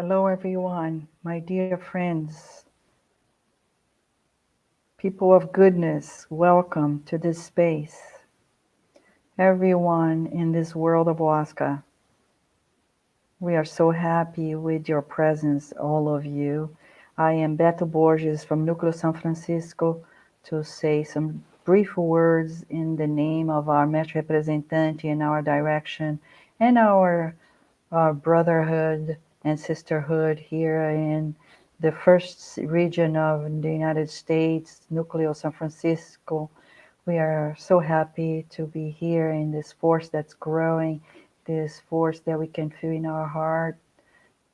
Hello, everyone, my dear friends, people of goodness, welcome to this space. Everyone in this world of Huasca, we are so happy with your presence, all of you. I am Beto Borges from Núcleo São Francisco to say some brief words in the name of our Mestre Representante in our direction and our brotherhood and sisterhood here in the first region of the United States, Núcleo San Francisco. We are so happy to be here in this force that's growing, this force that we can feel in our heart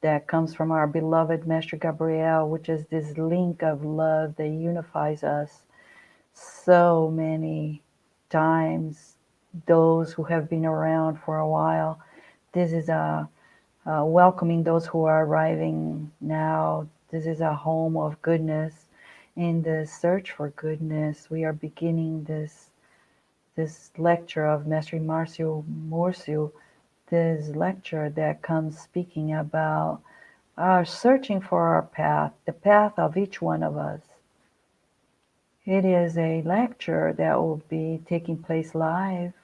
that comes from our beloved Master Gabriel, which is this link of love that unifies us so many times. Those who have been around for a while, this is a welcoming those who are arriving now. This is a home of goodness. In the search for goodness, we are beginning this lecture of Master Márcio Mussel, this lecture that comes speaking about our searching for our path, the path of each one of us. It is a lecture that will be taking place live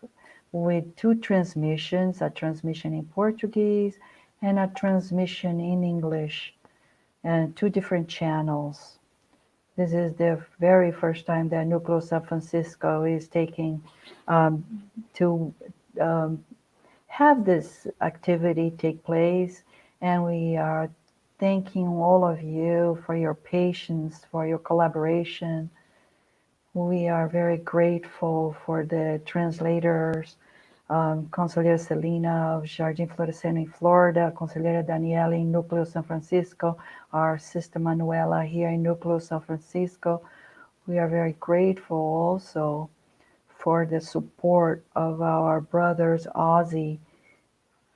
with two transmissions, a transmission in Portuguese and a transmission in English, and two different channels. This is the very first time that Núcleo San Francisco is taking to have this activity take place, and we are thanking all of you for your patience, for your collaboration. We are very grateful for the translators, Conselheira Celina of Jardim Florescendo in Florida, Conselheira Daniela in Núcleo San Francisco, our Sister Manuela here in Núcleo San Francisco. We are very grateful also for the support of our brothers Ozzy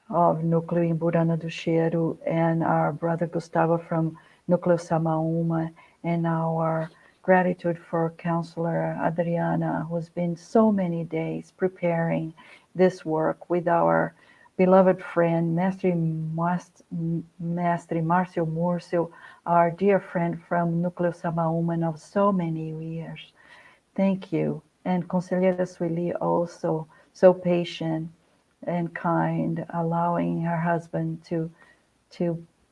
of Núcleo Imburana do Cheiro and our brother Gustavo from Núcleo Samaúma, and our gratitude for Counselor Adriana, who's been so many days preparing this work with our beloved friend, Mestre Márcio Mussel, our dear friend from Núcleo Samaúma of so many years. Thank you. And Conselheira Sueli also so patient and kind, allowing her husband to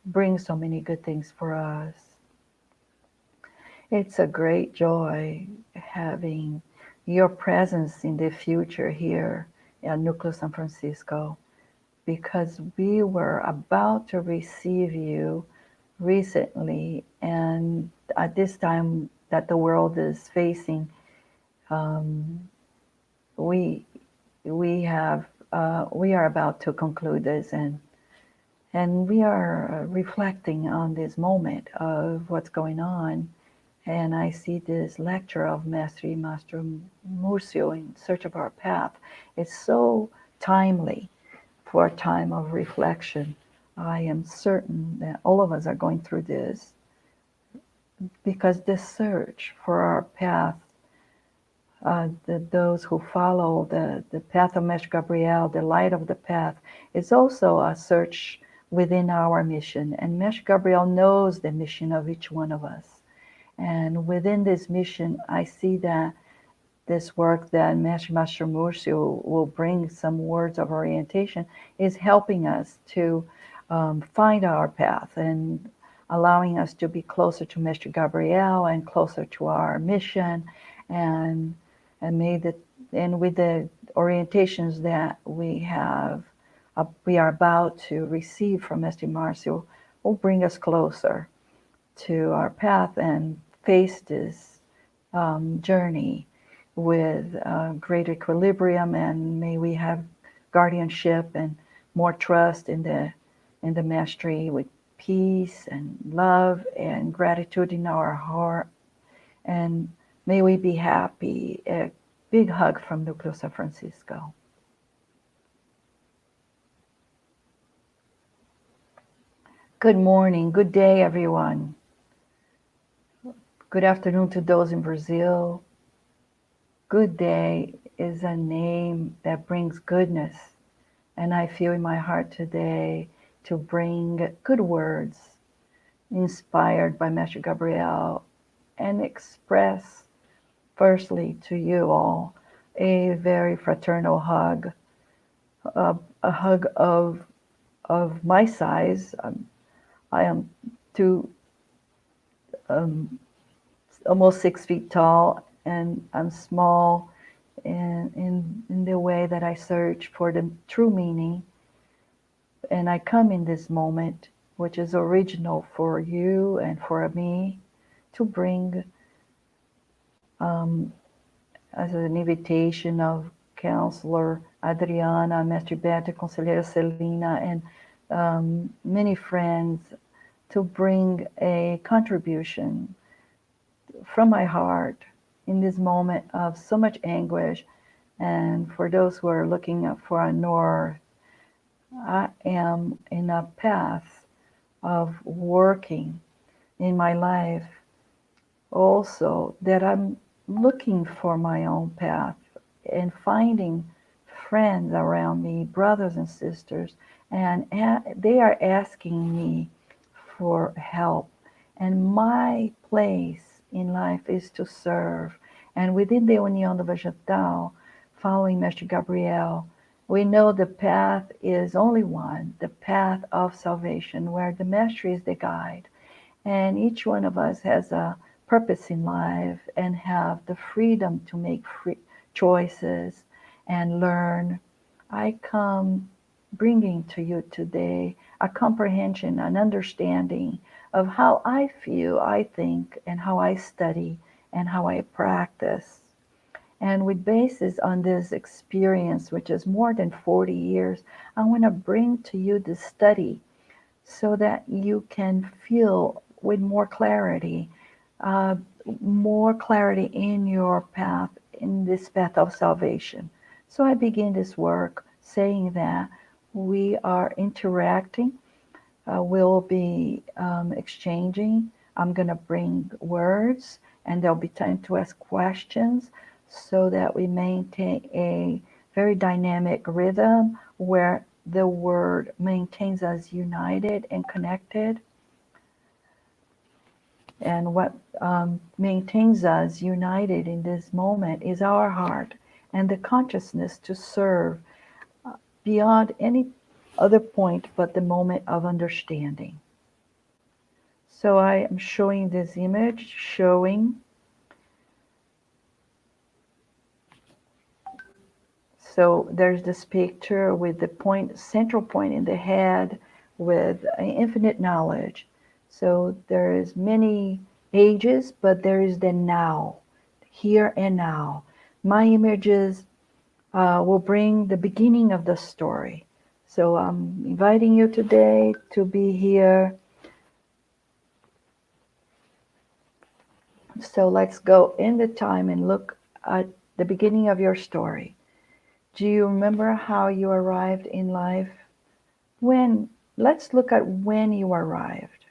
bring so many good things for us. It's a great joy having your presence in the future here at Núcleo San Francisco, because we were about to receive you recently, and at this time that the world is facing, we are about to conclude this, and we are reflecting on this moment of what's going on. And I see this lecture of Master Murcio in Search of Our Path. It's so timely for a time of reflection. I am certain that all of us are going through this, because the search for our path, those who follow the path of Master Gabriel, the light of the path, is also a search within our mission. And Master Gabriel knows the mission of each one of us. And within this mission, I see that this work that Master Murcio will bring some words of orientation is helping us to find our path and allowing us to be closer to Master Gabriel and closer to our mission, and with the orientations that we have, we are about to receive from Master Márcio, will bring us closer to our path and face this journey with great equilibrium, and may we have guardianship and more trust in the mastery, with peace and love and gratitude in our heart, and may we be happy. A big hug from Núcleo San Francisco. Good morning, good day, everyone. Good afternoon to those in Brazil. Good day is a name that brings goodness. And I feel in my heart today to bring good words inspired by Master Gabriel and express firstly to you all a very fraternal hug, a hug of my size. I am two, um, almost 6 feet tall, and I'm small in the way that I search for the true meaning. And I come in this moment, which is original for you and for me, to bring um, as an invitation of Counselor Adriana, Mestre Beto, Conselheira Celina, and many friends to bring a contribution from my heart in this moment of so much anguish. And for those who are looking for a north, I am in a path of working in my life also that I'm looking for my own path and finding friends around me, brothers and sisters, and they are asking me for help. And my place in life is to serve. And within the União do Vegetal, following Mestre Gabriel, we know the path is only one, the path of salvation, where the Mestre is the guide. And each one of us has a purpose in life and have the freedom to make free choices and learn. I come bringing to you today a comprehension, an understanding of how I feel, I think, and how I study and how I practice. And with basis on this experience, which is more than 40 years, I want to bring to you the study so that you can feel with uh, more clarity in your path, in this path of salvation. So I begin this work saying that we are interacting, we'll be exchanging. I'm going to bring words, and there'll be time to ask questions so that we maintain a very dynamic rhythm where the word maintains us united and connected. And what maintains us united in this moment is our heart and the consciousness to serve beyond any other point but the moment of understanding. So I am showing this image, so there's this picture with the point, central point in the head with infinite knowledge. So there is many ages, but there is the now, here and now. My images will bring the beginning of the story. So I'm inviting you today to be here. So let's go in the time and look at the beginning of your story. Do you remember how you arrived in life? When? Let's look at when you arrived.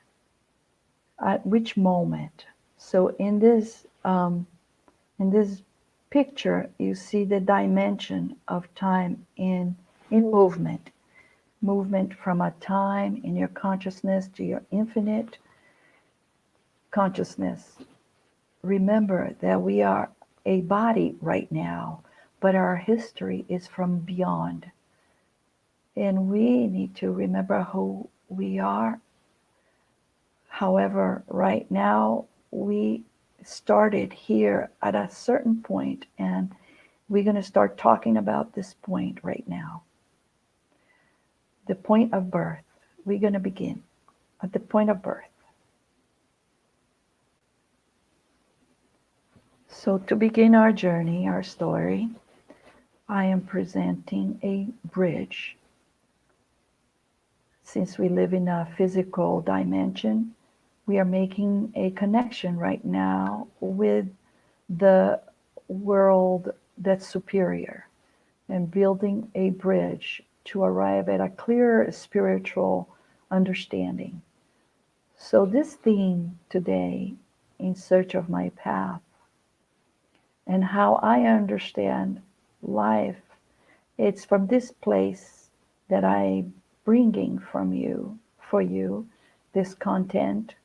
At which moment? So in this picture, you see the dimension of time in movement from a time in your consciousness to your infinite consciousness. Remember that we are a body right now, but our history is from beyond. And we need to remember who we are. However, right now, we started here at a certain point, and we're going to start talking about this point right now. The point of birth. We're going to begin at the point of birth. So to begin our journey, our story, I am presenting a bridge. Since we live in a physical dimension, we are making a connection right now with the world that's superior and building a bridge to arrive at a clearer spiritual understanding. So this theme today, in search of my path and how I understand life, it's from this place that I bringing for you, this content.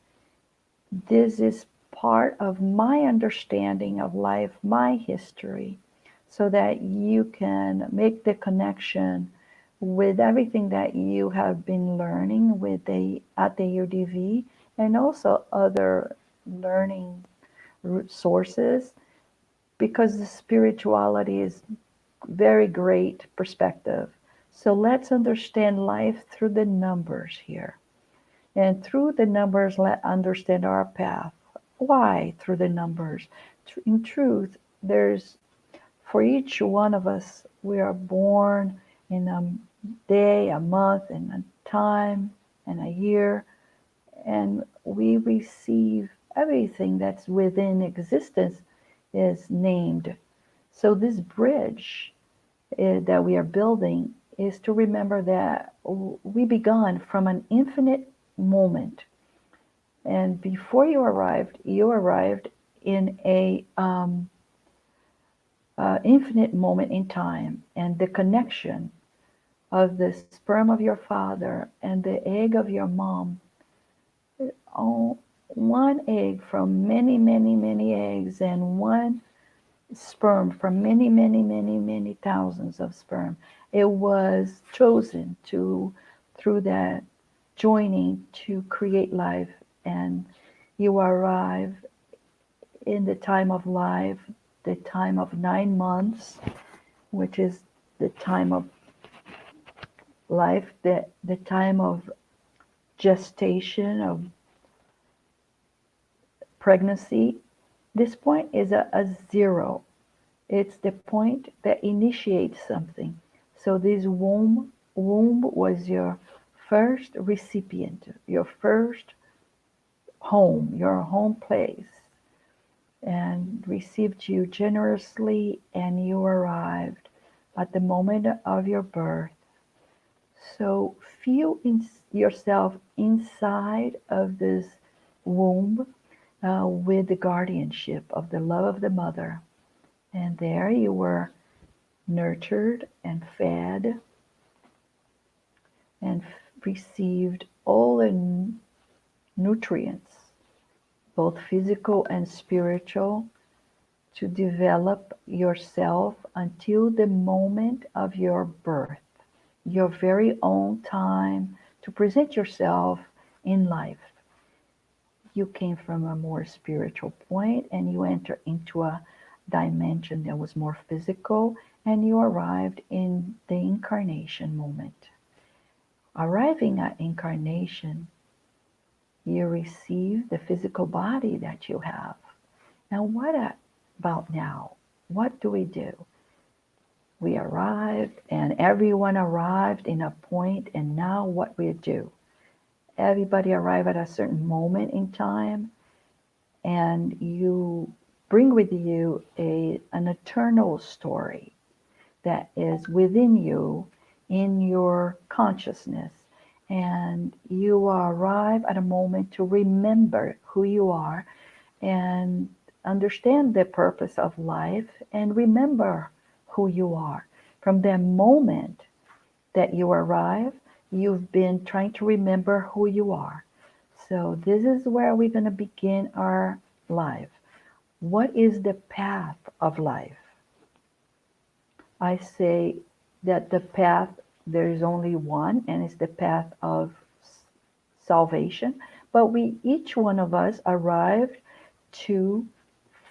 This is part of my understanding of life, my history, so that you can make the connection with everything that you have been learning at the UDV, and also other learning sources, because the spirituality is very great perspective. So let's understand life through the numbers here. And through the numbers, let's understand our path. Why through the numbers? In truth, there's, for each one of us, we are born in a day, a month, and a time, and a year, and we receive everything that's within existence is named. So this bridge that we are building is to remember that we began from an infinite moment. And before you arrived in a infinite moment in time, and the connection of the sperm of your father and the egg of your mom, one egg from many, many, many eggs, and one sperm from many, many, many, many thousands of sperm. It was chosen through that joining, to create life. And you arrive in the time of life, the time of 9 months, which is the time of life, the time of gestation, of pregnancy. This point is a zero. It's the point that initiates something. So this womb was your first recipient, your first home, your home place, and received you generously, and you arrived at the moment of your birth. So feel yourself inside of this womb, with the guardianship of the love of the mother. And there you were nurtured and fed, and received all the nutrients, both physical and spiritual, to develop yourself until the moment of your birth, your very own time to present yourself in life. You came from a more spiritual point, and you enter into a dimension that was more physical, and you arrived in the incarnation moment. Arriving at incarnation, you receive the physical body that you have. Now, what about now? What do we do? We arrived, and everyone arrived in a point, and now what we do? Everybody arrived at a certain moment in time, and you bring with you an eternal story that is within you, in your consciousness. And you arrive at a moment to remember who you are, and understand the purpose of life, and remember who you are. From the moment that you arrive, you've been trying to remember who you are. So this is where we're going to begin our life. What is the path of life? I say that the path, there is only one, and it's the path of salvation. But each one of us arrived to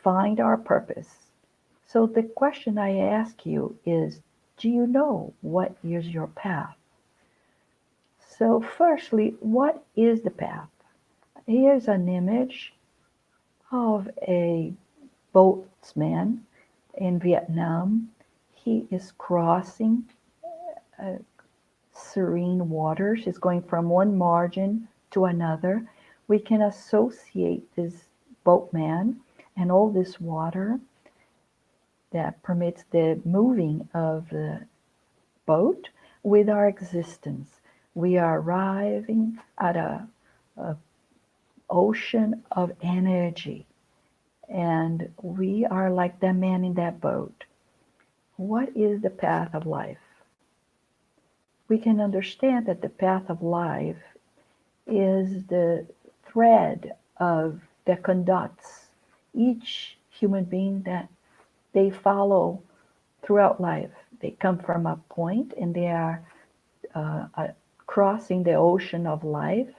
find our purpose. So the question I ask you is, do you know what is your path? So firstly, what is the path? Here's an image of a boatsman in Vietnam. He is crossing serene waters. He's going from one margin to another. We can associate this boatman and all this water that permits the moving of the boat with our existence. We are arriving at a ocean of energy, and we are like the man in that boat. What is the path of life? we can understand that the path of life is the thread that conducts each human being that they follow throughout life. They come from a point and they are crossing the ocean of life,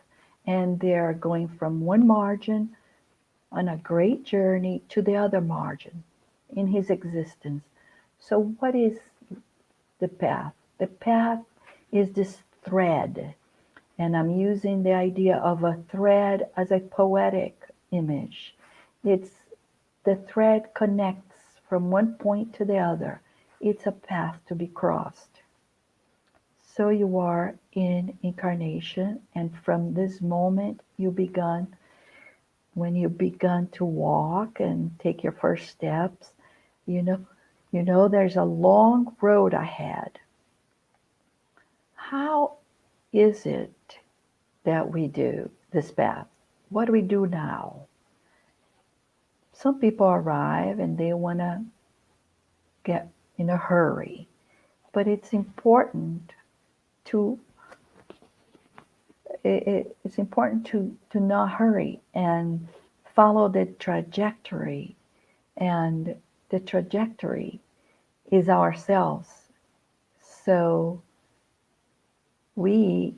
and they are going from one margin on a great journey to the other margin in his existence. So, what is the path? The path is this thread, and I'm using the idea of a thread as a poetic image. It's the thread connects from one point to the other. It's a path to be crossed. So you are in incarnation, and from this moment when you begun to walk and take your first steps, you know there's a long road ahead. How is it that we do this path? What do we do now? Some people arrive and they want to get in a hurry, but it's important to it's important to not hurry and follow the trajectory. And the trajectory is ourselves. So we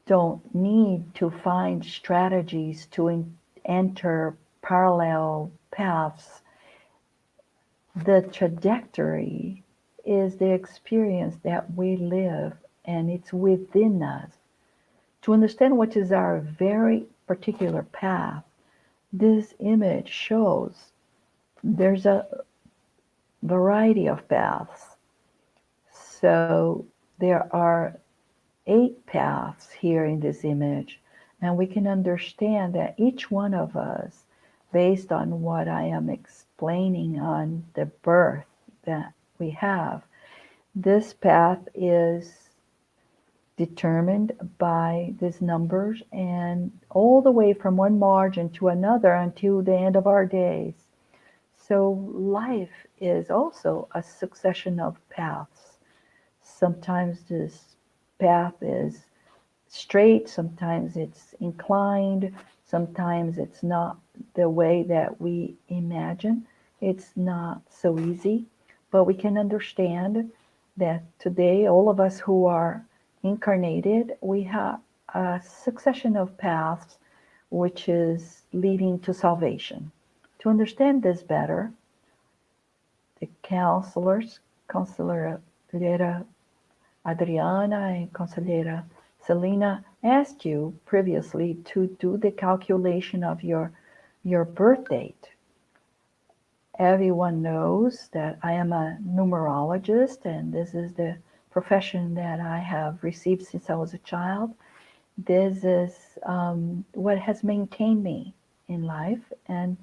don't need to find strategies to enter parallel paths. The trajectory is the experience that we live, and it's within us. To understand what is our very particular path, this image shows there's a variety of paths. So there are 8 paths here in this image, and we can understand that each one of us, based on what I am explaining on the birth that we have, this path is determined by these numbers, and all the way from one margin to another until the end of our days. So life is also a succession of paths. Sometimes this path is straight, sometimes it's inclined, sometimes it's not the way that we imagine. It's not so easy, but we can understand that today, all of us who are incarnated, we have a succession of paths which is leading to salvation. To understand this better, the Conselheira Adriana and Conselheira Celina asked you previously to do the calculation of your birth date. Everyone knows that I am a numerologist, and this is the profession that I have received since I was a child. This is what has maintained me in life, and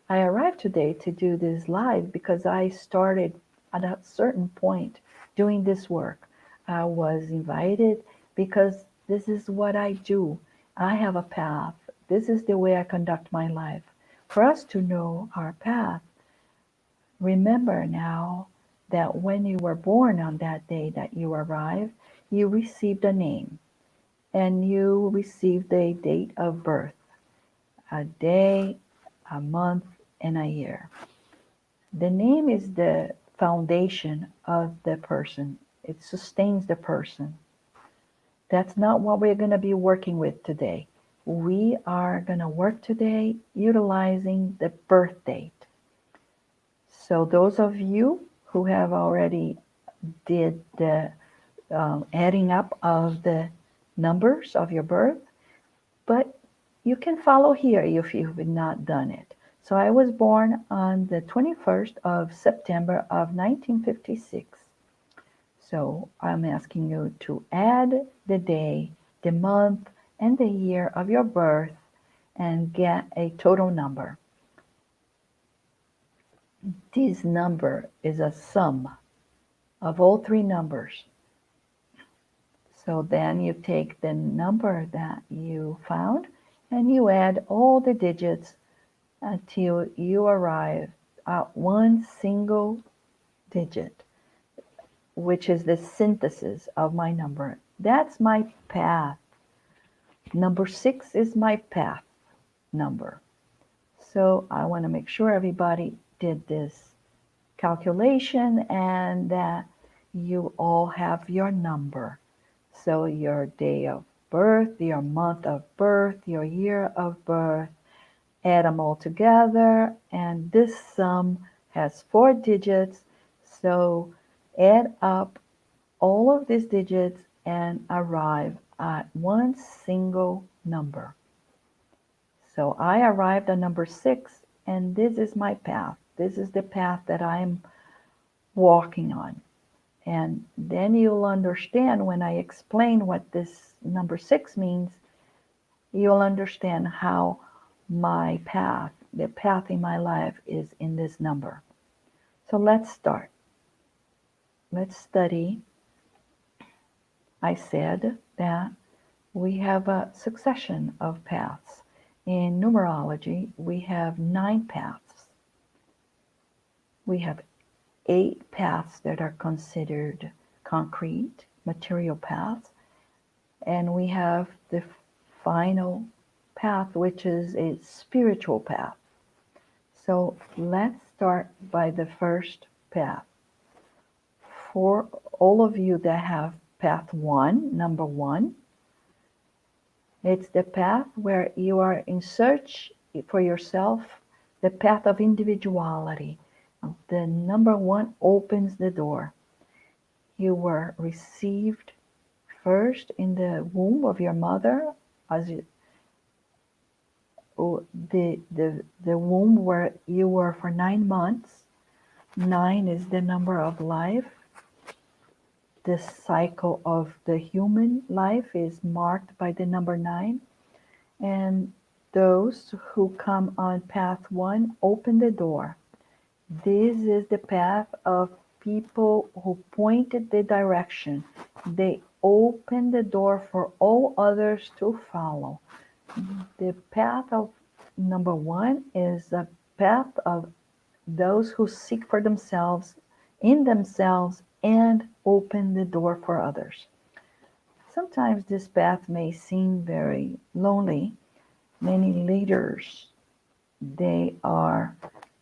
I arrived today to do this live because I started at a certain point doing this work. I was invited because this is what I do. I have a path. This is the way I conduct my life. For us to know our path, remember now that when you were born on that day that you arrived, you received a name and you received a date of birth, a day, a month, and a year. The name is the foundation of the person. It sustains the person. That's not what we're going to be working with today. We are going to work today utilizing the birth date. So those of you who have already did the adding up of the numbers of your birth, but you can follow here if you've not done it. So I was born on the 21st of September of 1956. So I'm asking you to add the day, the month, and the year of your birth and get a total number. This number is a sum of all 3 numbers. So then you take the number that you found and you add all the digits until you arrive at one single digit. which is the synthesis of my number. That's my path. Number 6 is my path number. So I want to make sure everybody did this calculation and that you all have your number. So your day of birth, your month of birth, your year of birth, add them all together, and this sum has 4 digits. So add up all of these digits and arrive at one single number. So I arrived at number 6, and this is my path. This is the path that I'm walking on. And then you'll understand when I explain what this number 6 means, you'll understand how my path, the path in my life, is in this number. So let's start. Let's study. I said that we have a succession of paths. In numerology, we have 9 paths. We have 8 paths that are considered concrete, material paths, and we have the final path, which is a spiritual path. So let's start by the first path. For all of you that have path 1, number 1, it's the path where you are in search for yourself, the path of individuality. The number 1 opens the door. You were received first in the womb of your mother, as you, the womb where you were for 9 months. 9 is the number of life. The cycle of the human life is marked by the number 9. And those who come on path 1 open the door. This is the path of people who pointed the direction. They open the door for all others to follow. The path of number 1 is the path of those who seek for themselves, in themselves, and open the door for others. Sometimes this path may seem very lonely. Many leaders, they are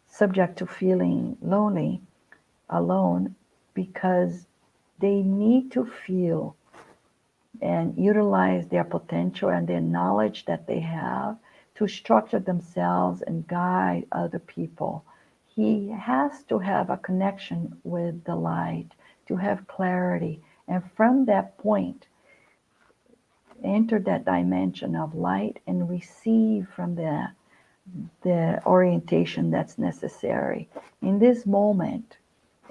subject to feeling lonely, alone, because they need to feel and utilize their potential and their knowledge that they have to structure themselves and guide other people. He has to have a connection with the light, to have clarity, and from that point, enter that dimension of light and receive from the orientation that's necessary. In this moment,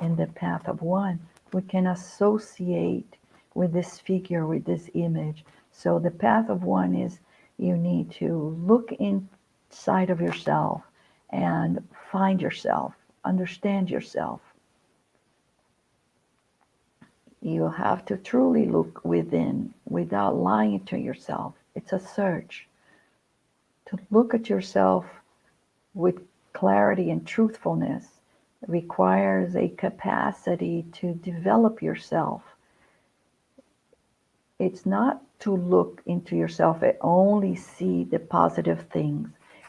in the path of 1, we can associate with this figure, with this image. So the path of 1 is you need to look inside of yourself and find yourself, understand yourself. You have to truly look within without lying to yourself. It's a search. To look at yourself with clarity and truthfulness requires a capacity to develop yourself. It's not to look into yourself and only see the positive things.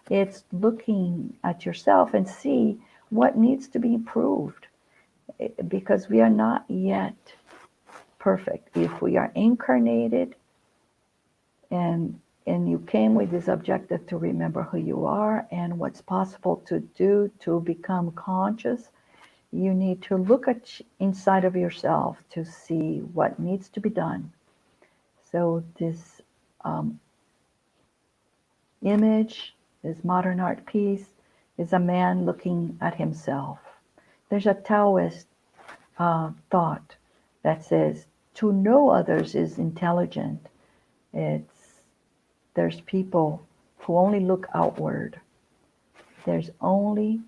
It's looking at yourself and see what needs to be improved, because we are not yet perfect. If we are incarnated and you came with this objective to remember who you are and what's possible to do to become conscious, you need to look at inside of yourself to see what needs to be done. So this image, this modern art piece, is a man looking at himself. There's a Taoist thought that says, to know others is intelligent. There's people who only look outward. There's some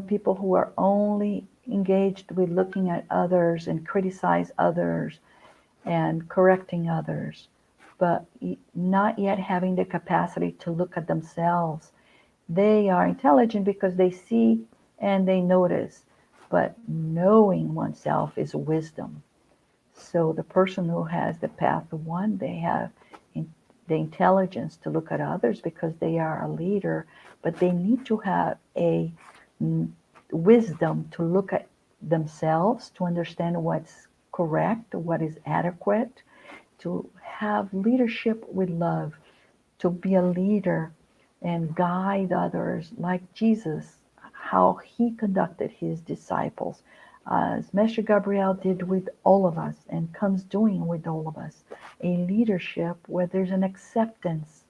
people who are only engaged with looking at others and criticize others and correcting others, but not yet having the capacity to look at themselves. They are intelligent because they see and they notice. but knowing oneself is wisdom. So the person who has the path one, they have the intelligence to look at others because they are a leader, but they need to have a wisdom to look at themselves, to understand what's correct, what is adequate, to have leadership with love, to be a leader and guide others like Jesus, how he conducted his disciples, as Master Gabriel did with all of us and comes doing with all of us, a leadership where there's an acceptance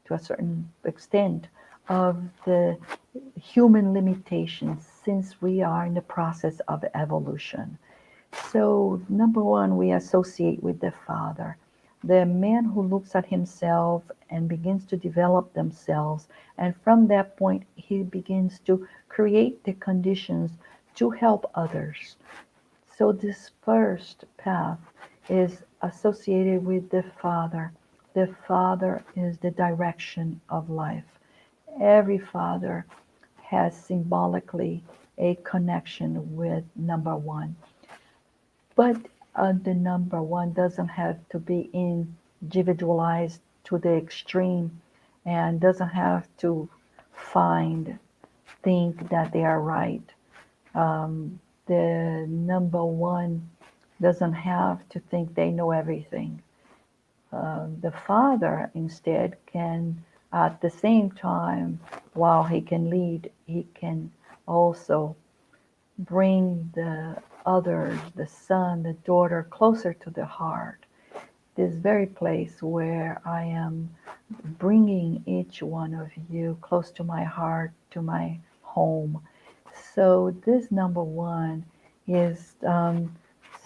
to a certain extent of the human limitations since we are in the process of evolution. So, number one, we associate with the Father. The man who looks at himself and begins to develop themselves, and from that point, he begins to create the conditions to help others. So, this first path is associated with the Father. The Father is the direction of life. Every father has symbolically a connection with number one. But the number one doesn't have to be individualized to the extreme and doesn't have to think that they are right. The number one doesn't have to think they know everything. The father instead can, at the same time, while he can lead, he can also bring the others, the son, the daughter, closer to the heart. This very place where I am bringing each one of you close to my heart, to my home. So this number one is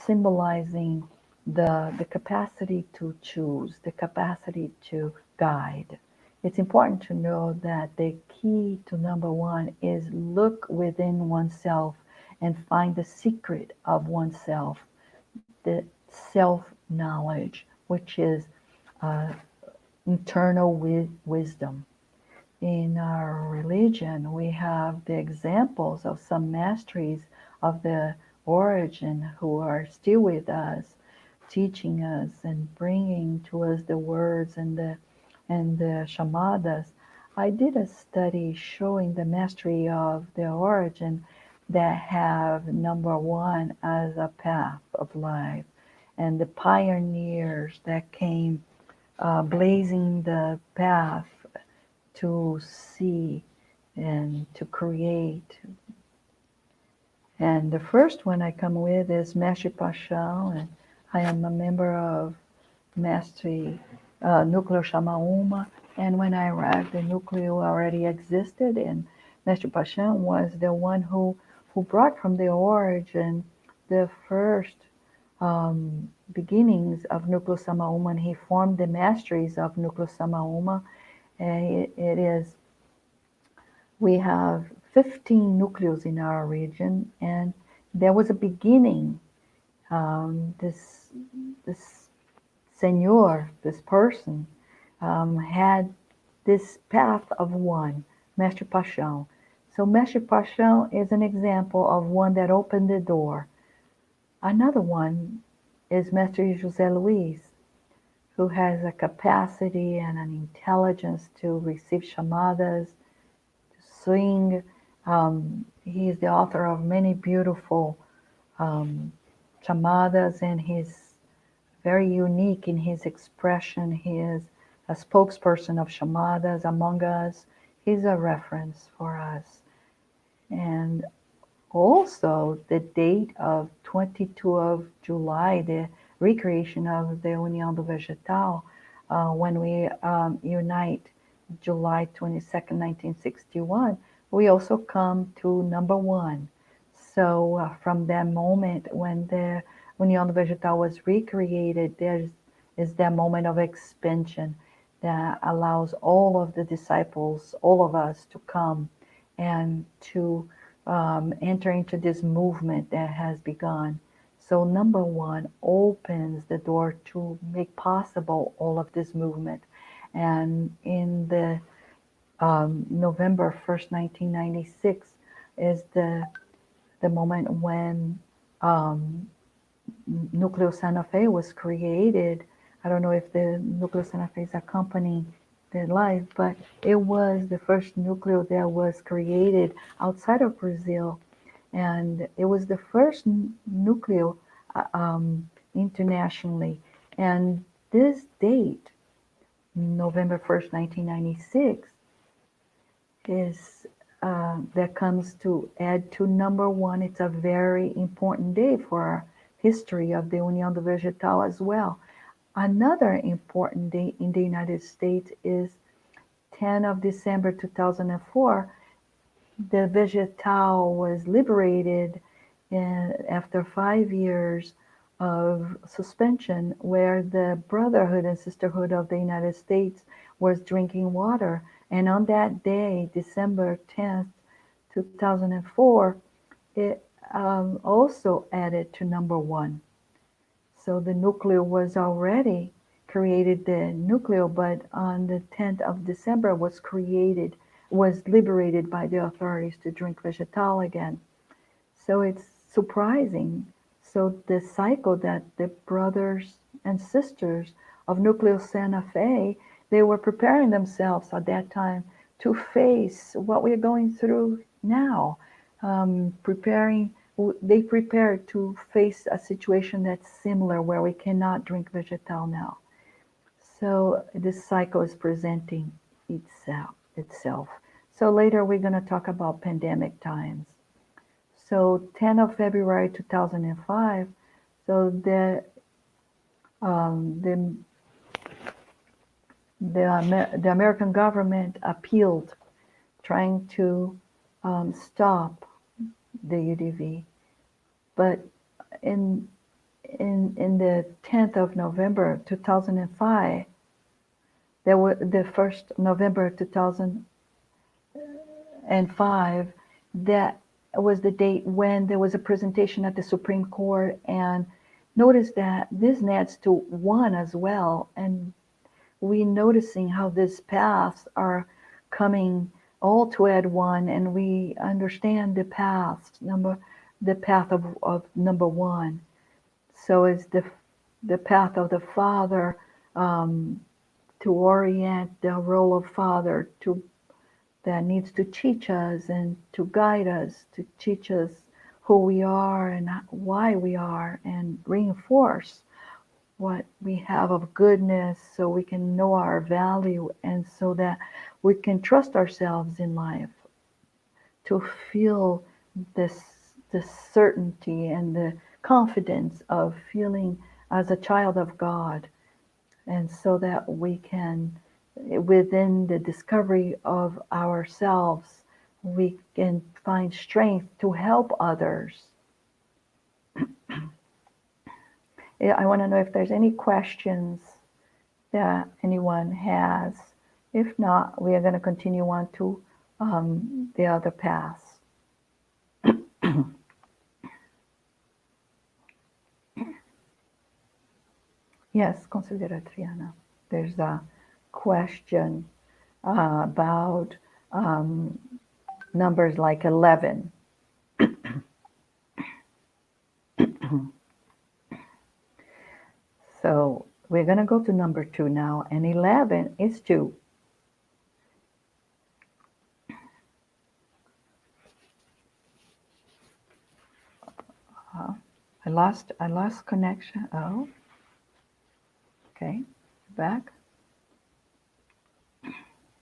symbolizing the capacity to choose, the capacity to guide. It's important to know that the key to number one is look within oneself and find the secret of oneself, the self-knowledge, which is uh, internal wisdom. In our religion, we have the examples of some masteries of the origin who are still with us, teaching us and bringing to us the words and the shamadas. I did a study showing the mastery of the origin that have number one as a path of life, and the pioneers that came blazing the path to see and to create. And the first one I come with is Master Paschal, and I am a member of Mastery Nuclear Shamauma. And when I arrived, the nuclear already existed, and Master Paschal was the one who brought from the origin the first beginnings of Nuclear Samauma, and he formed the masteries of Nuclear Samauma. And it is, we have 15 nucleos in our region, and there was a beginning. This senor, this person, had this path of one, Master Paschal. So Master Paschal is an example of one that opened the door. Another one is Master José Luis, who has a capacity and an intelligence to receive chamadas, to sing. He is the author of many beautiful chamadas, and he's very unique in his expression. He is a spokesperson of chamadas among us. He's a reference for us. And also the date of 22 of July, the recreation of the União do Vegetal, when we unite July 22nd, 1961, we also come to number one. So from that moment when the União do Vegetal was recreated, there is that moment of expansion that allows all of the disciples, all of us, to come and to enter into this movement that has begun. So number one opens the door to make possible all of this movement. And in the November 1st, 1996 is the the moment when Núcleo Santa Fe was created. I don't know if the Núcleo Santa Fe is accompanying their life, but it was the first núcleo that was created outside of Brazil. And it was the first núcleo internationally. And this date, November 1st, 1996, is that comes to add to number one. It's a very important day for our history of the União do Vegetal as well. Another important day in the United States is 10 of December 2004. The Vegetal was liberated after 5 years of suspension, where the Brotherhood and Sisterhood of the United States was drinking water. And on that day, December 10th, 2004, it also added to number one. So the núcleo was already created, the núcleo, but on the 10th of December was liberated by the authorities to drink vegetal again. So it's surprising. So the cycle that the brothers and sisters of Núcleo Santa Fe, they were preparing themselves at that time to face what we're going through now. They prepared to face a situation that's similar where we cannot drink vegetal now. So this cycle is presenting itself. So later we're going to talk about pandemic times. So 10 of February 2005, so the American government appealed, trying to stop the UDV, but in the 10th of November 2005, there were the 1st November 2005, that was the date when there was a presentation at the Supreme Court, and notice that this nets to one as well, and we noticing how these paths are coming all to add one, and we understand the path of number one. So it's the path of the Father, to orient the role of Father that needs to teach us and to guide us, to teach us who we are and why we are, and reinforce what we have of goodness so we can know our value, and so that we can trust ourselves in life, to feel this certainty and the confidence of feeling as a child of God, and so that we can, within the discovery of ourselves, we can find strength to help others. I want to know if there's any questions that anyone has. If not, we are going to continue on to the other paths. Yes, considera, Triana. There's a question about numbers like 11. So we're going to go to number 2 now, and 11 is 2. I lost connection. Oh, okay, back.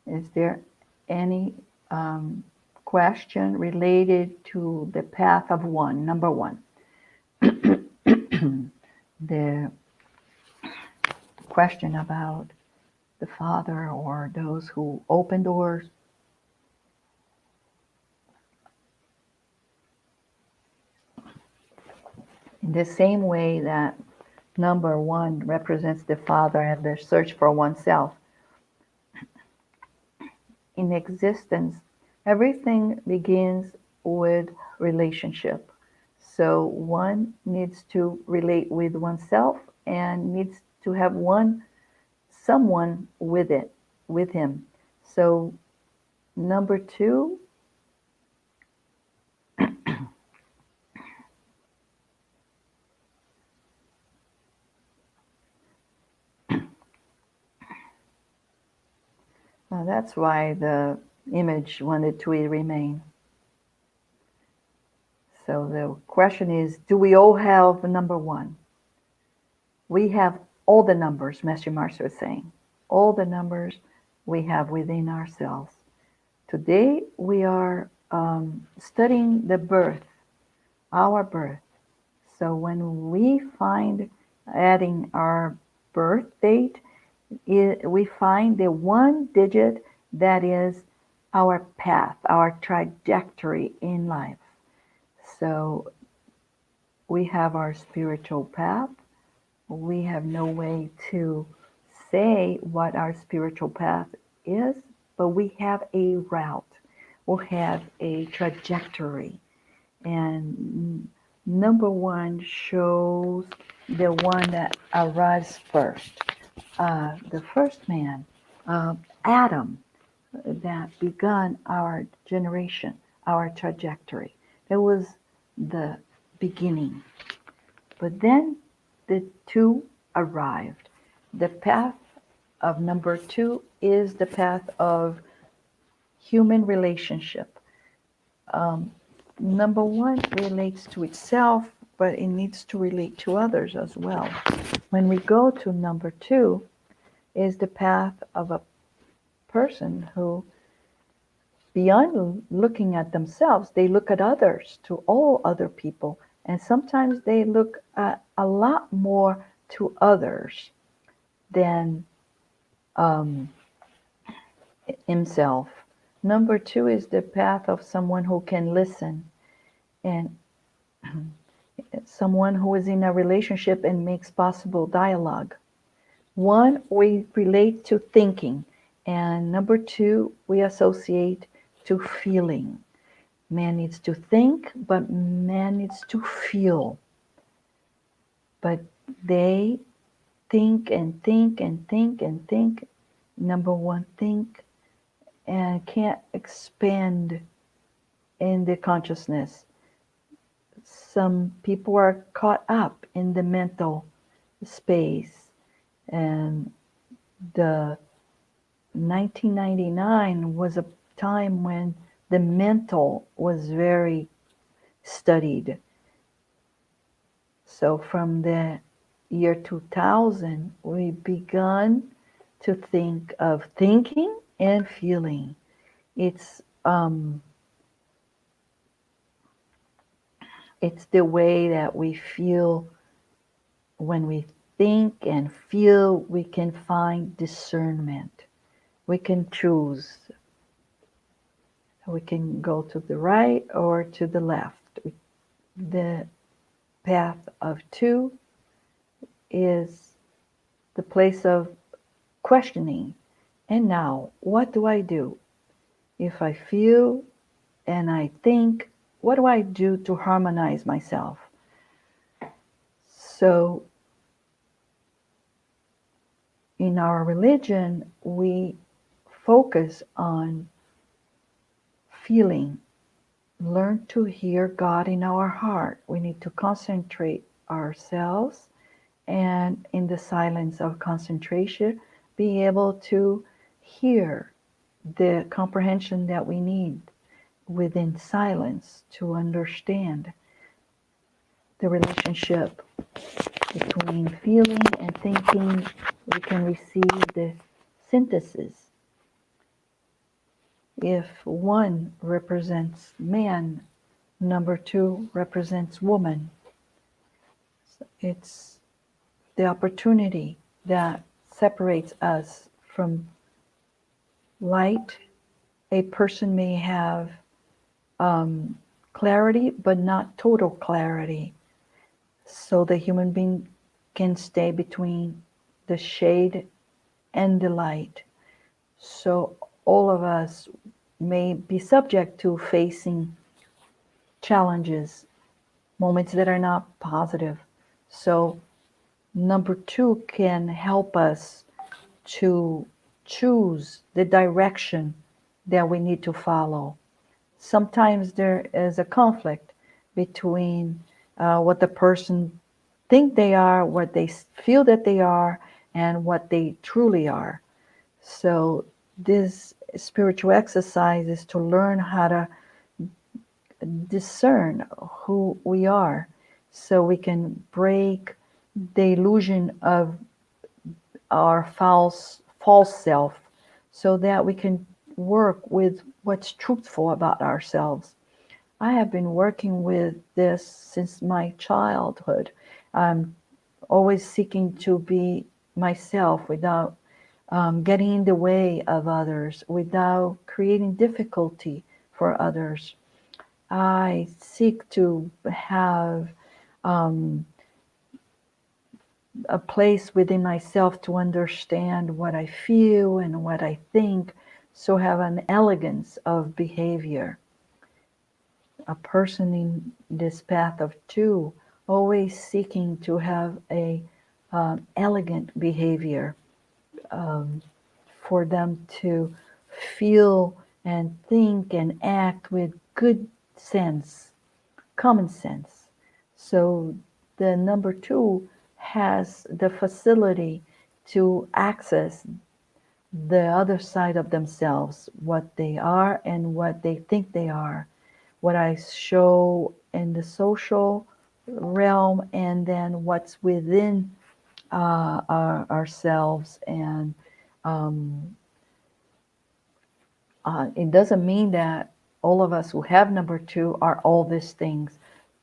Is there any question related to the path of one, number 1? The question about the Father or those who open doors. In the same way that number 1 represents the Father and the search for oneself. In existence, everything begins with relationship. So one needs to relate with oneself and needs to have someone with him. So number 2 That's why the image wanted to remain. So the question is, do we all have number one? We have all the numbers, Master Marcia is saying. All the numbers we have within ourselves. Today we are studying the birth, our birth. So when we find adding our birth date, we find the one digit that is our path, our trajectory in life. So we have our spiritual path. We have no way to say what our spiritual path is, but we have a route. We have a trajectory. And number one shows the one that arrives first. The first man, Adam, that began our generation, our trajectory. It was the beginning. But then the two arrived. The path of number two is the path of human relationship. Number one relates to itself, but it needs to relate to others as well. When we go to number two, is the path of a person who, beyond looking at themselves, they look at others, to all other people, and sometimes they look at a lot more to others than himself. Number two is the path of someone who can listen, and someone who is in a relationship and makes possible dialogue. One, we relate to thinking, and number two, we associate to feeling. Man needs to think, but man needs to feel. But they think and think and think and think. Number one, think and can't expand in the consciousness. Some people are caught up in the mental space, and the 1999 was a time when the mental was very studied. So from the year 2000, we begun to think of thinking and feeling. It's the way that we feel. When we think and feel, we can find discernment. We can choose. We can go to the right or to the left. The path of two is the place of questioning. And now, what do I do? If I feel and I think, what do I do to harmonize myself? So, in our religion, we focus on feeling. Learn to hear God in our heart. We need to concentrate ourselves, and in the silence of concentration, be able to hear the comprehension that we need within silence to understand the relationship between feeling and thinking. We can receive the synthesis. If one represents man, number two represents woman. It's the opportunity that separates us from light. A person may have clarity, but not total clarity. So the human being can stay between the shade and the light. So all of us may be subject to facing challenges, moments that are not positive. So number two can help us to choose the direction that we need to follow. Sometimes there is a conflict between what the person think they are, what they feel that they are, and what they truly are. So this spiritual exercise is to learn how to discern who we are, so we can break the illusion of our false self, so that we can work with what's truthful about ourselves. I have been working with this since my childhood. I'm always seeking to be myself without getting in the way of others, without creating difficulty for others. I seek to have um, a place within myself to understand what I feel and what I think, so have an elegance of behavior. A person in this path of two, always seeking to have a elegant behavior, um, for them to feel and think and act with good sense, common sense. So the number two has the facility to access the other side of themselves, what they are and what they think they are, what I show in the social realm, and then what's within ourselves. And um, it doesn't mean that all of us who have number two are all these things.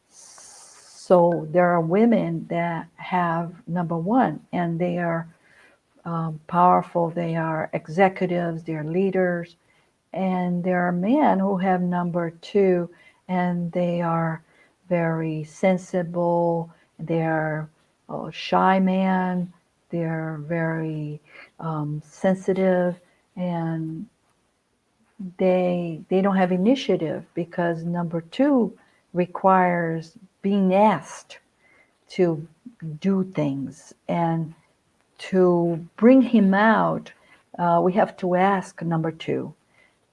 So there are women that have number one, and they are powerful, they are executives, they're leaders. And there are men who have number two, and they are very sensible, they are shy man, they're very sensitive, and they don't have initiative, because number two requires being asked to do things. And to bring him out, we have to ask number two.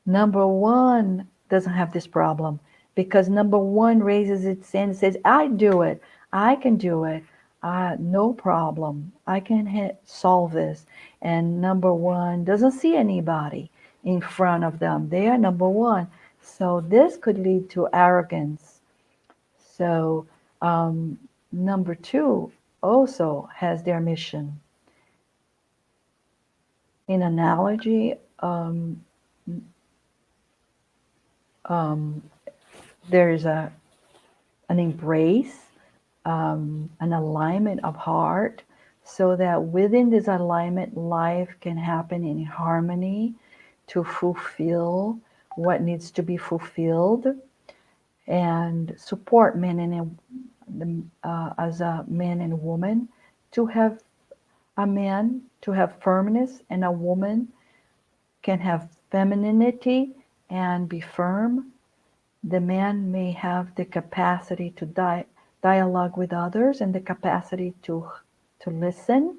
Number one doesn't have this problem, because number one raises its hand and says, I do it. I can do it. No problem. I can solve this. And number one doesn't see anybody in front of them. They are number one. So this could lead to arrogance. So number two also has their mission. In analogy, um, there is an embrace, an alignment of heart, so that within this alignment, life can happen in harmony to fulfill what needs to be fulfilled, and support men and as a man and woman, to have a man to have firmness, and a woman can have femininity and be firm. The man may have the capacity to dialogue with others, and the capacity to listen,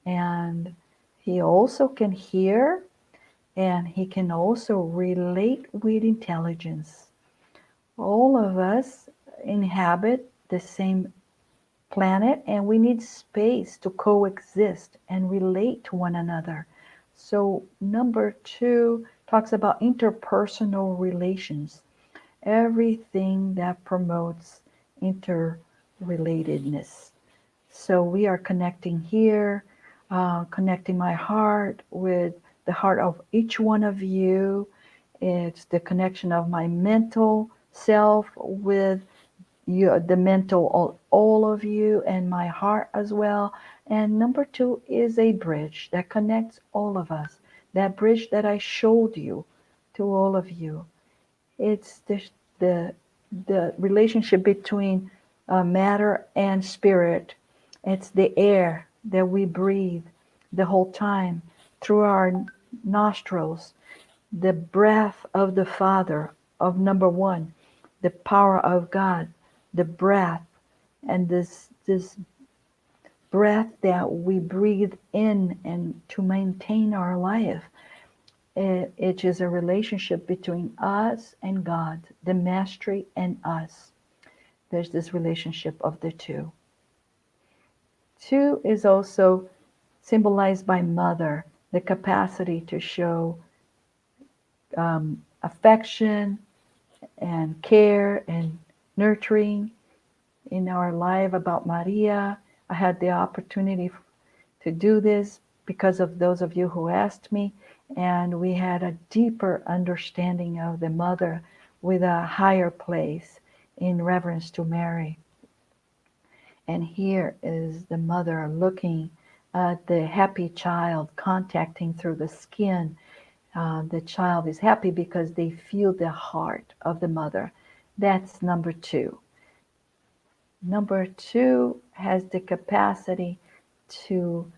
and he also can hear, and he can also relate with intelligence. All of us inhabit the same planet, and we need space to coexist and relate to one another. So number two talks about interpersonal relations, everything that promotes interrelatedness. So we are connecting here, connecting my heart with the heart of each one of you. It's the connection of my mental self with you, the mental, all of you, and my heart as well. And number two is a bridge that connects all of us. That bridge that I showed you to all of you. It's the, the relationship between matter and spirit. It's the air that we breathe the whole time through our nostrils, the breath of the Father, of number one, the power of God, the breath, and this breath that we breathe in and to maintain our life. It is a relationship between us and God, the mastery and us. There's this relationship of the two. Two is also symbolized by mother, the capacity to show affection and care and nurturing in our life about Maria. I had the opportunity to do this because of those of you who asked me, and we had a deeper understanding of the mother with a higher place in reverence to Mary. And here is the mother looking at the happy child contacting through the skin. The child is happy because they feel the heart of the mother. That's number two. Number two has the capacity to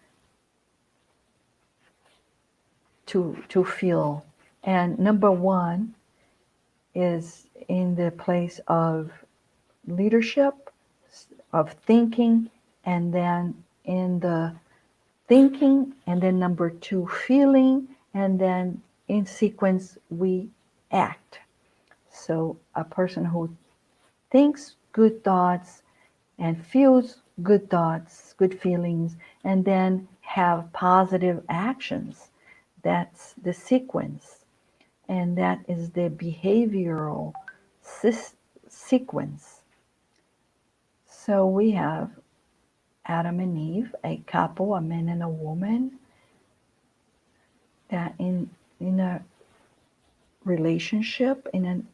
feel. And number one is in the place of leadership, of thinking, and then in the thinking, and then number two, feeling, and then in sequence, we act. So a person who thinks good thoughts and feels good thoughts, good feelings, and then have positive actions. That's the sequence. And that is the behavioral sequence. So we have Adam and Eve, a couple, a man and a woman, that in a relationship, in an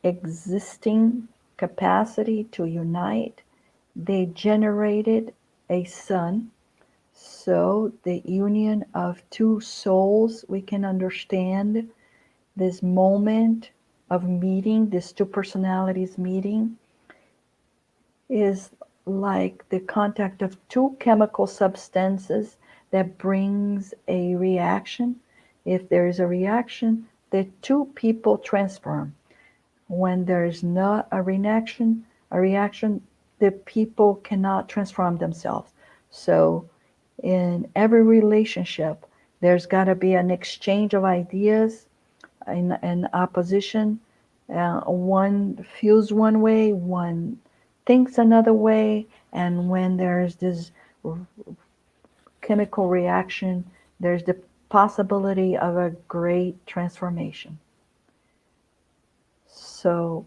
existing capacity to unite, they generated a son. So the union of two souls, we can understand this moment of meeting, these two personalities meeting, is like the contact of two chemical substances that brings a reaction. If there is a reaction, the two people transform. When there is not a reaction, the people cannot transform themselves. So in every relationship, there's got to be an exchange of ideas in opposition. One feels one way, one thinks another way, and when there's this chemical reaction, there's the possibility of a great transformation. So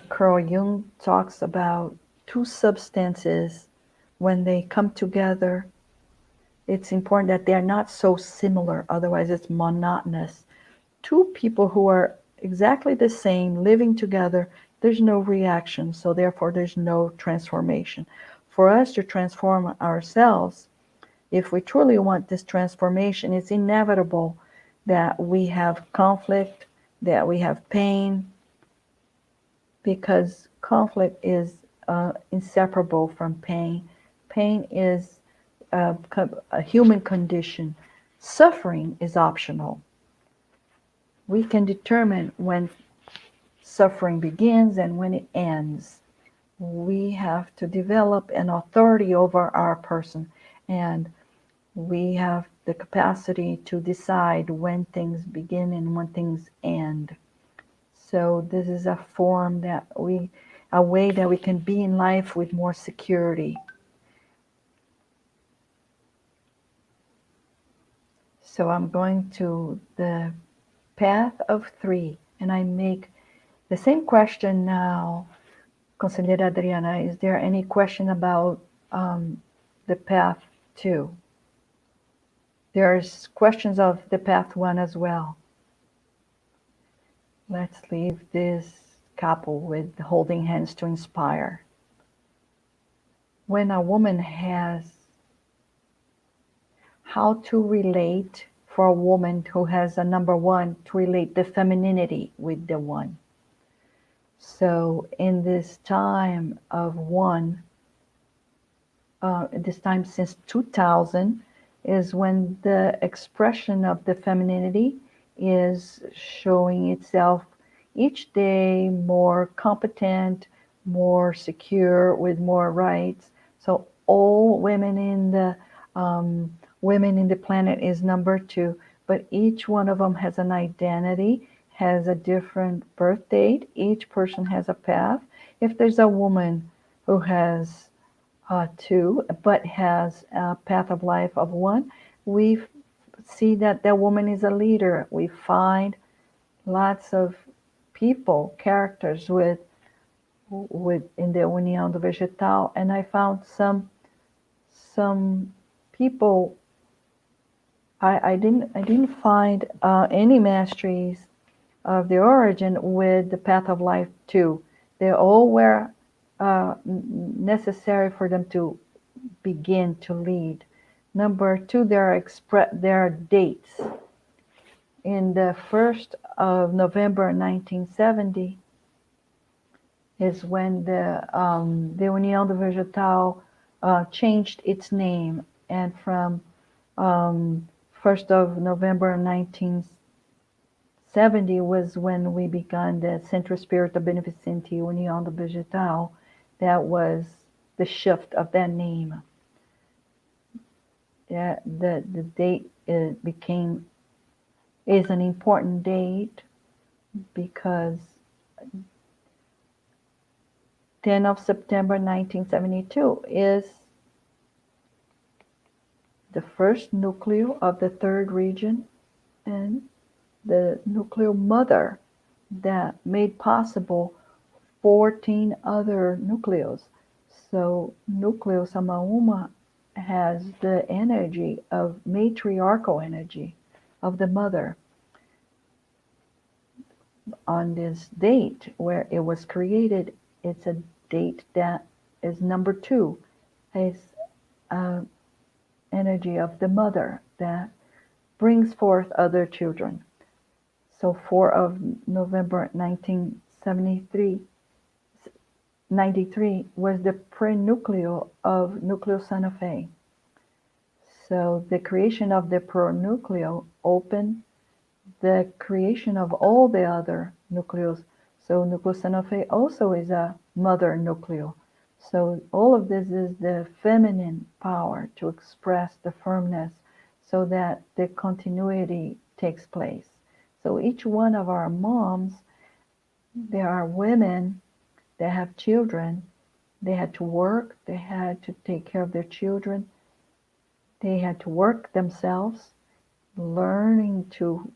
Carl Jung talks about two substances when they come together. It's important that they're not so similar, otherwise it's monotonous. Two people who are exactly the same living together, there's no reaction, so therefore there's no transformation. For us to transform ourselves, if we truly want this transformation, it's inevitable that we have conflict, that we have pain, because conflict is inseparable from pain. Pain is a human condition. Suffering is optional. We can determine when suffering begins and when it ends. We have to develop an authority over our person, and we have the capacity to decide when things begin and when things end. So this is a way that we can be in life with more security. So I'm going to the path of three, and I make the same question now. Conselheira Adriana, is there any question about the path two? There's questions of the path one as well. Let's leave this couple with holding hands to inspire. When a woman has how to relate, for a woman who has a number one, to relate the femininity with the one. So in this time of one, this time since 2000, is when the expression of the femininity is showing itself each day more competent, more secure, with more rights. So all women in the planet is number two, but each one of them has an identity, has a different birth date. Each person has a path. If there's a woman who has two, but has a path of life of one, we see that that woman is a leader. We find lots of people, characters with in the União do Vegetal, and I found some people. I didn't find any masteries of the origin with the path of life too. They all were necessary for them to begin to lead. Number two, there are dates. In the 1st of November 1970 is when the União do Vegetal changed its name, and from 1st of November 1970 was when we began the Centro Espírita Beneficente União do Vegetal. That was the shift of that name. Yeah, the date is an important date because 10 of September 1972 is the first nucleo of the third region and the nucleo mother that made possible 14 other nucleos. So nucleo Samaúma has the energy of matriarchal energy of the mother. On this date where it was created, it's a date that is number 2, is energy of the mother that brings forth other children. So 4 of November 1993 was the pre-nucleo of Nucleo Santa Fe. So the creation of the pre-nucleo opened the creation of all the other nucleos. So Nucleo Santa Fe also is a mother nucleo. So all of this is the feminine power to express the firmness so that the continuity takes place. So each one of our moms, there are women that have children. They had to work. They had to take care of their children. They had to work themselves, learning to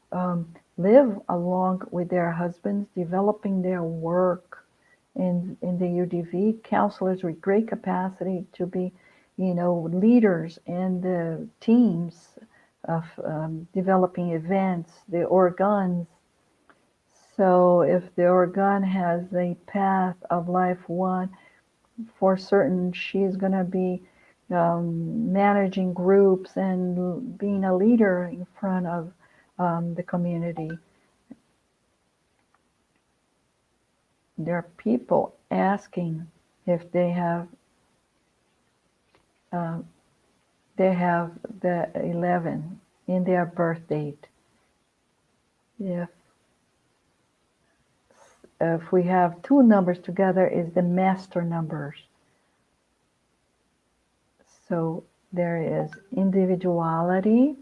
live along with their husbands, developing their work in the UDV, counselors with great capacity to be, leaders in the teams of developing events, the organs. So if the organ has a path of life 1, for certain she's going to be managing groups and being a leader in front of the community. There are people asking if they have the 11 in their birth date. If we have 2 numbers together, is the master numbers. So there is individuality,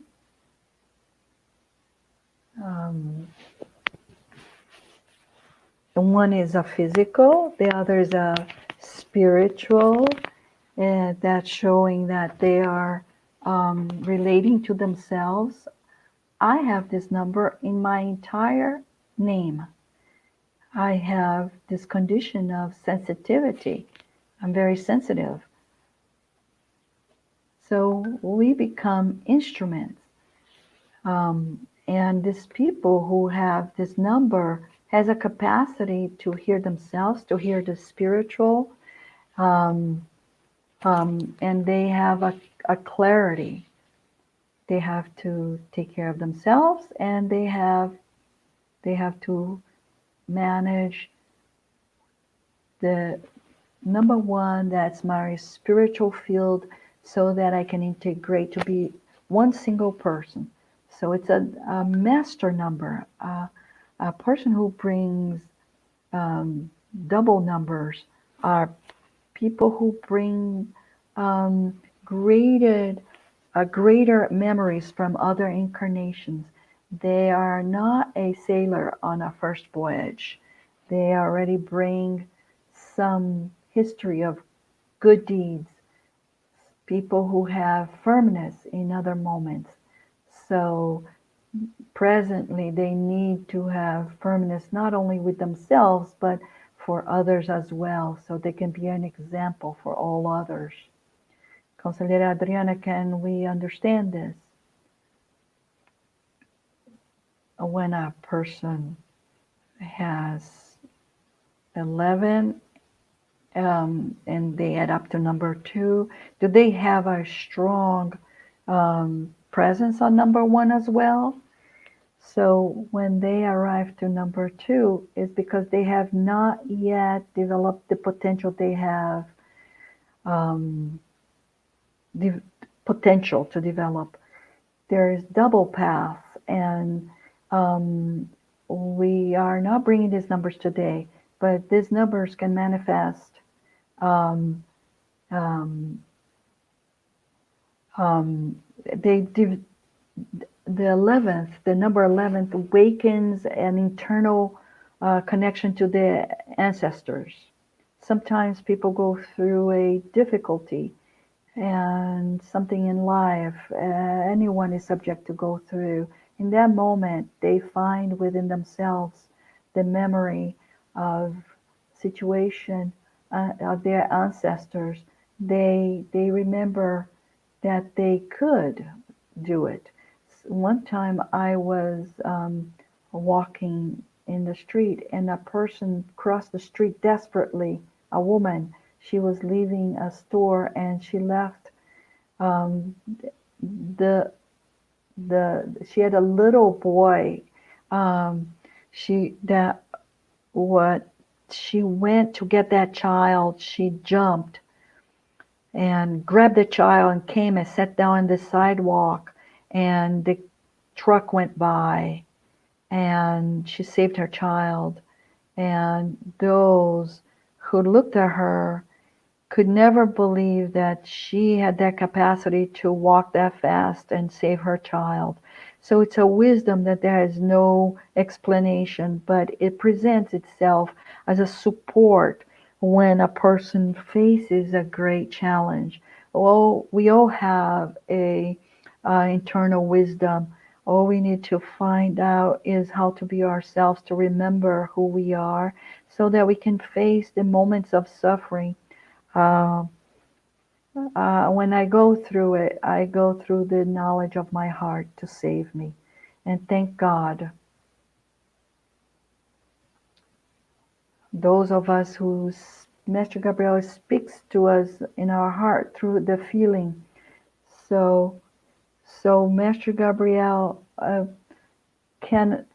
one is a physical, the other is a spiritual, and that's showing that they are relating to themselves. I have this number in my entire name. I have this condition of sensitivity. I'm very sensitive. So we become instruments. And these people who have this number has a capacity to hear themselves, to hear the spiritual, and they have a clarity. They have to take care of themselves, and they have to manage the number 1, that's my spiritual field, so that I can integrate to be one single person. So it's a master number, a person who brings double numbers are people who bring greater memories from other incarnations. They are not a sailor on a first voyage. They already bring some history of good deeds, people who have firmness in other moments. So presently, they need to have firmness not only with themselves, but for others as well, so they can be an example for all others. Conselheira Adriana, can we understand this? When a person has 11 and they add up to number 2, do they have a strong presence on number 1 as well? So when they arrive to number 2, it's because they have not yet developed the potential they have, the potential to develop. There is double path, and we are not bringing these numbers today, but these numbers can manifest. Um, um, they the 11th, the number 11th awakens an internal connection to the ancestors. Sometimes people go through a difficulty and something in life, anyone is subject to go through. In that moment, they find within themselves the memory of situation of their ancestors. They remember that they could do it. One time I was walking in the street, and a person crossed the street desperately, a woman. She was leaving a store, and she left um, the she had a little boy. Um, she that what she went to get that child. She jumped and grabbed the child and came and sat down on the sidewalk, and the truck went by, and she saved her child. And those who looked at her could never believe that she had that capacity to walk that fast and save her child. So it's a wisdom that there is no explanation, but it presents itself as a support when a person faces a great challenge. Well, we all have a internal wisdom. All we need to find out is how to be ourselves, to remember who we are, so that we can face the moments of suffering. uh, when I go through it, I go through the knowledge of my heart to save me. And thank God, those of us who Master Gabriel speaks to us in our heart through the feeling. So, so Master Gabriel can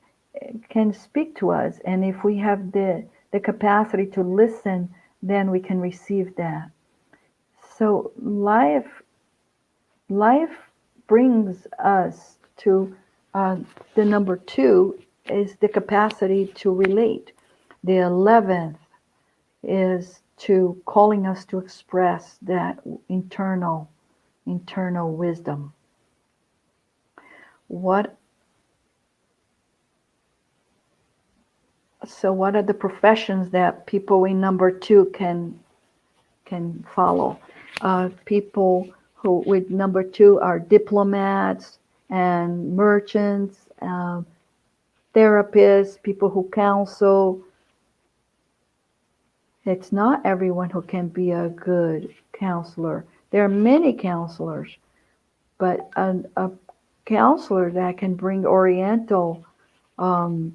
speak to us, and if we have the capacity to listen, then we can receive that. So life brings us to the number 2 is the capacity to relate. The 11th is to calling us to express that internal wisdom. What are the professions that people in number 2 can follow? People who with number 2 are diplomats and merchants, therapists, people who counsel. It's not everyone who can be a good counselor. There are many counselors, but a counselor that can bring Oriental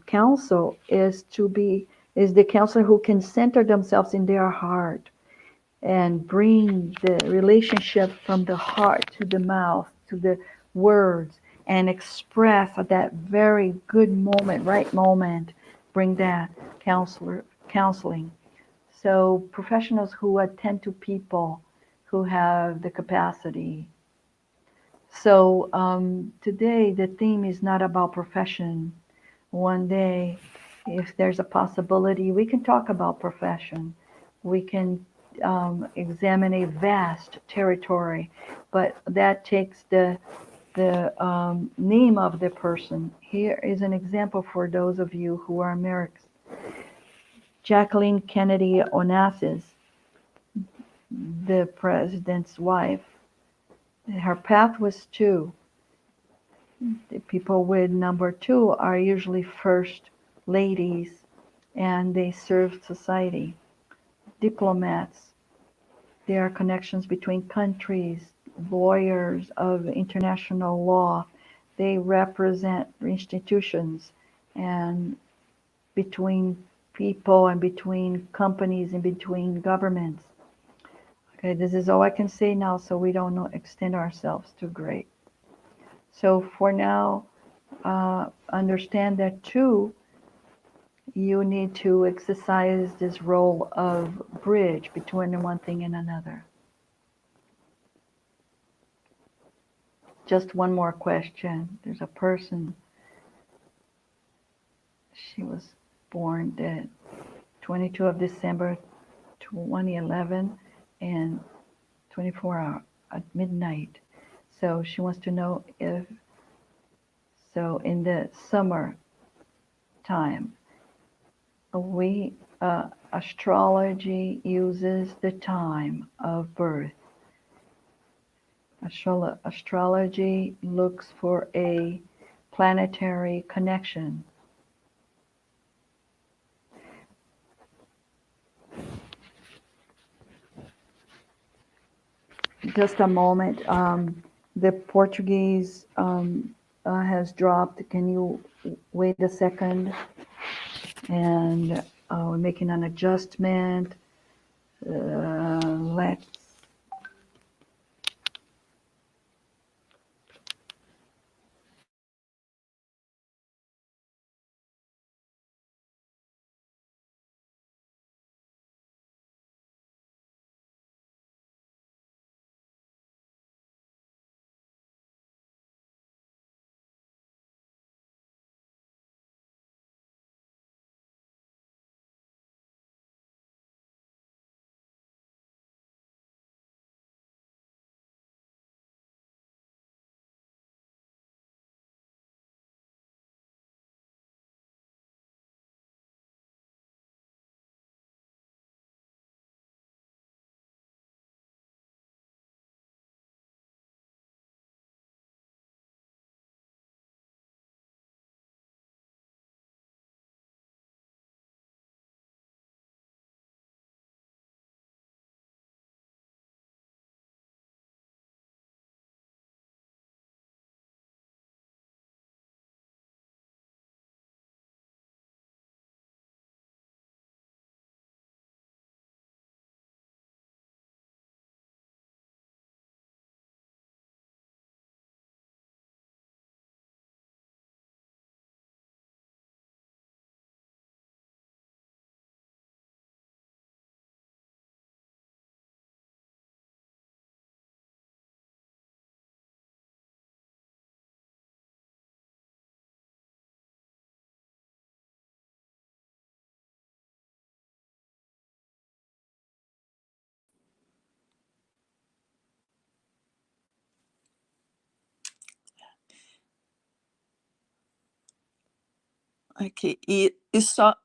counsel is the counselor who can center themselves in their heart and bring the relationship from the heart to the mouth, to the words, and express at that very good moment, right moment, bring that counseling. So professionals who attend to people who have the capacity. So today the theme is not about profession. One day, if there's a possibility, we can talk about profession. We can examine a vast territory, but that takes the name of the person. Here is an example for those of you who are Americans. Jacqueline Kennedy Onassis, the president's wife, her path was 2. The people with number 2 are usually first ladies, and they serve society. Diplomats, there are connections between countries, lawyers of international law. They represent institutions and between people and between companies and between governments. Okay, this is all I can say now so we don't extend ourselves too great. So for now, understand that too, you need to exercise this role of bridge between one thing and another. Just one more question. There's a person, she was born the 22 of December 2011 and 24 hours at midnight. So she wants to know if, so in the summer time, astrology uses the time of birth. Astrology looks for a planetary connection. Just a moment. The Portuguese has dropped. Can you wait a second? And we're making an adjustment. Let's aqui. E só.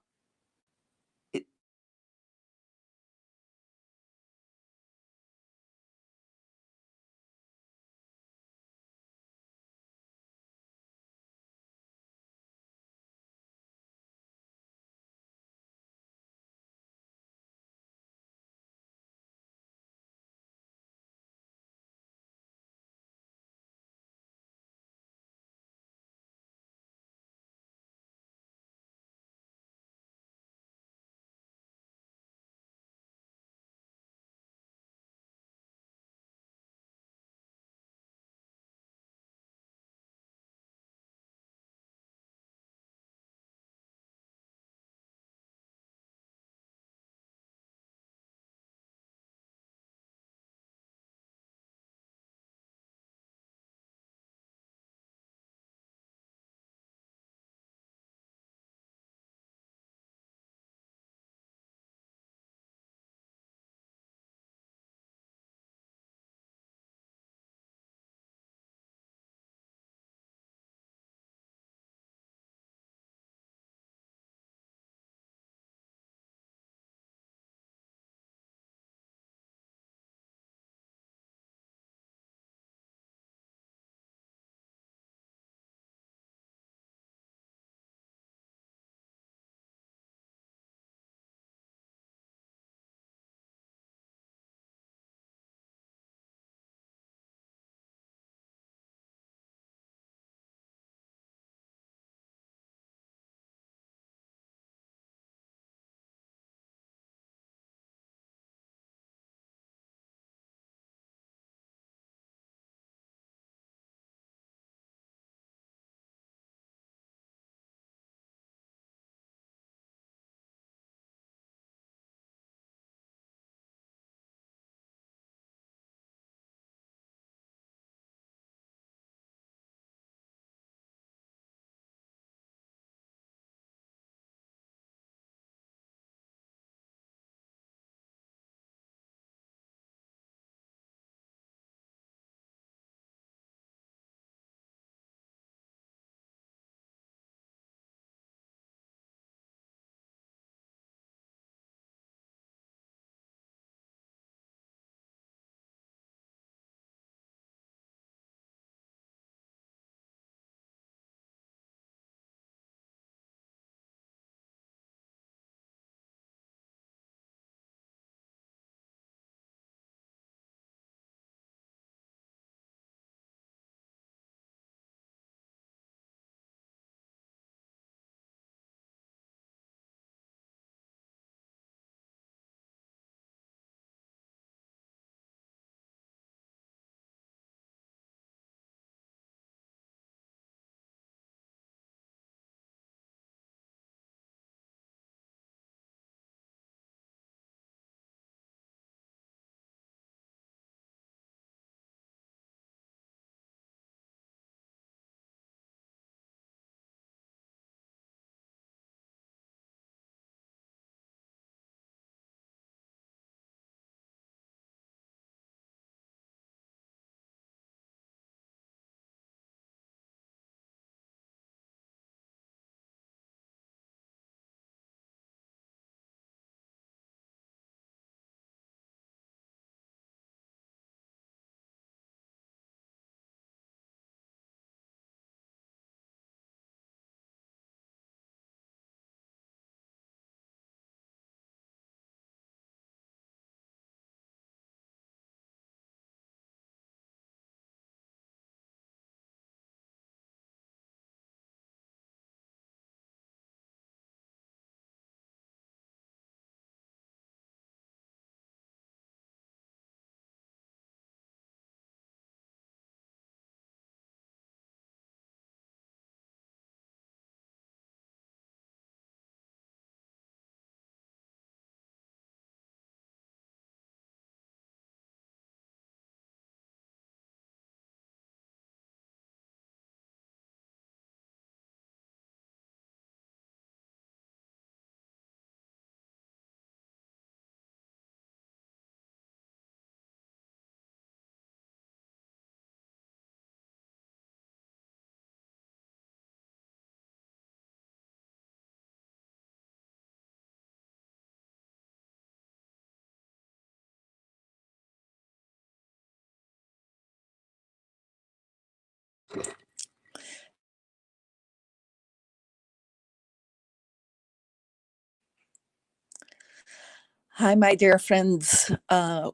Hi, my dear friends.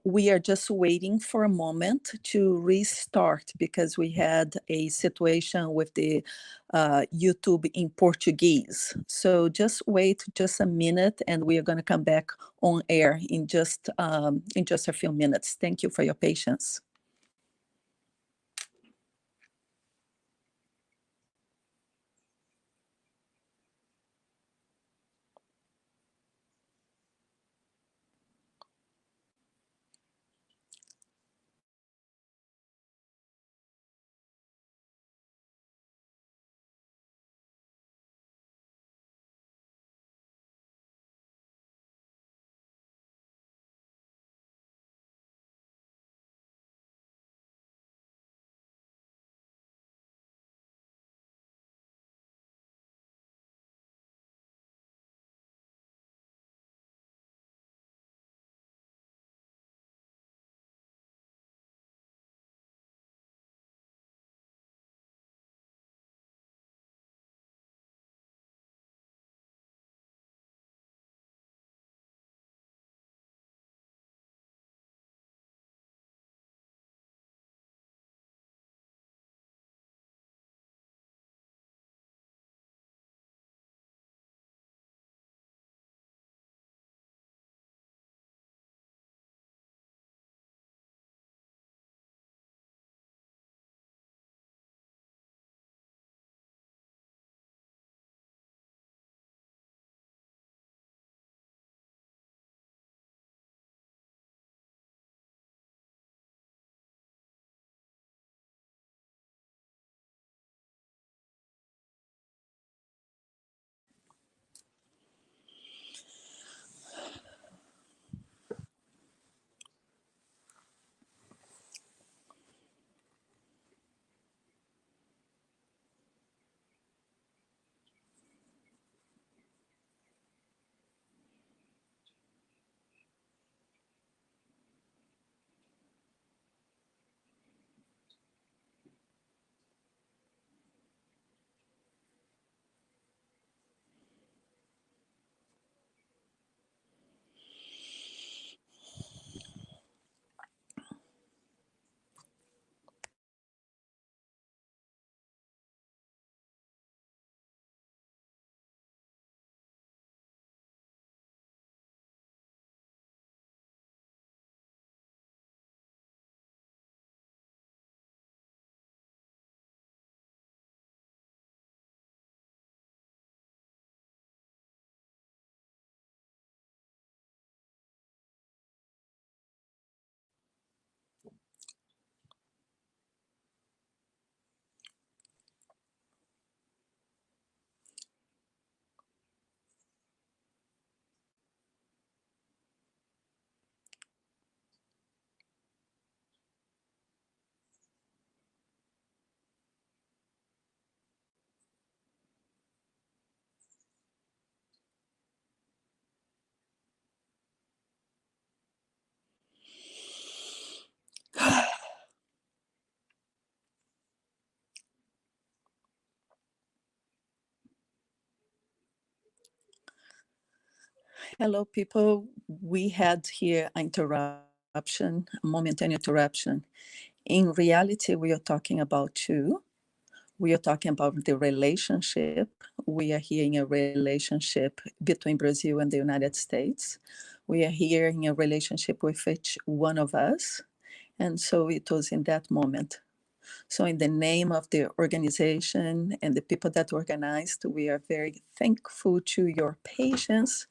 We are just waiting for a moment to restart because we had a situation with the YouTube in Portuguese. So just wait just a minute and we are going to come back on air in just a few minutes. Thank you for your patience. Hello, people. We had here an interruption, a momentary interruption. In reality, we are talking about two. We are talking about the relationship. We are here in a relationship between Brazil and the United States. We are here in a relationship with each one of us. And so it was in that moment. So, in the name of the organization and the people that organized, we are very thankful to your patience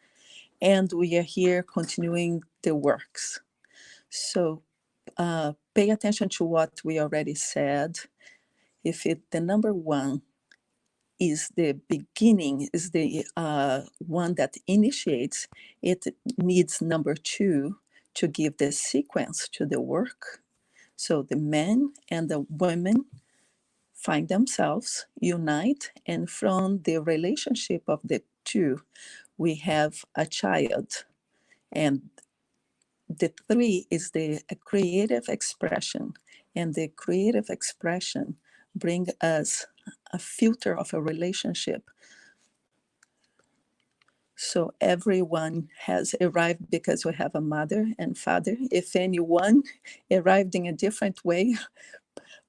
and we are here continuing the works. So pay attention to what we already said. If the number one is the beginning, is the one that initiates, it needs number two to give the sequence to the work. So the men and the women find themselves, unite, and from the relationship of the two, we have a child. And the three is the creative expression, and the creative expression bring us a filter of a relationship. So everyone has arrived because we have a mother and father. If anyone arrived in a different way,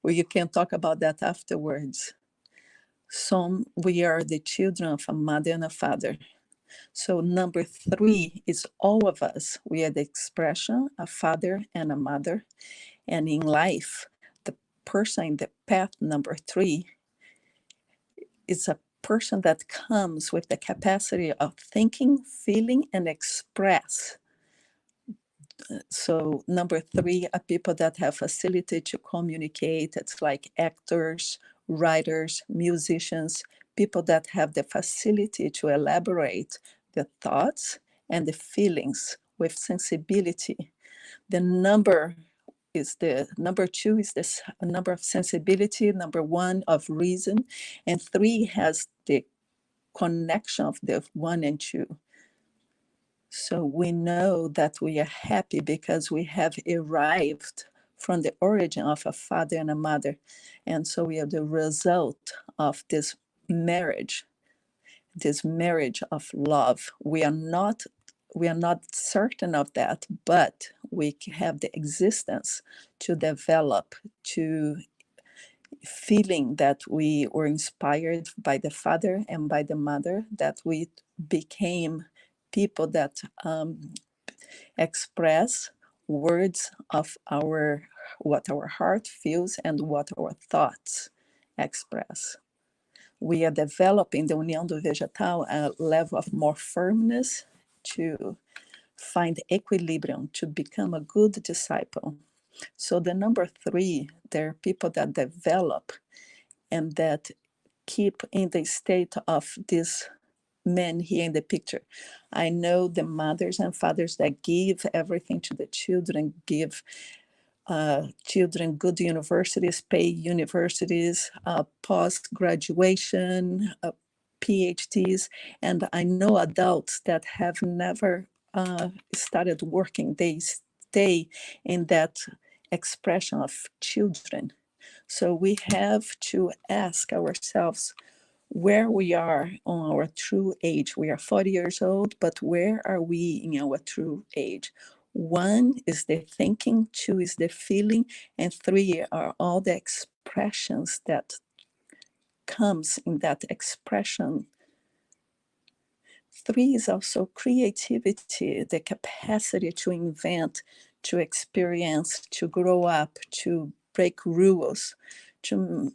well, you can talk about that afterwards. So we are the children of a mother and a father. So number 3 is all of us. We are the expression, a father and a mother. And in life, the person in the path number 3 is a person that comes with the capacity of thinking, feeling, and express. So number 3 are people that have facility to communicate. It's like actors, writers, musicians, people that have the facility to elaborate the thoughts and the feelings with sensibility. The number 2 is this number of sensibility, number 1 of reason, and 3 has the connection of the 1 and 2. So we know that we are happy because we have arrived from the origin of a father and a mother. And so we are the result of this marriage of love. We are not certain of that, but we have the existence to develop, to feeling that we were inspired by the father and by the mother, that we became people that express words of what our heart feels and what our thoughts express. We are developing the União do Vegetal a level of more firmness to find equilibrium, to become a good disciple. So the number 3, there are people that develop and that keep in the state of this man here in the picture. I know the mothers and fathers that give everything to the children, give children good universities, pay universities, post-graduation, PhDs, and I know adults that have never started working. They stay in that expression of children. So we have to ask ourselves where we are on our true age. We are 40 years old, but where are we in our true age? 1 is the thinking, 2 is the feeling, and 3 are all the expressions that comes in that expression. 3 is also creativity, the capacity to invent, to experience, to grow up, to break rules, to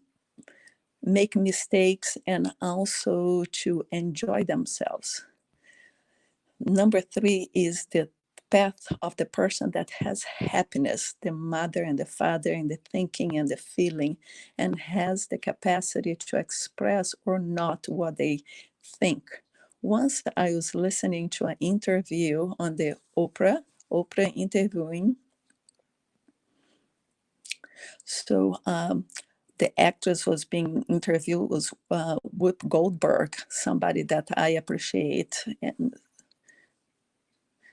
make mistakes, and also to enjoy themselves. Number 3 is the path of the person that has happiness, the mother and the father, and the thinking and the feeling, and has the capacity to express or not what they think. Once I was listening to an interview on the Oprah interviewing. So the actress was being interviewed was Whoopi Goldberg, somebody that I appreciate. And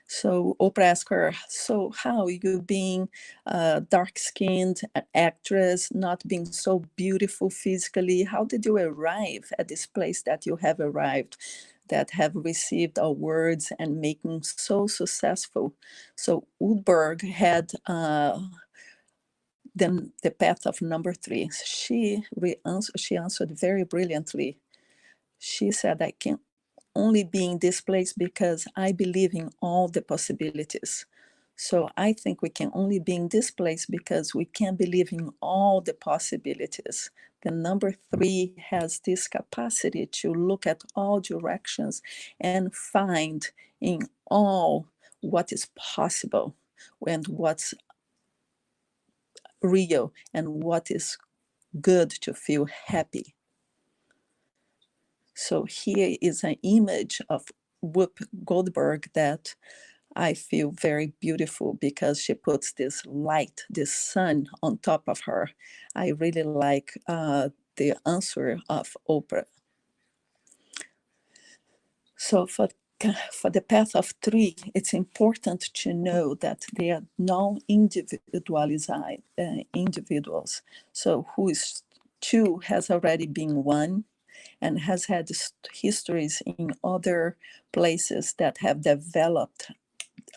so Oprah asked her, so how you being a dark-skinned actress, not being so beautiful physically, how did you arrive at this place that you have arrived, that have received awards and making so successful? So Goldberg had then the path of number 3. She answered very brilliantly. She said, I can only be in this place because I believe in all the possibilities. So I think we can only be in this place because we can believe in all the possibilities. The number 3 has this capacity to look at all directions and find in all what is possible and what's real and what is good to feel happy. So here is an image of Whoopi Goldberg that I feel very beautiful because she puts this light, this sun on top of her. I really like the answer of Oprah. So for the path of 3, it's important to know that they are non-individualized individuals. So who is 2 has already been won and has had histories in other places that have developed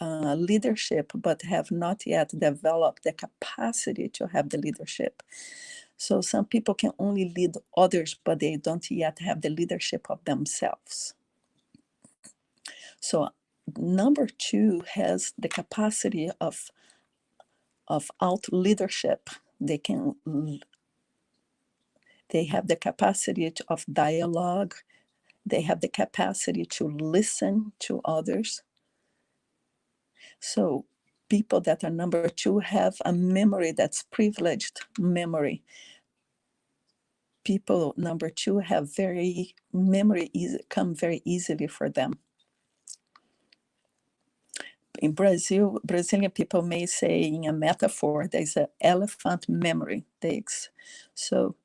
leadership, but have not yet developed the capacity to have the leadership. So some people can only lead others, but they don't yet have the leadership of themselves. So number 2 has the capacity of out leadership. They have the capacity of dialogue. They have the capacity to listen to others. So people that are number 2 have a memory that's privileged memory. People number 2 have come very easily for them. In Brazilian people may say in a metaphor, there's an elephant memory. So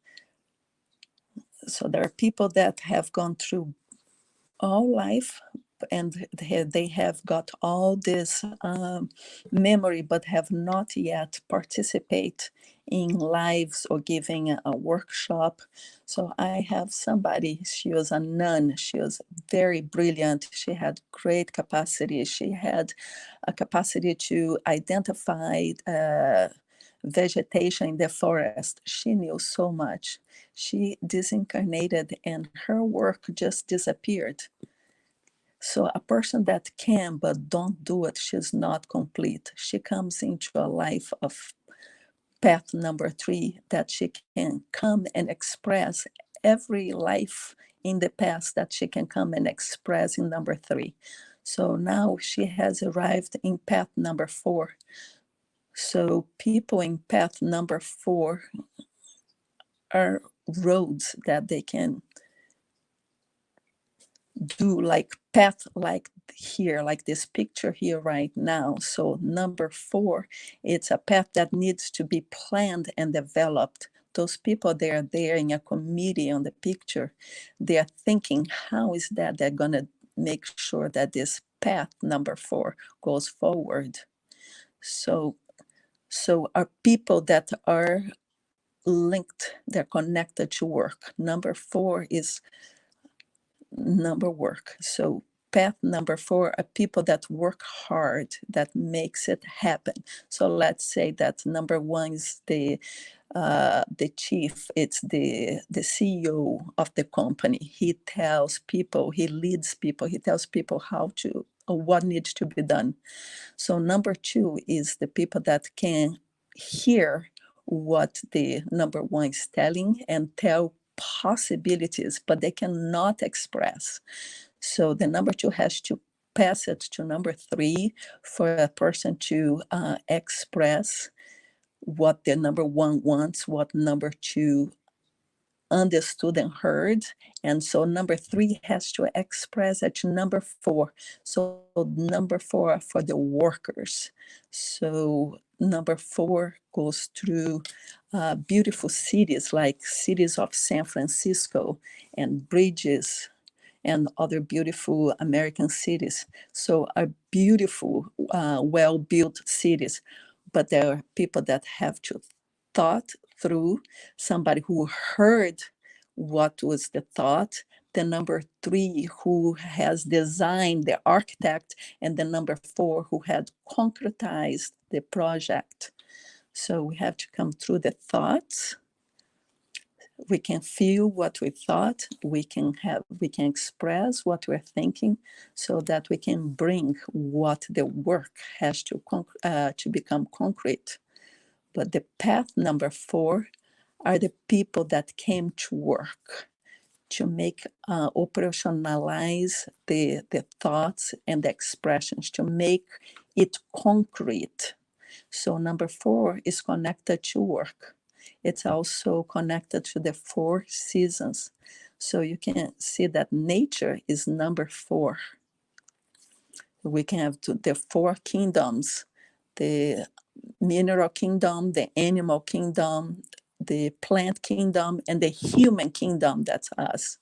there are people that have gone through all life, and they have got all this memory, but have not yet participate in lives or giving a workshop. So I have somebody, she was a nun, she was very brilliant, she had great capacity, she had a capacity to identify vegetation in the forest. She knew so much. She disincarnated and her work just disappeared. So a person that can but don't do it, she's not complete. She comes into a life of path number 3 that she can come and express every life in the past that she can come and express in number 3. So now she has arrived in path number 4. So people in path number 4 are roads that they can do, like path, like here, like this picture here right now. So number 4, it's a path that needs to be planned and developed. Those people, they are there in a committee on the picture. They are thinking, how is that they're going to make sure that this path number 4 goes forward? So are people that are linked, they're connected to work. Number 4 is number work. So path number 4 are people that work hard, that makes it happen. So let's say that number 1 is the chief, it's the CEO of the company. He tells people, he leads people, he tells people how to, or what needs to be done. So number 2 is the people that can hear what the number 1 is telling and tell possibilities, but they cannot express. So the number 2 has to pass it to number 3 for a person to express what the number 1 wants, what number 2 understood and heard. And so number 3 has to express it to number 4. So number 4 for the workers. So number 4 goes through beautiful cities, like cities of San Francisco and bridges and other beautiful American cities. So are beautiful, well-built cities, but there are people that have to thought through, somebody who heard what was the thought, the number 3 who has designed, the architect, and the number 4 who had concretized the project. So we have to come through the thoughts. We can feel what we thought, we can express what we're thinking, so that we can bring what the work has to become concrete. But the path number 4 are the people that came to work, to make operationalize the thoughts and the expressions, to make it concrete. So number 4 is connected to work. It's also connected to the 4 seasons. So you can see that nature is number 4. We can have the 4 kingdoms, the mineral kingdom, the animal kingdom, the plant kingdom, and the human kingdom, that's us.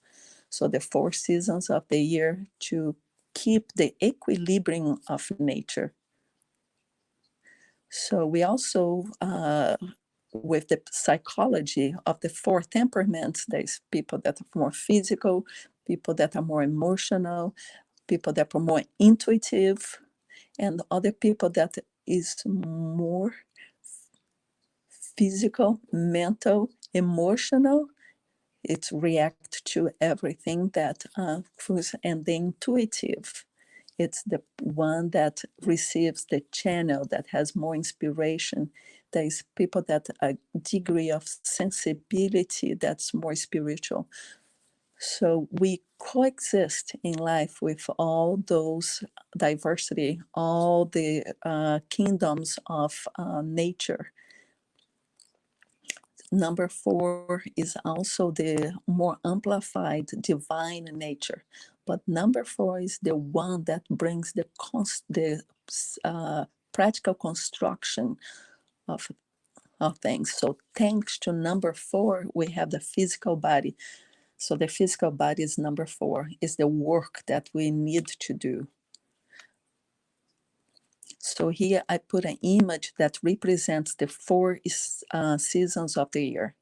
So the 4 seasons of the year to keep the equilibrium of nature. So we also with the psychology of the four temperaments, there's people that are more physical, people that are more emotional, people that are more intuitive, and other people that is more physical, mental, emotional. It react to everything that and the intuitive. It's the one that receives the channel, that has more inspiration. There's people that a degree of sensibility that's more spiritual. So we coexist in life with all those diversity, all the kingdoms of nature. Number 4 is also the more amplified divine nature. But number 4 is the one that brings the practical construction of things. So thanks to number 4, we have the physical body. So the physical body is number 4, is the work that we need to do. So here I put an image that represents the 4 seasons of the year.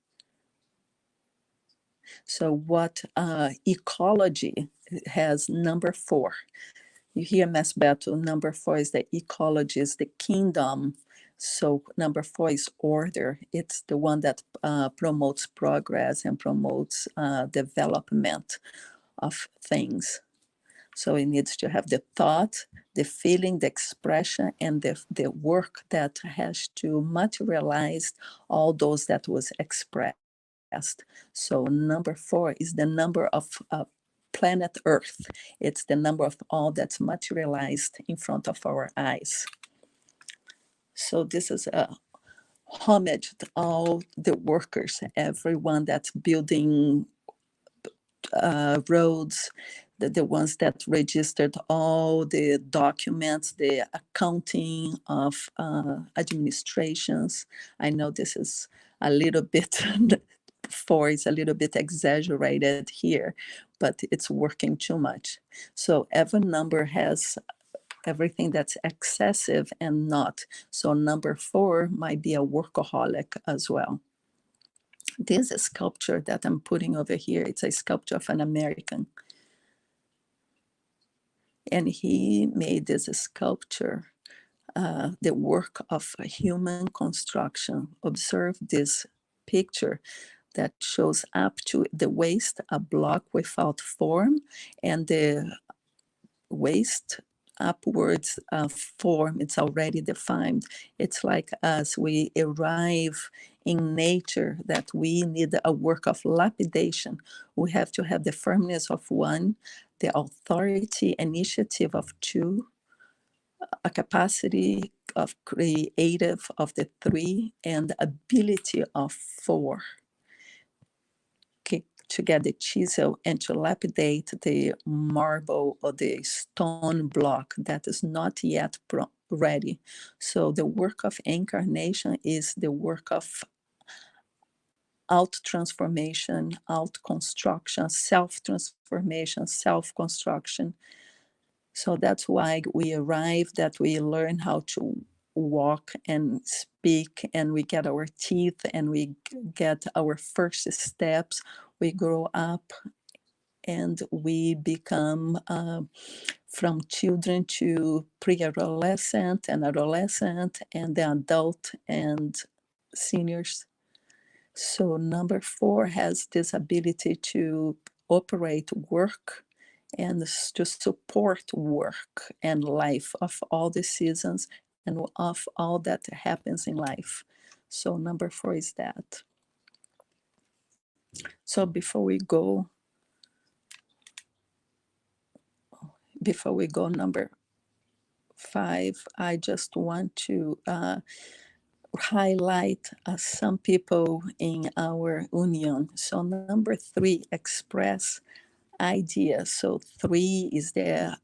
So what ecology has number 4. You hear Mass Beto, number 4 is the ecology, is the kingdom. So number 4 is order. It's the one that promotes progress and promotes development of things. So it needs to have the thought, the feeling, the expression, and the work that has to materialize all those that was expressed. So number 4 is the number of planet Earth. It's the number of all that's materialized in front of our eyes. So this is a homage to all the workers, everyone that's building roads, the ones that registered all the documents, the accounting of administrations. I know this is a little bit, 4 is a little bit exaggerated here, but it's working too much. So every number has everything that's excessive and not. So number 4 might be a workaholic as well. This sculpture that I'm putting over here, it's a sculpture of an American. And he made this sculpture, the work of a human construction. Observe this picture that shows up to the waist, a block without form, and the waist upwards form, it's already defined. It's like as we arrive in nature that we need a work of lapidation. We have to have the firmness of 1, the authority, initiative of 2, a capacity of creative of the 3, and ability of 4. To get the chisel and to lapidate the marble or the stone block that is not yet ready. So the work of incarnation is the work of out-transformation, out-construction, self-transformation, self-construction. So that's why we arrive, that we learn how to walk and speak, and we get our teeth, and we get our first steps. We grow up and we become from children to pre-adolescent and adolescent and the adult and seniors. So number 4 has this ability to operate work and to support work and life of all the seasons and of all that happens in life. So number 4 is that. So before we go number 5, I just want to highlight some people in our union. So number 3, express ideas. So 3 is the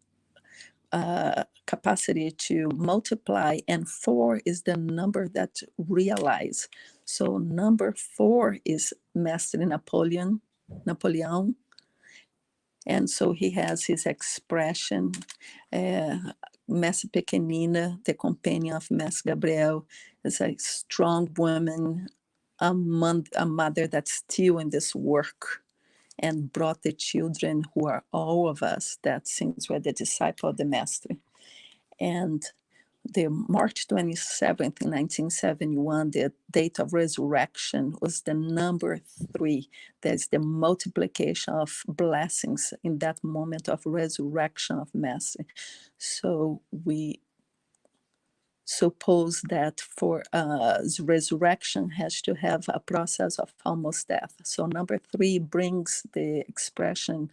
capacity to multiply, and 4 is the number that realize. So number 4 is Master Napoleon, and so he has his expression, Mestre Pequenina, the companion of Mestre Gabriel, is a strong woman, a mother that's still in this work and brought the children who are all of us that since we're the disciple of the master. And the March 27th, 1971, the date of resurrection was the number 3. That's the multiplication of blessings in that moment of resurrection of Master. So we suppose that for resurrection has to have a process of almost death. So number 3 brings the expression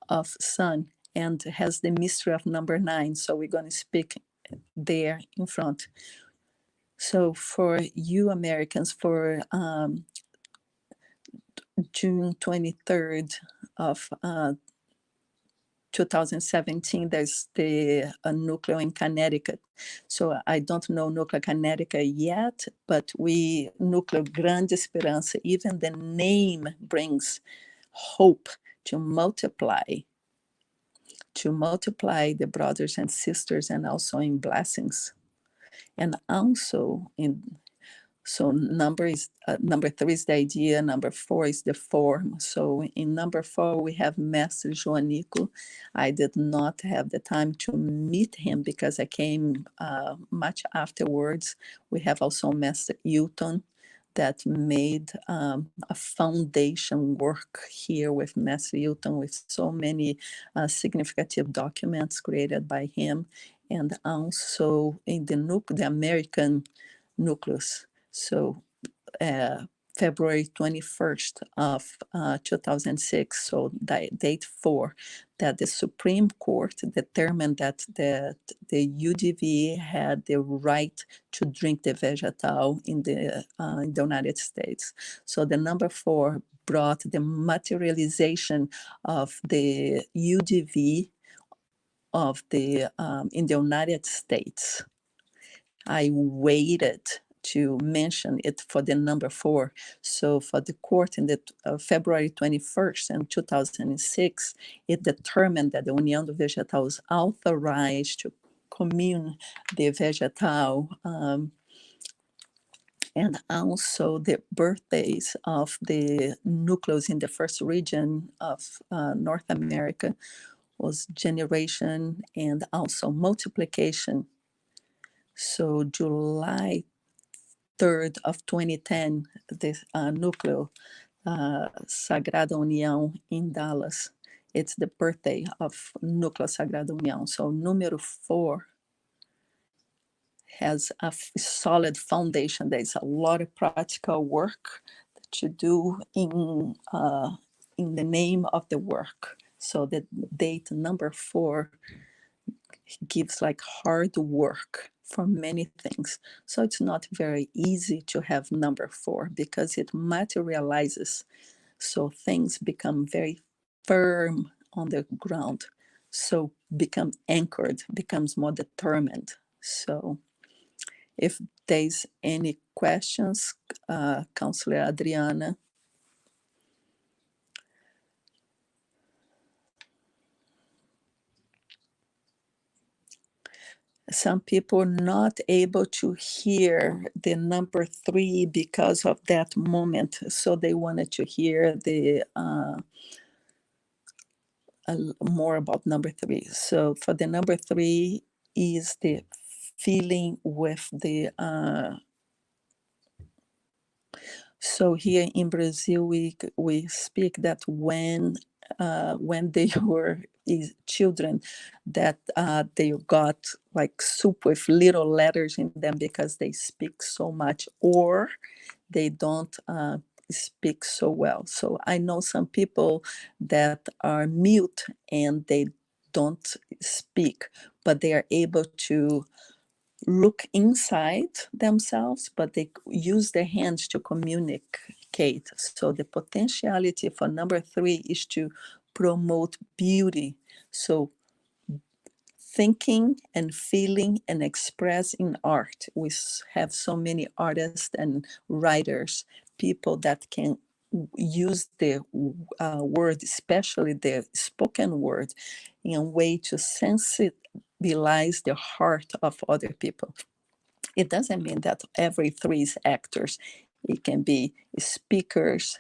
of Son and has the mystery of number 9. So we're going to speak there in front. So for you Americans, for June 23rd of 2017, there's the nuclear in Connecticut. So I don't know nuclear Connecticut yet, but we, nuclear Grande Esperança, even the name brings hope to multiply the brothers and sisters, and also in blessings. And also in, so number 3 is the idea, number 4 is the form. So in number 4 we have Master Joanico. I did not have the time to meet him because I came much afterwards. We have also Master Hilton that made a foundation work here with Master Hilton, with so many significant documents created by him, and also in the American nucleus. So February 21st of 2006, so date 4, that the Supreme Court determined that the UDV had the right to drink the vegetal in the United States. So the number 4 brought the materialization of the UDV of the in the United States. I waited to mention it for the number 4. So for the court in the February 21st in 2006, it determined that the União do Vegetal was authorized to commune the vegetal, and also the birthdays of the nucleus in the first region of North America was generation and also multiplication. So July 3rd of 2010, the núcleo Sagrada União in Dallas. It's the birthday of Núcleo Sagrada União. So número 4 has a solid foundation. There's a lot of practical work that you do in the name of the work. So the date number 4 gives like hard work for many things. So it's not very easy to have number 4 because it materializes. So things become very firm on the ground. So become anchored, becomes more determined. So if there's any questions, Councillor Adriana. Some people not able to hear the number 3 because of that moment. So they wanted to hear the more about number 3. So for the number 3 is the feeling with the so here in Brazil we speak that when they were children, that they got like soup with little letters in them because they speak so much, or they don't speak so well. So I know some people that are mute and they don't speak, but they are able to look inside themselves, but they use their hands to communicate. So the potentiality for number 3 is to promote beauty. So thinking and feeling and expressing art. We have so many artists and writers, people that can use the word, especially the spoken word, in a way to sensibilize the heart of other people. It doesn't mean that every 3 is actors. It can be speakers,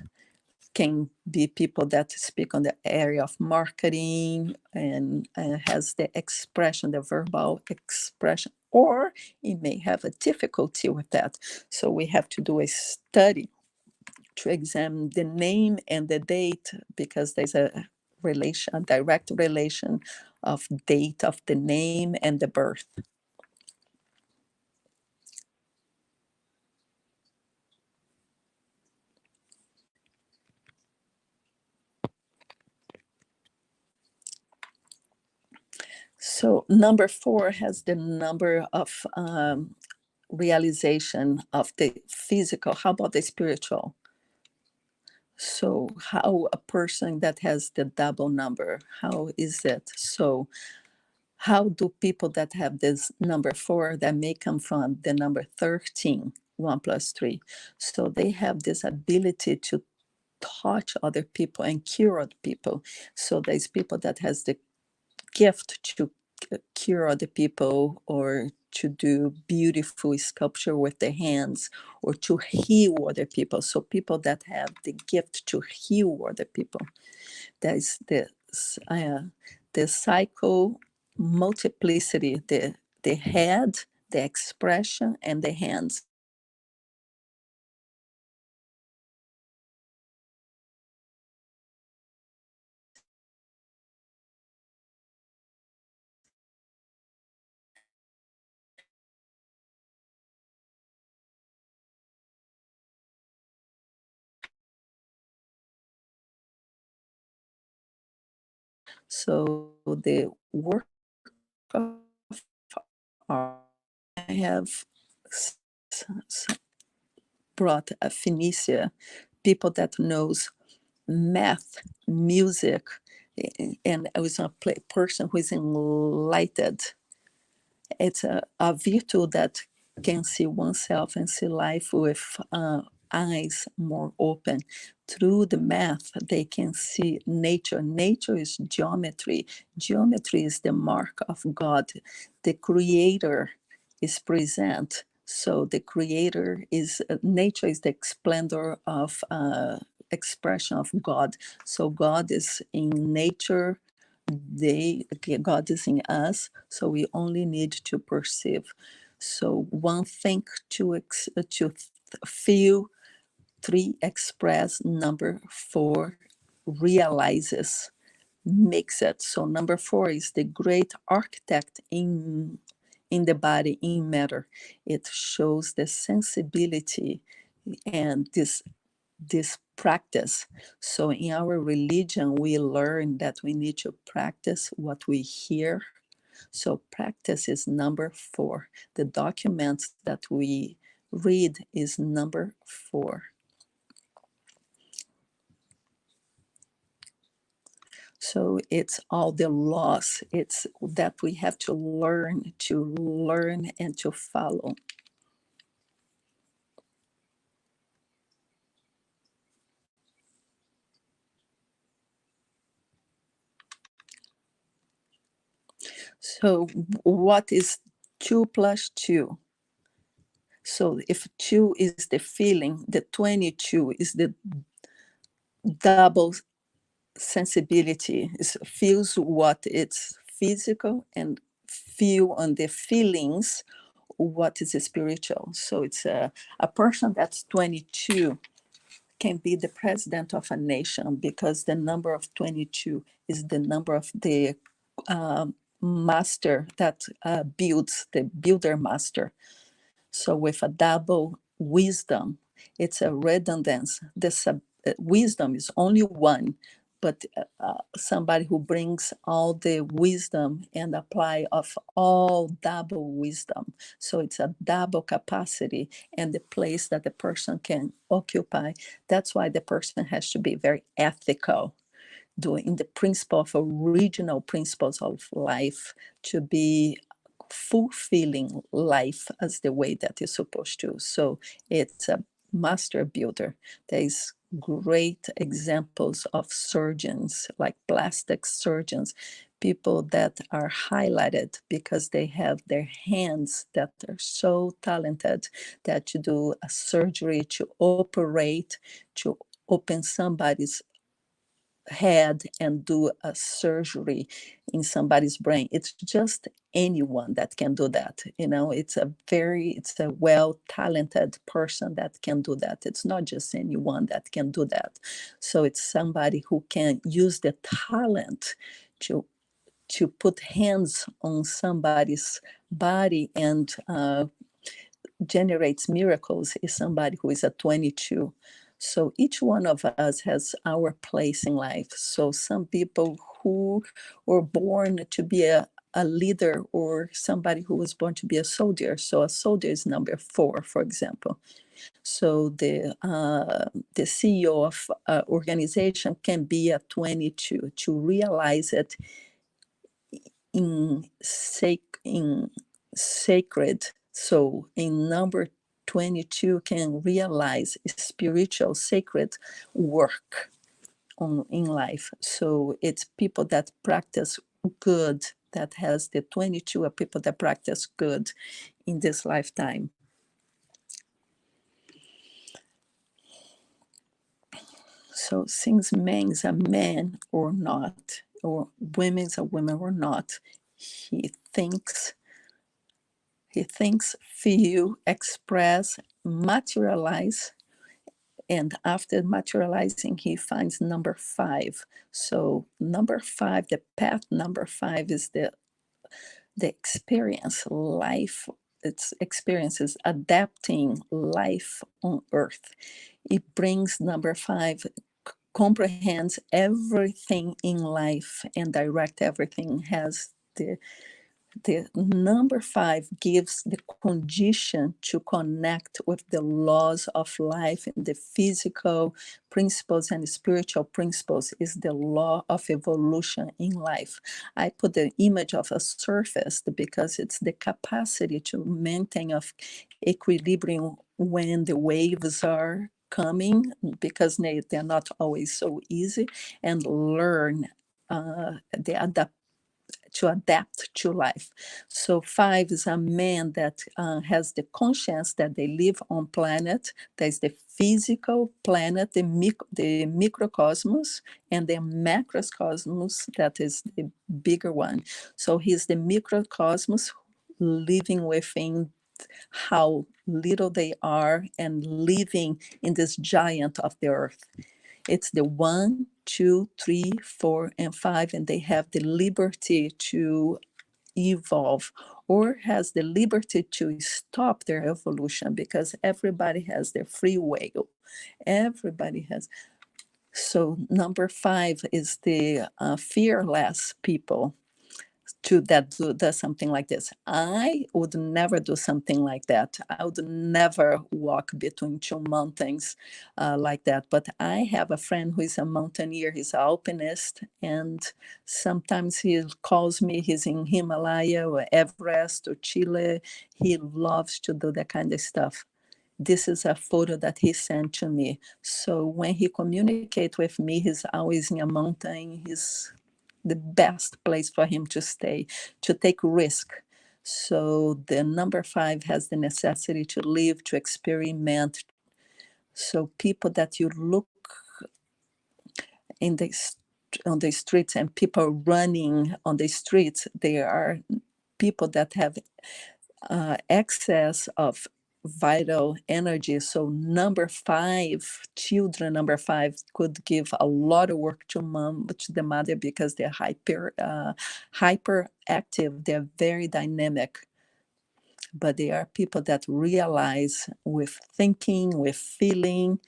can be people that speak on the area of marketing and has the expression, the verbal expression, or it may have a difficulty with that. So we have to do a study to examine the name and the date, because there's a relation, a direct relation of date of the name and the birth. So number 4 has the number of realization of the physical. How about the spiritual? So how a person that has the double number, how is it? So how do people that have this number 4 that may come from the number 13, 1 plus 3? So they have this ability to touch other people and cure other people. So there's people that has the gift to cure other people, or to do beautiful sculpture with their hands, or to heal other people. So people that have the gift to heal other people. That is the cycle multiplicity, the head, the expression, and the hands. So the work of art, I have brought a Phoenicia, people that knows math, music, and I was a person who is enlightened. It's a virtue that can see oneself and see life with eyes more open. Through the math, they can see nature. Nature is geometry. Geometry is the mark of God. The creator is present. So the creator is, nature is the splendor of expression of God. So God is in nature, God is in us, so we only need to perceive. So one thing to feel, 3 express, number 4 realizes, makes it. So number 4 is the great architect in the body, in matter. It shows the sensibility and this practice. So in our religion, we learn that we need to practice what we hear. So practice is number 4. The documents that we read is number 4. So it's all the laws. It's that we have to learn and to follow. So what is 2 plus 2? So if 2 is the feeling, the 22 is the double sensibility. It feels what it's physical, and feel on the feelings what is spiritual. So it's a person that's 22 can be the president of a nation, because the number of 22 is the number of the master that builds, the builder master. So with a double wisdom, it's a redundance. Wisdom is only one, but somebody who brings all the wisdom and apply of all double wisdom. So it's a double capacity and the place that the person can occupy. That's why the person has to be very ethical, doing the principle of original principles of life, to be fulfilling life as the way that is supposed to. So it's a master builder. There is great examples of surgeons, like plastic surgeons, people that are highlighted because they have their hands that are so talented that to do a surgery, to operate, to open somebody's head and do a surgery in somebody's brain. It's just anyone that can do that. It's a well talented person that can do that. It's not just anyone that can do that. So it's somebody who can use the talent to put hands on somebody's body and generates miracles is somebody who is a 22. So each one of us has our place in life. So some people who were born to be a leader, or somebody who was born to be a soldier. So a soldier is number 4, for example. So the CEO of an organization can be a 22 to realize it in sacred. So in number 22 can realize spiritual sacred work in life. So it's people that practice good, that has the 22 are people that practice good in this lifetime. So since man is a man or not, or women is a woman or not, he thinks, feel, express, materialize, and after materializing, he finds number 5. So number 5, the path number 5 is the experience life. Its experiences adapting life on Earth. It brings number 5 comprehends everything in life and direct everything. Has the number 5 gives the condition to connect with the laws of life, and the physical principles and spiritual principles is the law of evolution in life. I put the image of a surface because it's the capacity to maintain of equilibrium when the waves are coming, because they're not always so easy, and learn to adapt to life. So 5 is a man that has the conscience that they live on planet. There's the physical planet, the microcosmos, and the macrocosmos, that is the bigger one. So he's the microcosmos living within how little they are and living in this giant of the earth. It's the 1, 2, 3, 4, and 5, and they have the liberty to evolve, or has the liberty to stop their evolution, because everybody has their free will. Everybody has. So number 5 is the fearless people that does something like this. I would never do something like that. I would never walk between 2 mountains like that. But I have a friend who is a mountaineer. He's an alpinist, and sometimes he calls me. He's in Himalaya or Everest or Chile. He loves to do that kind of stuff. This is a photo that he sent to me. So when he communicates with me, he's always in a mountain. He's the best place for him to stay, to take risk. So the number 5 has the necessity to live, to experiment. So people that you look in on the streets, and people running on the streets, they are people that have excess of vital energy. So number 5 children, number 5 could give a lot of work to the mother, because they're hyperactive, they're very dynamic, but they are people that realize with thinking, with feeling,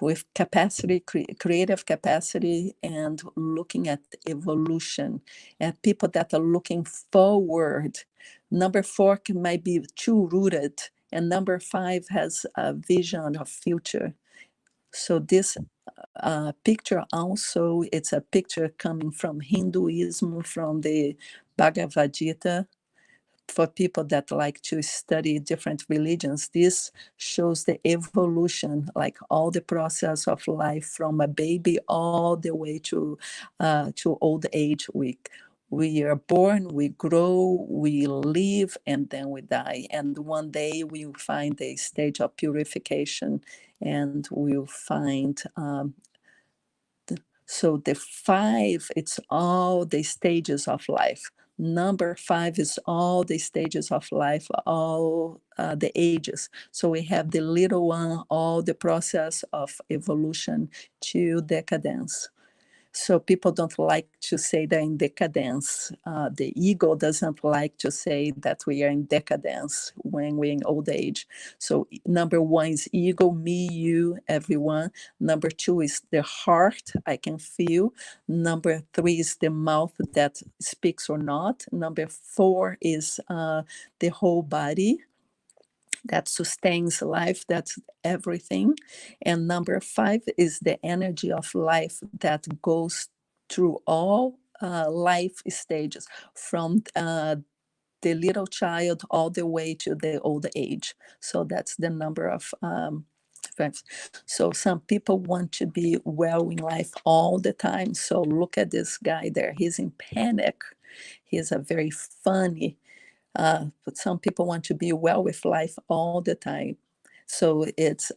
with capacity, creative capacity, and looking at evolution, and people that are looking forward. Number 4 might be too rooted, and number 5 has a vision of future. So this picture also, it's a picture coming from Hinduism, from the Bhagavad Gita. For people that like to study different religions, this shows the evolution, like all the process of life from a baby all the way to old age. We are born, we grow, we live, and then we die. And one day we will find a stage of purification, and we'll find. So the five, it's all the stages of life. Number five is all the stages of life, all the ages. So we have the little one, all the process of evolution to decadence. So people don't like to say they're in decadence. The ego doesn't like to say that we are in decadence when we're in old age. So number one is ego, me, you, everyone. Number two is the heart, I can feel. Number three is the mouth that speaks or not. Number four is the whole body that sustains life, that's everything. And number five is the energy of life that goes through all life stages, from the little child all the way to the old age. So that's the number of five. So some people want to be well in life all the time. So look at this guy there, he's in panic. He's a very funny, but some people want to be well with life all the time. So there's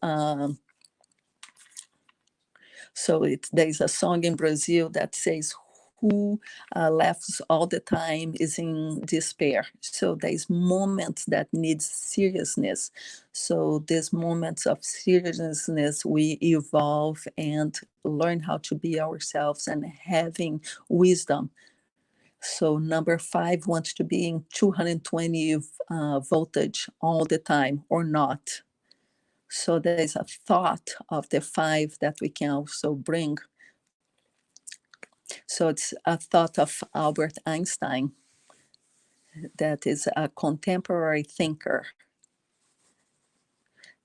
a song in Brazil that says, who laughs all the time is in despair. So there's moments that need seriousness. So these moments of seriousness, we evolve and learn how to be ourselves and having wisdom. So number five wants to be in 220 voltage all the time or not. So there is a thought of the five that we can also bring. So it's a thought of Albert Einstein, that is a contemporary thinker.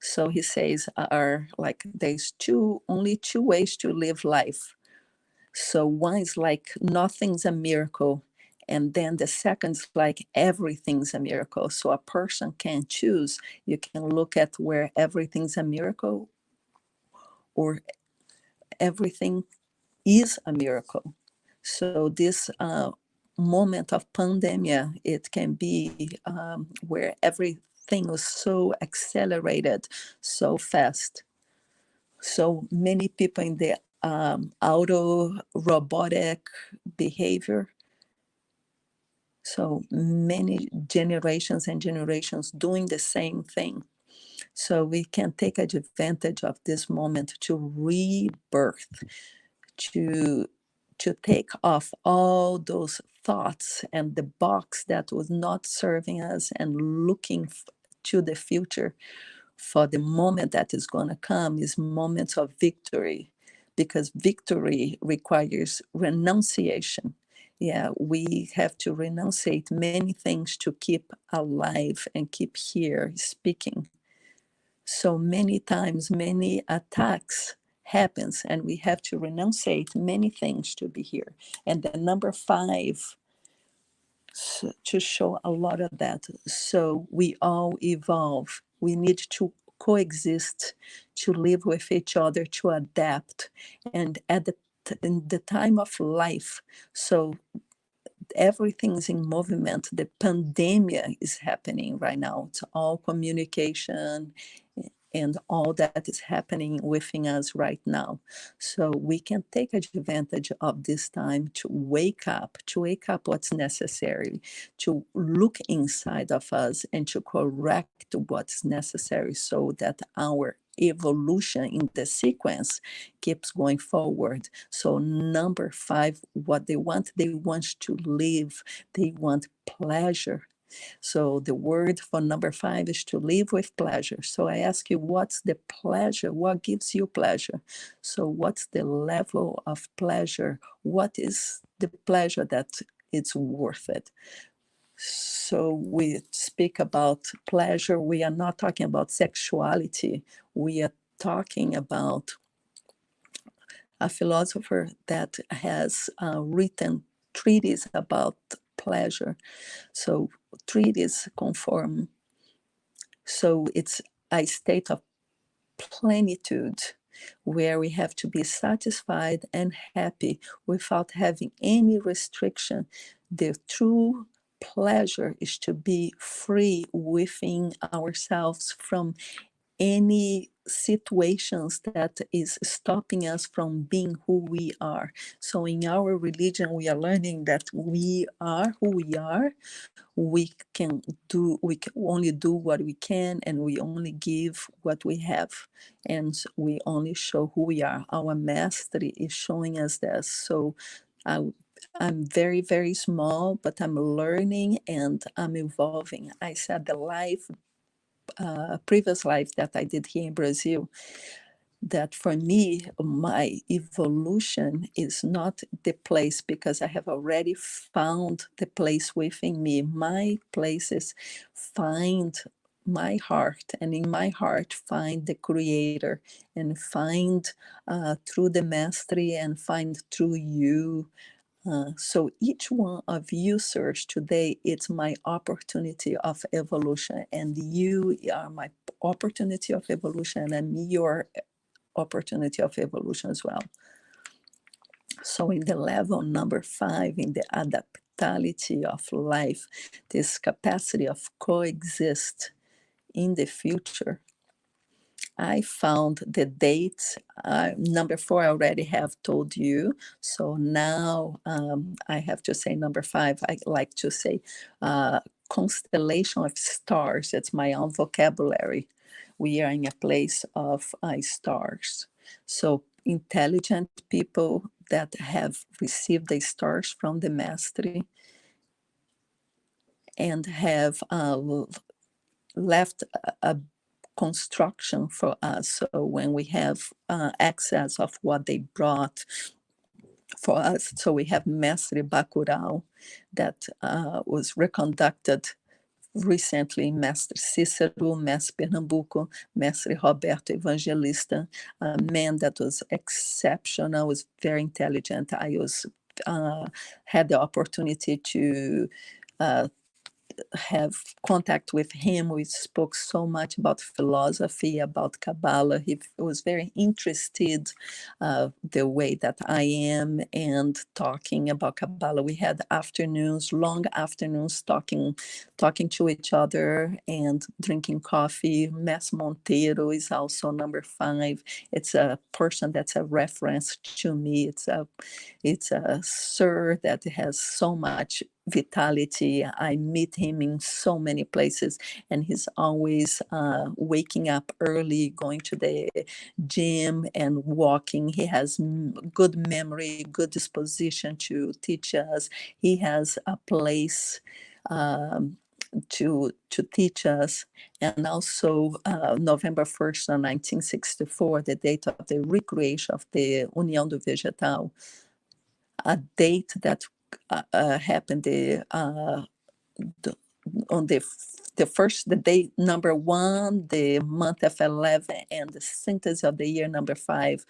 So he says, are like there's only two ways to live life. So one is like nothing's a miracle. And then the second is like everything's a miracle. So a person can choose. You can look at where everything's a miracle or everything is a miracle. So this moment of pandemic, it can be where everything was so accelerated, so fast. So many people in the auto robotic behavior. So many generations and generations doing the same thing. So we can take advantage of this moment to rebirth, to take off all those thoughts and the box that was not serving us, and looking to the future for the moment that is going to come is moments of victory, because victory requires renunciation. Yeah, we have to renunciate many things to keep alive and keep here speaking. So many times many attacks happens, and we have to renunciate many things to be here. And the number five to show a lot of that. So we all evolve. We need to coexist, to live with each other, to adapt. And in the time of life, so everything's in movement. The pandemic is happening right now. It's all communication and all that is happening within us right now. So we can take advantage of this time to wake up what's necessary, to look inside of us and to correct what's necessary, so that our evolution in the sequence keeps going forward. So number five, what they want to live, they want pleasure. So the word for number five is to live with pleasure. So I ask you, what's the pleasure? What gives you pleasure? So what's the level of pleasure? What is the pleasure that it's worth it? So we speak about pleasure. We are not talking about sexuality. We are talking about a philosopher that has written treatises about pleasure. So treatises conform. So it's a state of plenitude where we have to be satisfied and happy without having any restriction The true pleasure is to be free within ourselves from any situations that is stopping us from being who we are. So in our religion, we are learning that we are who we are. We can only do what we can, and we only give what we have, and we only show who we are. Our mastery is showing us that. So I, I'm very, very small, but I'm learning and I'm evolving. I said the life, previous life that I did here in Brazil, that for me, my evolution is not the place, because I have already found the place within me. My place is find my heart, and in my heart find the creator, and find through the mastery, and find through you. So each one of you, sirs, today, it's my opportunity of evolution, and you are my opportunity of evolution, and your opportunity of evolution as well. So in the level number 5, in the adaptability of life, this capacity of coexist in the future, I found the dates. Number 4, I already have told you. So now I have to say number 5. I like to say constellation of stars. It's my own vocabulary. We are in a place of stars. So intelligent people that have received the stars from the mastery and have left a construction for us. So when we have access of what they brought for us, so we have Mestre Bacurau that was reconducted recently, Mestre Cícero, Mestre Pernambuco, Mestre Roberto Evangelista, a man that was exceptional, was very intelligent. I was had the opportunity to have contact with him. We spoke so much about philosophy, about Kabbalah. He was very interested the way that I am, and talking about Kabbalah. We had afternoons, long afternoons, talking to each other and drinking coffee. Mess Monteiro is also number 5. It's a person that's a reference to me. It's a sir that has so much vitality. I meet him in so many places, and he's always waking up early, going to the gym and walking. He has good memory, good disposition to teach us. He has a place to teach us. And also November 1st, 1964, the date of the recreation of the União do Vegetal, a date that happened on the day number 1, the month of 11, and the synthesis of the year number 5.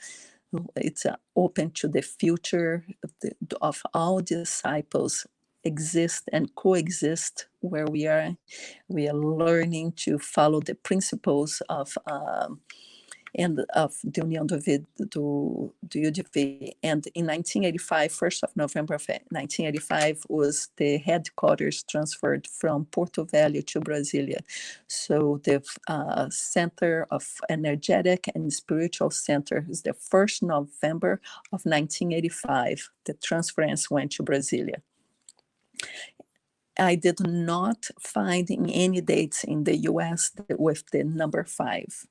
It's open to the future of all disciples exist and coexist where we are. We are learning to follow the principles of and of the União do UDV. And in 1985, 1st of November of 1985, was the headquarters transferred from Porto Velho to Brasilia. So the Center of Energetic and Spiritual Center is the 1st November of 1985. The transference went to Brasilia. I did not find in any dates in the US with the number 5.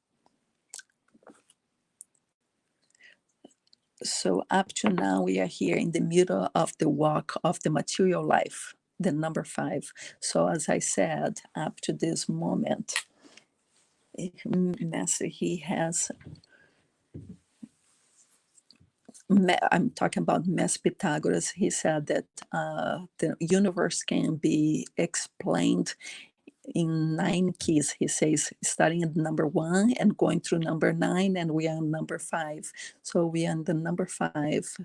So up to now, we are here in the middle of the walk of the material life, the number 5. So as I said, up to this moment, Master, he has, I'm talking about Master Pythagoras. He said that the universe can be explained in 9 keys. He says, starting at number 1 and going through number 9, and we are on number 5. So we are on the number 5.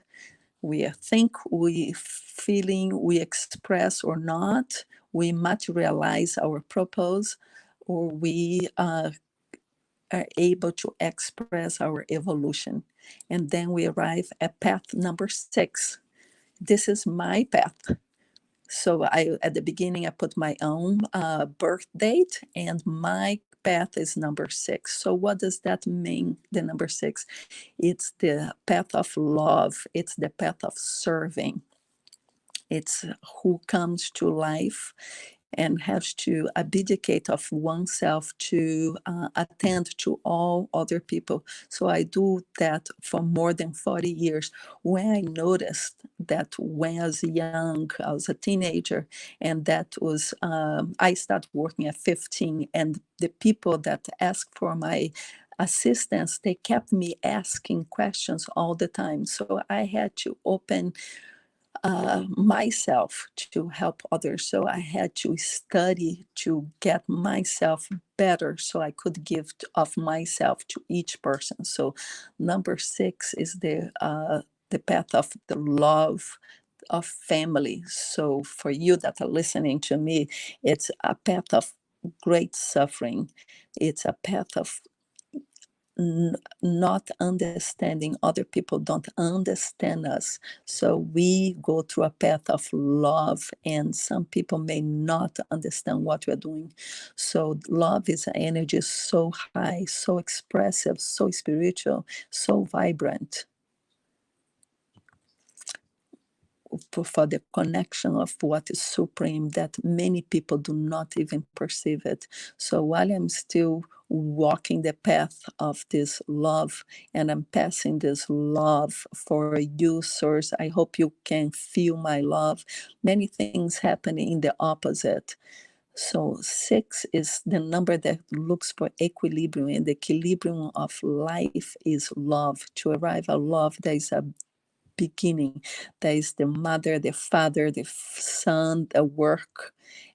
We think, we feeling, we express or not, we materialize our purpose, or we are able to express our evolution. And then we arrive at path number 6. This is my path. So at the beginning, I put my own birth date, and my path is number 6. So what does that mean, the number 6? It's the path of love. It's the path of serving. It's who comes to life and has to abdicate of oneself to attend to all other people. So I do that for more than 40 years. When I noticed that when I was young, I was a teenager, and that was, I started working at 15, and the people that asked for my assistance, they kept me asking questions all the time. So I had to open myself to help others. So I had to study to get myself better so I could give of myself to each person. So number 6 is the path of the love of family. So for you that are listening to me, it's a path of great suffering. It's a path of not understanding. Other people don't understand us, so we go through a path of love, and some people may not understand what we're doing. So love is an energy so high, so expressive, so spiritual, so vibrant, for the connection of what is supreme that many people do not even perceive it. So while I'm still walking the path of this love, and I'm passing this love for you, sirs, I hope you can feel my love. Many things happen in the opposite. So 6 is the number that looks for equilibrium, and the equilibrium of life is love. To arrive at love, there is a beginning. There is the mother, the father, the son, the work,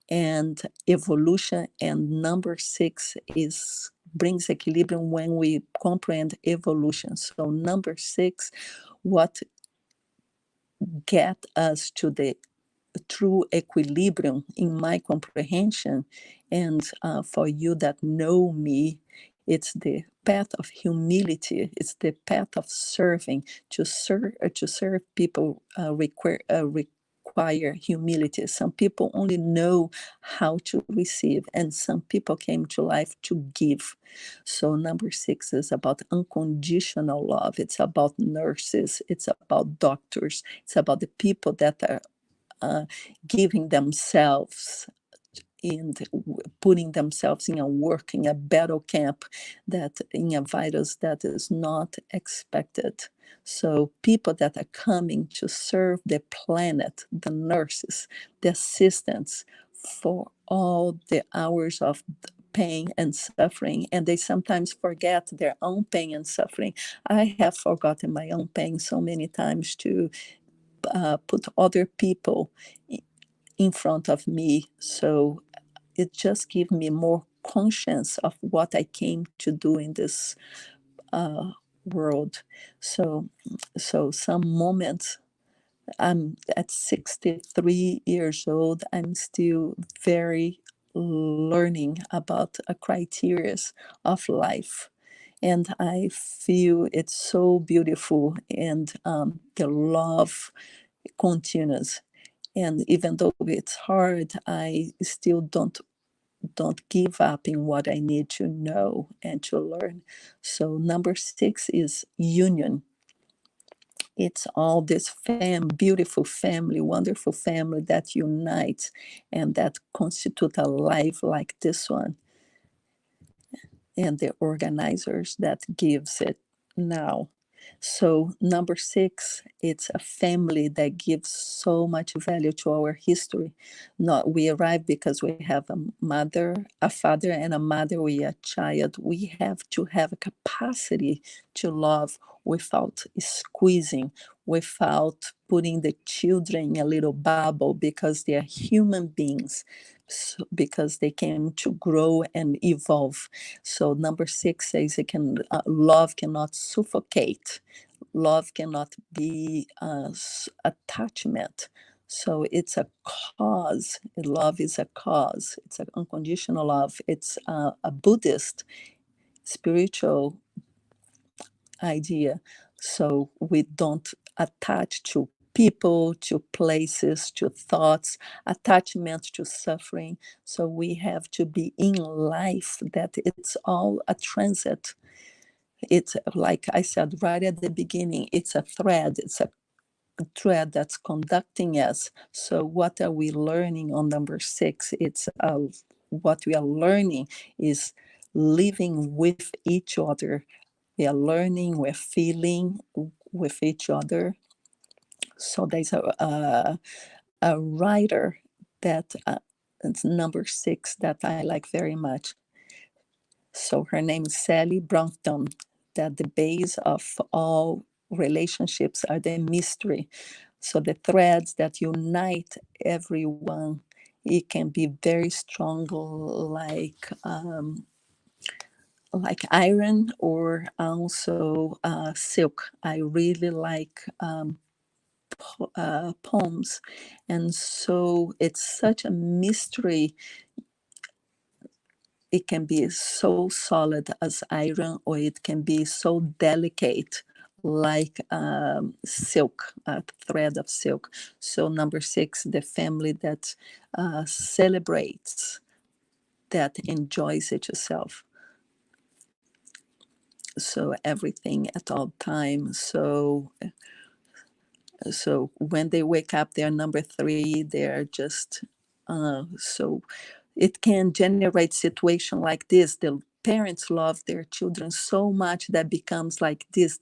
and evolution. And number 6 is brings equilibrium when we comprehend evolution. So number 6, what get us to the true equilibrium in my comprehension, and for you that know me, it's the path of humility. It's the path of serving. To serve people require humility. Some people only know how to receive, and some people came to life to give. So number 6 is about unconditional love. It's about nurses. It's about doctors. It's about the people that are giving themselves and putting themselves in a work, in a battle camp, that in a virus that is not expected. So people that are coming to serve the planet, the nurses, the assistants, for all the hours of pain and suffering, and they sometimes forget their own pain and suffering. I have forgotten my own pain so many times to put other people in front of me. So it just gives me more conscience of what I came to do in this world. So, so some moments, I'm at 63 years old, I'm still very learning about a criteria of life. And I feel it's so beautiful, and the love continues. And even though it's hard, I still don't give up in what I need to know and to learn. So number 6 is union. It's all this beautiful family, wonderful family that unites and that constitute a life like this one, and the organizers that gives it now. So number 6, it's a family that gives so much value to our history. Not we arrive because we have a mother, a father, and a mother. We are a child. We have to have a capacity to love without squeezing, without putting the children in a little bubble, because they are human beings. So, because they came to grow and evolve. So number 6 says love cannot suffocate. Love cannot be attachment. So it's a cause. Love is a cause. It's an unconditional love. It's a Buddhist spiritual idea. So we don't attach to people, to places, to thoughts, attachment to suffering. So we have to be in life that it's all a transit. It's like I said right at the beginning, it's a thread, it's a thread that's conducting us. So what are we learning on number 6? It's what we are learning is living with each other. We are learning, we're feeling with each other. So there's a writer that it's number 6 that I like very much. So her name is Sally Brompton, that the base of all relationships are the mystery. So the threads that unite everyone, it can be very strong, like iron, or also silk. I really like poems, and so it's such a mystery. It can be so solid as iron, or it can be so delicate like silk, a thread of silk. So number 6, the family that celebrates, that enjoys it itself. So everything at all times. So when they wake up, they're number 3. They're just so it can generate situation like this. The parents love their children so much that becomes like this,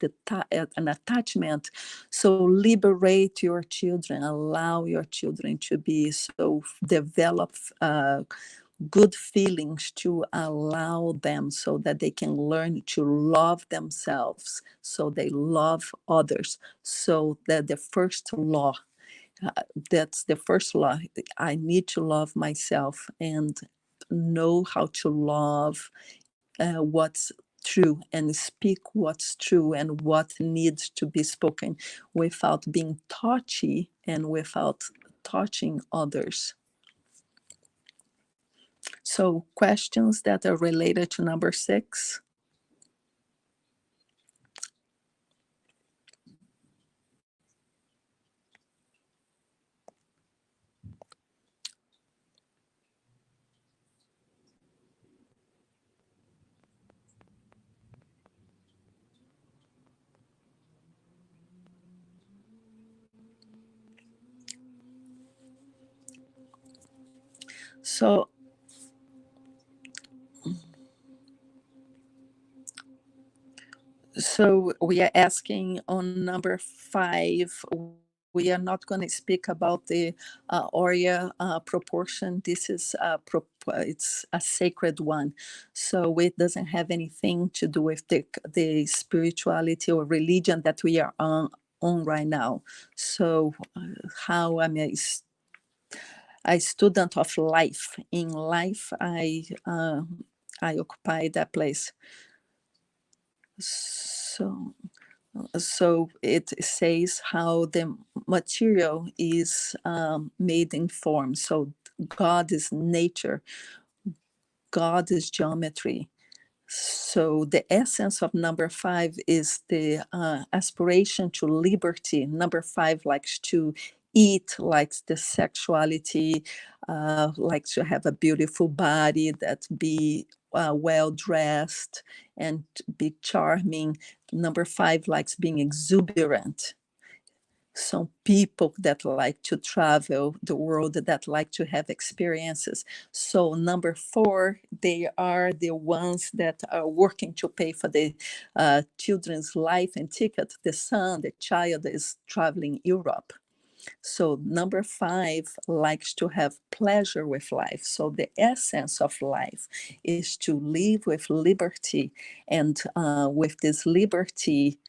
an attachment. So liberate your children, allow your children to be so develop good feelings, to allow them so that they can learn to love themselves, so they love others. So that the first law, uh, that's the first law. I need to love myself and know how to love what's true, and speak what's true and what needs to be spoken, without being touchy and without touching others. So questions that are related to number 6. So we are asking on number 5. We are not going to speak about the Oria proportion. This is it's a sacred one, so it doesn't have anything to do with the spirituality or religion that we are on right now. So how am a student of life? In life, I occupy that place. So it says how the material is made in form. So God is nature, God is geometry. So the essence of number 5 is the aspiration to liberty. Number 5 likes to eat, likes the sexuality, likes to have a beautiful body, that be well dressed and be charming. Number 5 likes being exuberant. Some people that like to travel the world, that like to have experiences. So number 4, they are the ones that are working to pay for the children's life and ticket. The son, the child, is traveling Europe. So number 5 likes to have pleasure with life. So the essence of life is to live with liberty, and with this liberty,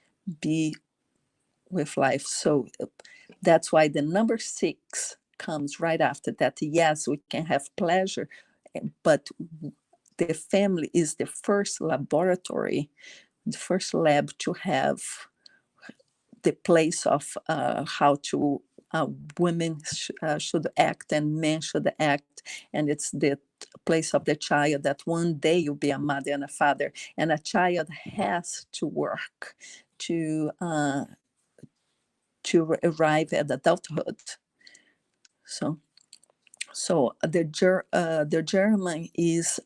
be with life. So that's why the number 6 comes right after that. Yes, we can have pleasure, but the family is the first laboratory, the first lab to have the place of how to women should act and men should act. And it's the place of the child, that one day you'll be a mother and a father, and a child has to work to to arrive at adulthood. So the German is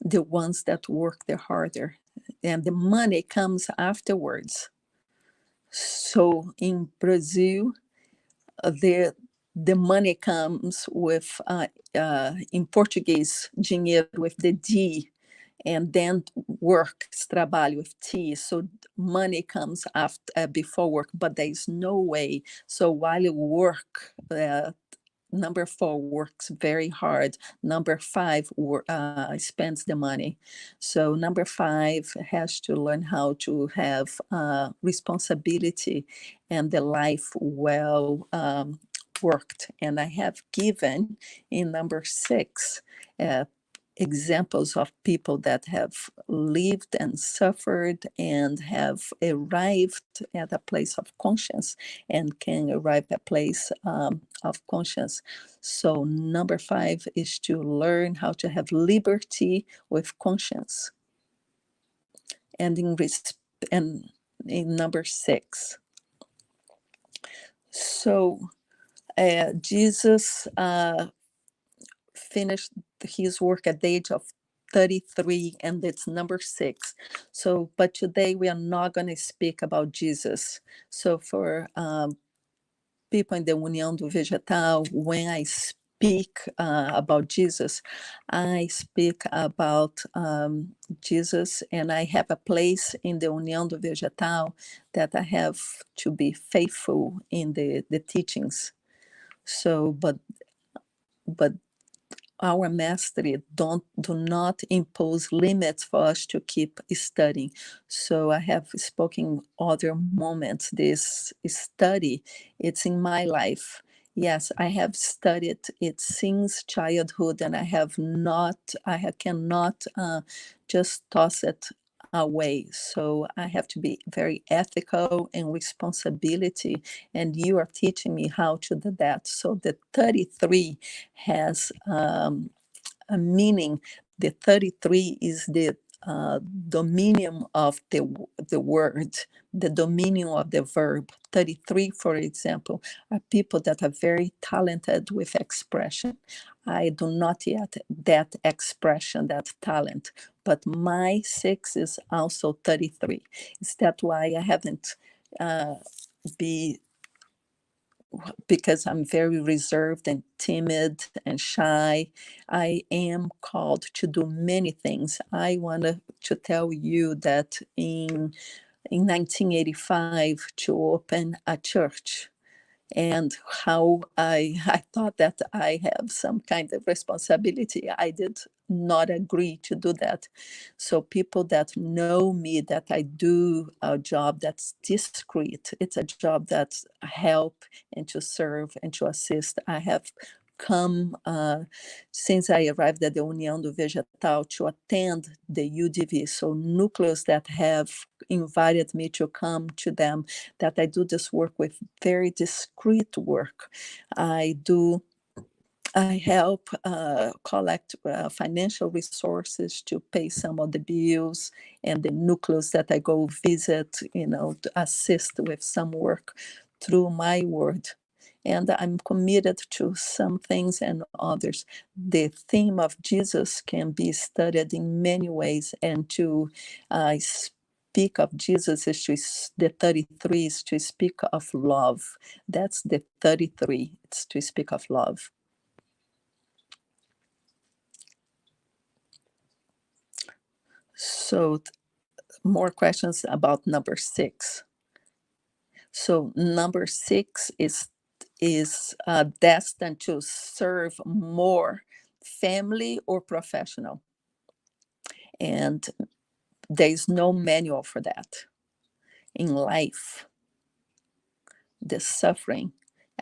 the ones that work the harder, and the money comes afterwards. So in Brazil, the money comes with in Portuguese, dinheiro with the D, and then work, trabalho with T. So money comes after before work, but there is no way. So while you work, number 4 works very hard. Number 5 spends the money. So number 5 has to learn how to have responsibility and the life well worked. And I have given in number 6 examples of people that have lived and suffered and have arrived at a place of conscience and can arrive at a place of conscience. So number 5 is to learn how to have liberty with conscience. And in number 6, so Jesus finished his work at the age of 33, and it's number 6. So but today we are not going to speak about Jesus. So for people in the União do Vegetal, when I speak about Jesus, I speak about Jesus, and I have a place in the União do Vegetal that I have to be faithful in the teachings. So but our mastery do not impose limits for us to keep studying. So I have spoken other moments. This study, it's in my life. Yes, I have studied it since childhood, and I cannot just toss it away. So I have to be very ethical and responsibility, and you are teaching me how to do that. So the 33 has a meaning. The 33 is the dominion of the word, the dominion of the verb. 33, for example, are people that are very talented with expression. I do not yet that expression, that talent, but my 6 is also 33. Is that why I haven't be because I'm very reserved and timid and shy. I am called to do many things. I want to tell you that in 1985 to open a church, and how I thought that I have some kind of responsibility. I did not agree to do that. So people that know me, that I do a job that's discreet, it's a job that's help and to serve and to assist. I have come since I arrived at the União do Vegetal to attend the UDV, so núcleos that have invited me to come to them, that I do this work with very discreet work. I help collect financial resources to pay some of the bills and the nucleus that I go visit, to assist with some work through my word. And I'm committed to some things and others. The theme of Jesus can be studied in many ways, and to speak of Jesus the 33 is to speak of love. That's the 33. It's to speak of love. So more questions about number 6. So number 6 is destined to serve more family or professional, and there is no manual for that. In life, the suffering,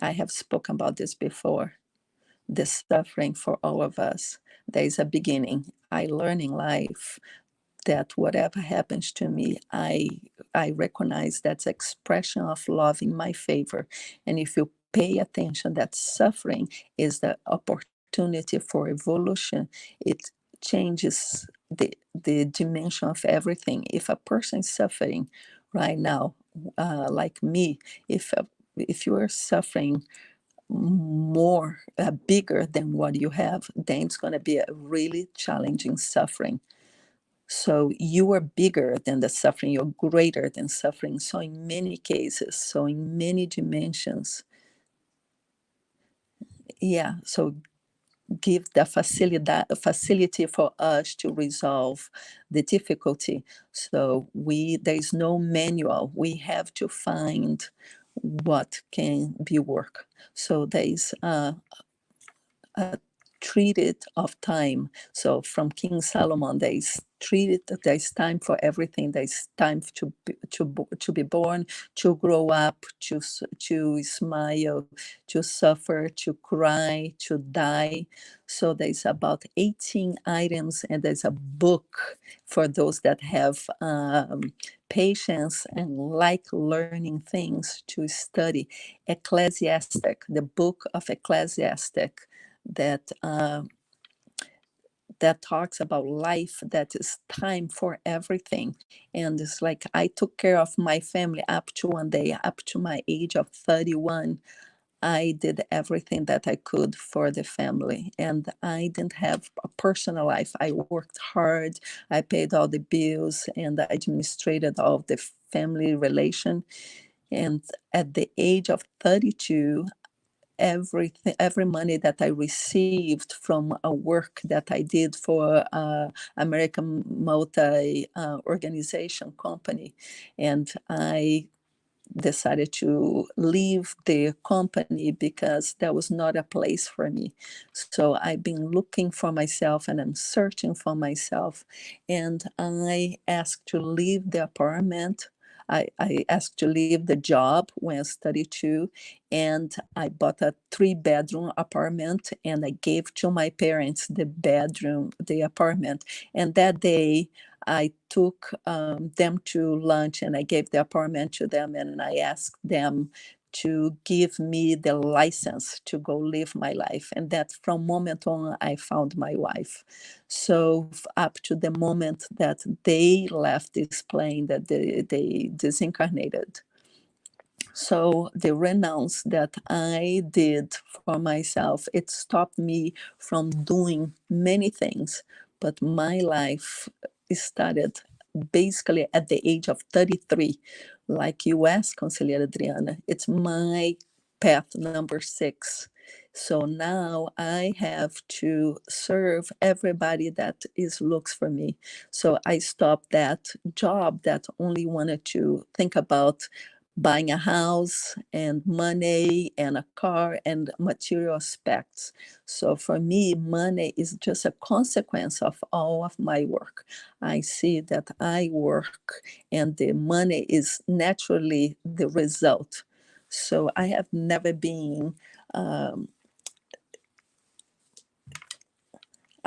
I have spoken about this before, the suffering for all of us, there is a beginning. I learn in life that whatever happens to me, I recognize that's expression of love in my favor. And if you pay attention, that suffering is the opportunity for evolution. It changes the dimension of everything. If a person is suffering right now, like me, if you are suffering more bigger than what you have, then it's going to be a really challenging suffering. So you are bigger than the suffering, you're greater than suffering. So in many cases, so in many dimensions, yeah, so give the facility for us to resolve the difficulty. So there is no manual. We have to find what can be work. So there is a treated of time. So from King Solomon, there's time for everything. There's time to be born, to grow up, to smile, to suffer, to cry, to die. So there's about 18 items, and there's a book for those that have patience and like learning things to study. Ecclesiastic, the book of Ecclesiastic, that that talks about life, that is time for everything. And it's like I took care of my family up to one day, up to my age of 31. I did everything that I could for the family, and I didn't have a personal life. I worked hard, I paid all the bills, and I administrated all of the family relation. And at the age of 32, every money that I received from a work that I did for American multi organization company, and I decided to leave the company because that was not a place for me. So I've been looking for myself, and I'm searching for myself, and I asked to leave the apartment. I asked to leave the job when I studied too, and I bought a 3-bedroom apartment, and I gave to my parents the apartment. And that day I took them to lunch, and I gave the apartment to them, and I asked them to give me the license to go live my life. And that from moment on, I found my wife. So up to the moment that they left this plane, that they disincarnated. So the renounce that I did for myself, it stopped me from doing many things. But my life started basically at the age of 33. Like you asked, Consigliera Adriana, it's my path number 6. So now I have to serve everybody that looks for me. So I stopped that job that only wanted to think about buying a house and money and a car and material aspects. So for me, money is just a consequence of all of my work. I see that I work and the money is naturally the result. So I have never been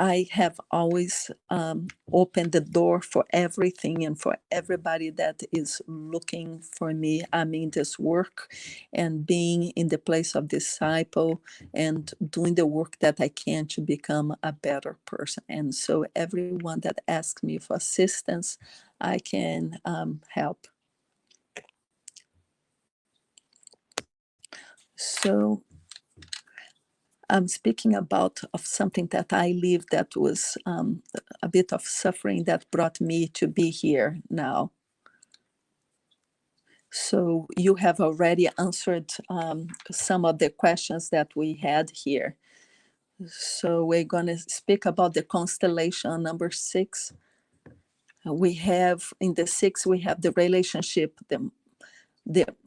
I have always opened the door for everything and for everybody that is looking for me. I mean, this work and being in the place of disciple and doing the work that I can to become a better person. And so, everyone that asks me for assistance, I can help. So, I'm speaking about of something that I lived that was a bit of suffering that brought me to be here now. So you have already answered some of the questions that we had here. So we're going to speak about the constellation number 6. We have in the 6, we have the relationship, the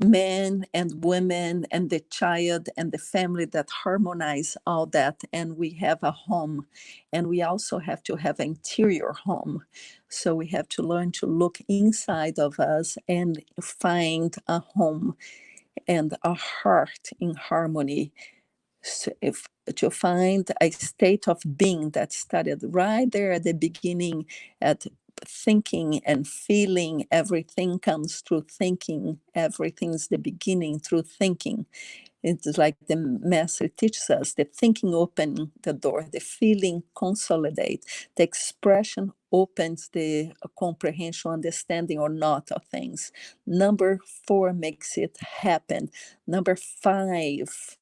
men and women and the child and the family that harmonize all that, and we have a home, and we also have to have an interior home. So we have to learn to look inside of us and find a home and a heart in harmony. So if to find a state of being that started right there at the beginning, at thinking and feeling. Everything comes through thinking. Everything's the beginning through thinking. It's like the master teaches us: the thinking open the door, the feeling consolidate, the expression opens the comprehension, understanding or not of things. Number 4 makes it happen. Number 5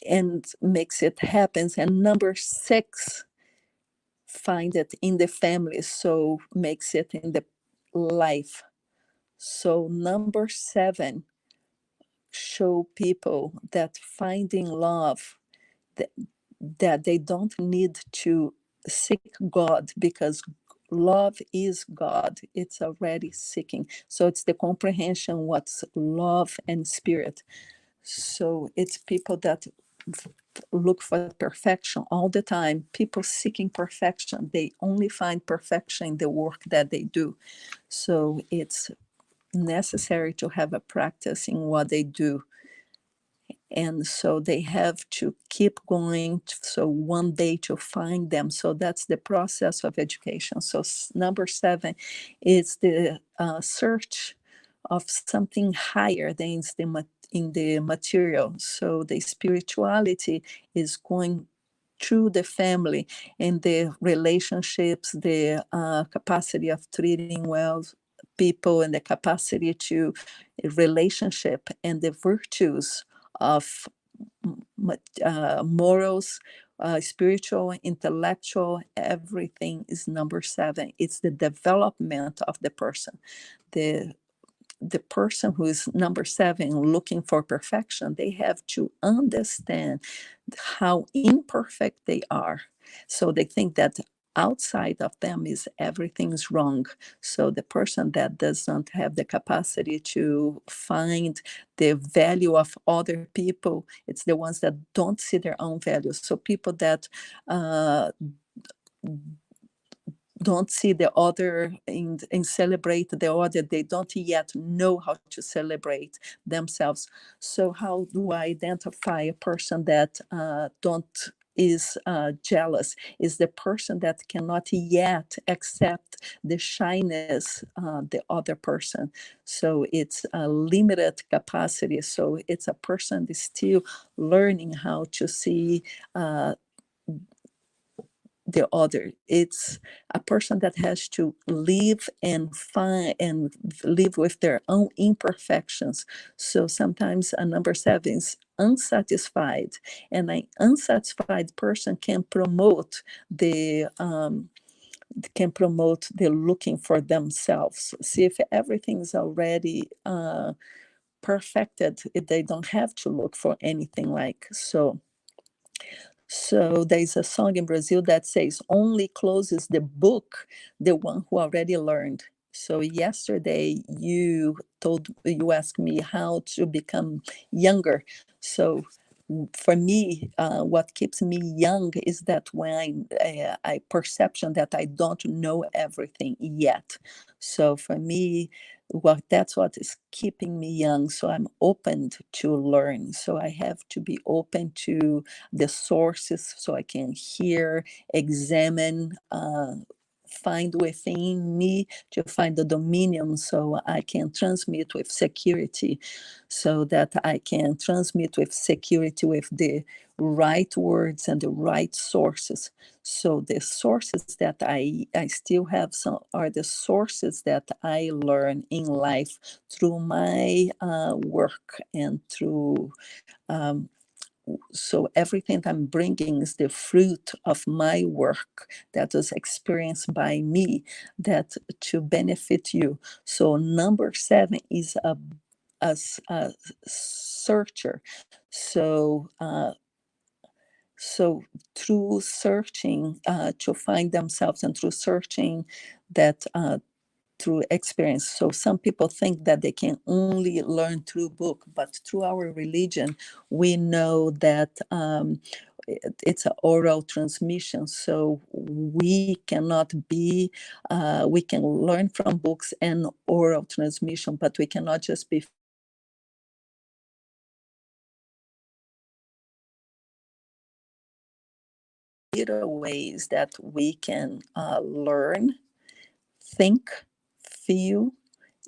and makes it happen. And number 6 find it in the family, so makes it in the life. So number 7 show people that finding love, that, that they don't need to seek God, because love is God. It's already seeking. So it's the comprehension what's love and spirit. So it's people that look for perfection all the time. People seeking perfection, they only find perfection in the work that they do. So it's necessary to have a practice in what they do. And so they have to keep going, so one day to find them. So that's the process of education. So number 7 is the search of something higher than in the material. So the spirituality is going through the family and the relationships, the capacity of treating well people, and the capacity to relationship, and the virtues of morals, spiritual, intellectual, everything is number 7. It's the development of the person. The person who is number 7 looking for perfection, they have to understand how imperfect they are. So they think that outside of them is everything's wrong. So the person that doesn't have the capacity to find the value of other people, it's the ones that don't see their own values. So people that don't see the other and celebrate the other, they don't yet know how to celebrate themselves. So how do I identify a person that don't is jealous? Is the person that cannot yet accept the shyness the other person. So it's a limited capacity. So it's a person that's still learning how to see the other. It's a person that has to live and find and live with their own imperfections. So sometimes a number 7 is unsatisfied, and an unsatisfied person can promote the looking for themselves. See, if everything's already perfected, they don't have to look for anything like so. So there's a song in Brazil that says, only closes the book the one who already learned. So yesterday you asked me how to become younger. So for me, what keeps me young is that when I perception that I don't know everything yet. So for me, that's what is keeping me young. So I'm open to learn. So I have to be open to the sources, so I can hear, examine, find within me to find the dominion, so I can transmit with security, so that I can transmit with security with the right words and the right sources. So the sources that I still have some are the sources that I learn in life through my work and through so everything I'm bringing is the fruit of my work that was experienced by me, that to benefit you. So number 7 is a searcher. So so through searching to find themselves, and through searching that through experience. So some people think that they can only learn through book, but through our religion, we know that it's an oral transmission. So we cannot be, we can learn from books and oral transmission, but we cannot just be little ways that we can learn, think, feel,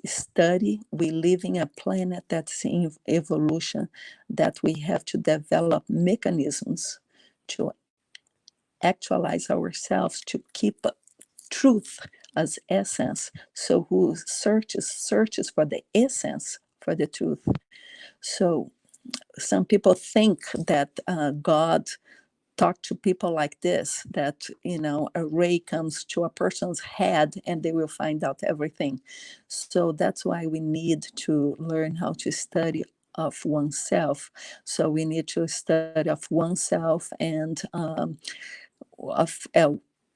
study. We live in a planet that's in evolution, that we have to develop mechanisms to actualize ourselves, to keep truth as essence. So who searches for the essence, for the truth. So some people think that God talk to people like this, that a ray comes to a person's head and they will find out everything. So that's why we need to learn how to study of oneself. So we need to study of oneself, and of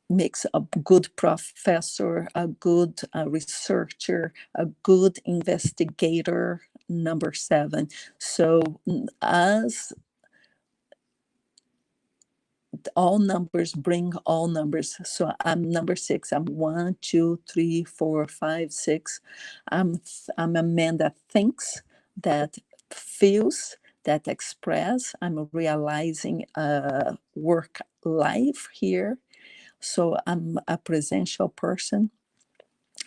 makes a good professor, a good researcher, a good investigator. Number 7. So as all numbers bring all numbers. So I'm number 6. I'm 1, 2, 3, 4, 5, 6. I'm a man that thinks, that feels, that express. I'm realizing work life here. So I'm a presential person.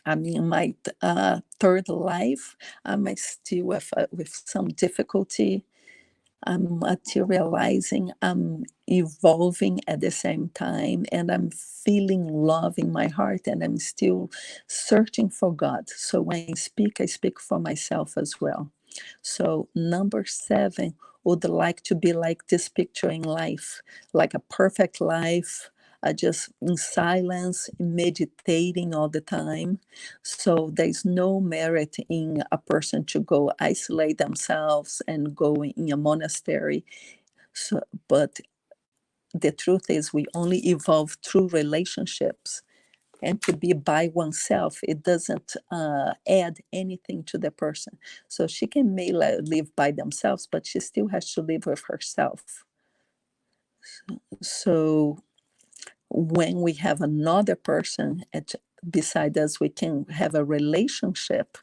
I'm in my third life. I'm still with some difficulty. I'm materializing, I'm evolving at the same time, and I'm feeling love in my heart, and I'm still searching for God. So when I speak for myself as well. So, number 7 would like to be like this picture in life, like a perfect life, just in silence, meditating all the time. So, there's no merit in a person to go isolate themselves and go in a monastery. So, but the truth is, we only evolve through relationships, and to be by oneself, it doesn't add anything to the person. So she can may live by themselves, but she still has to live with herself. So when we have another person beside us, we can have a relationship.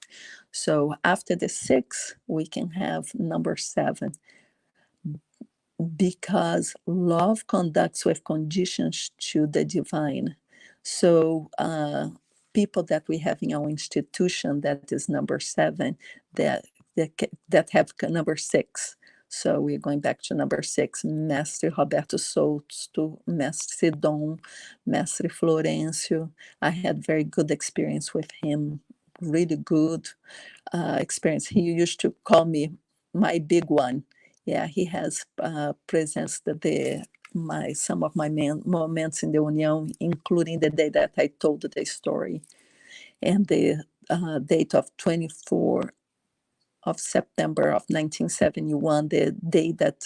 So after the 6, we can have number 7, because love conducts with conditions to the divine. So people that we have in our institution, that is number 7, that have number 6. So we're going back to number 6, Mestre Roberto Souto, Mestre Dom, Mestre Florencio. I had very good experience with him, really good experience. He used to call me my big one. Yeah, he has presence some of my moments in the Union, including the day that I told the story, and the date of 24 of September of 1971, the day that